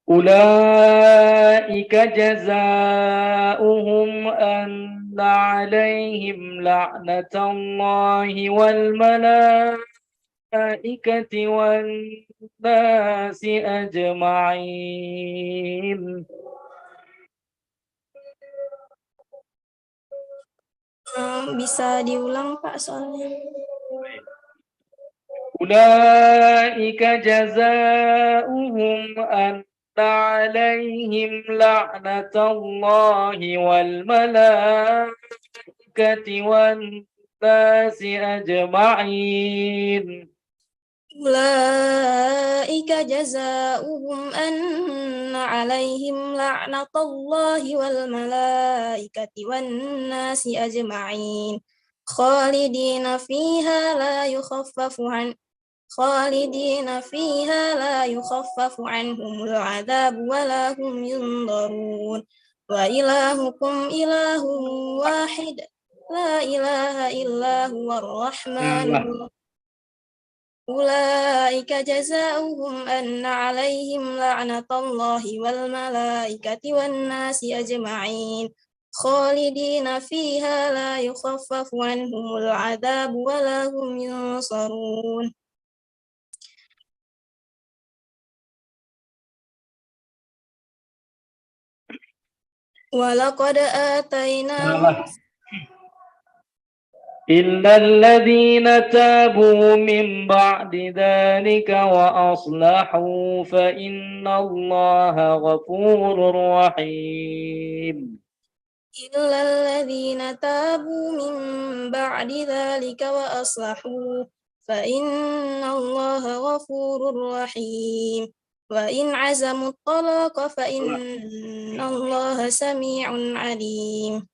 أولئك جزاؤهم أن عليهم لعنة الله والملائكة والناس أجمعين. Bisa diulang Pak soalnya. أولئك جزاؤهم أن عليهم لعنة الله والملائكة والناس أجمعين. أولئك جزاؤهم أن عليهم لعنة الله والملائكة والناس أجمعين خالدين فيها لا يخفف عنهم العذاب ولا هم ينظرون وإلهكم إله واحد لا إله إلا هو الرحمن الرحيم. أولئك جزاؤهم أن عليهم لعنة الله والملائكة والناس أجمعين خالدين فيها لا يخفف عنهم العذاب ولا هم ينصرون. ولقد آتينا إلا الذين تابوا من بعد ذلك وأصلحوا فإن الله غفور رحيم. إلا الذين تابوا من بعد ذلك وأصلحوا فإن الله غفور رحيم وإن عزموا الطلاق فإن الله سميع عليم.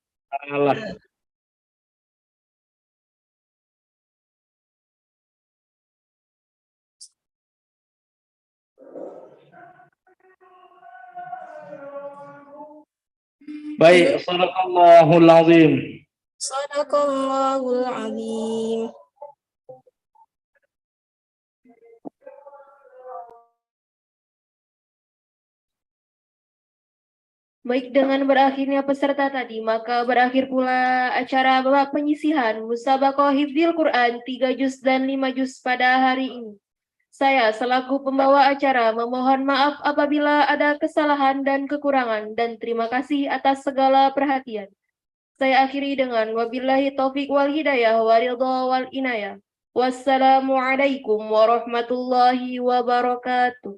Baik, sadaqallahul azim. Sadaqallahul azim. Baik, dengan berakhirnya peserta tadi, maka berakhir pula acara babak penyisihan Musabaqah Hifdzil Quran 3 juz dan 5 juz pada hari ini. Saya selaku pembawa acara memohon maaf apabila ada kesalahan dan kekurangan dan terima kasih atas segala perhatian. Saya akhiri dengan wabillahi taufik wal hidayah wa ridha wal inayah. Wassalamualaikum warahmatullahi wabarakatuh.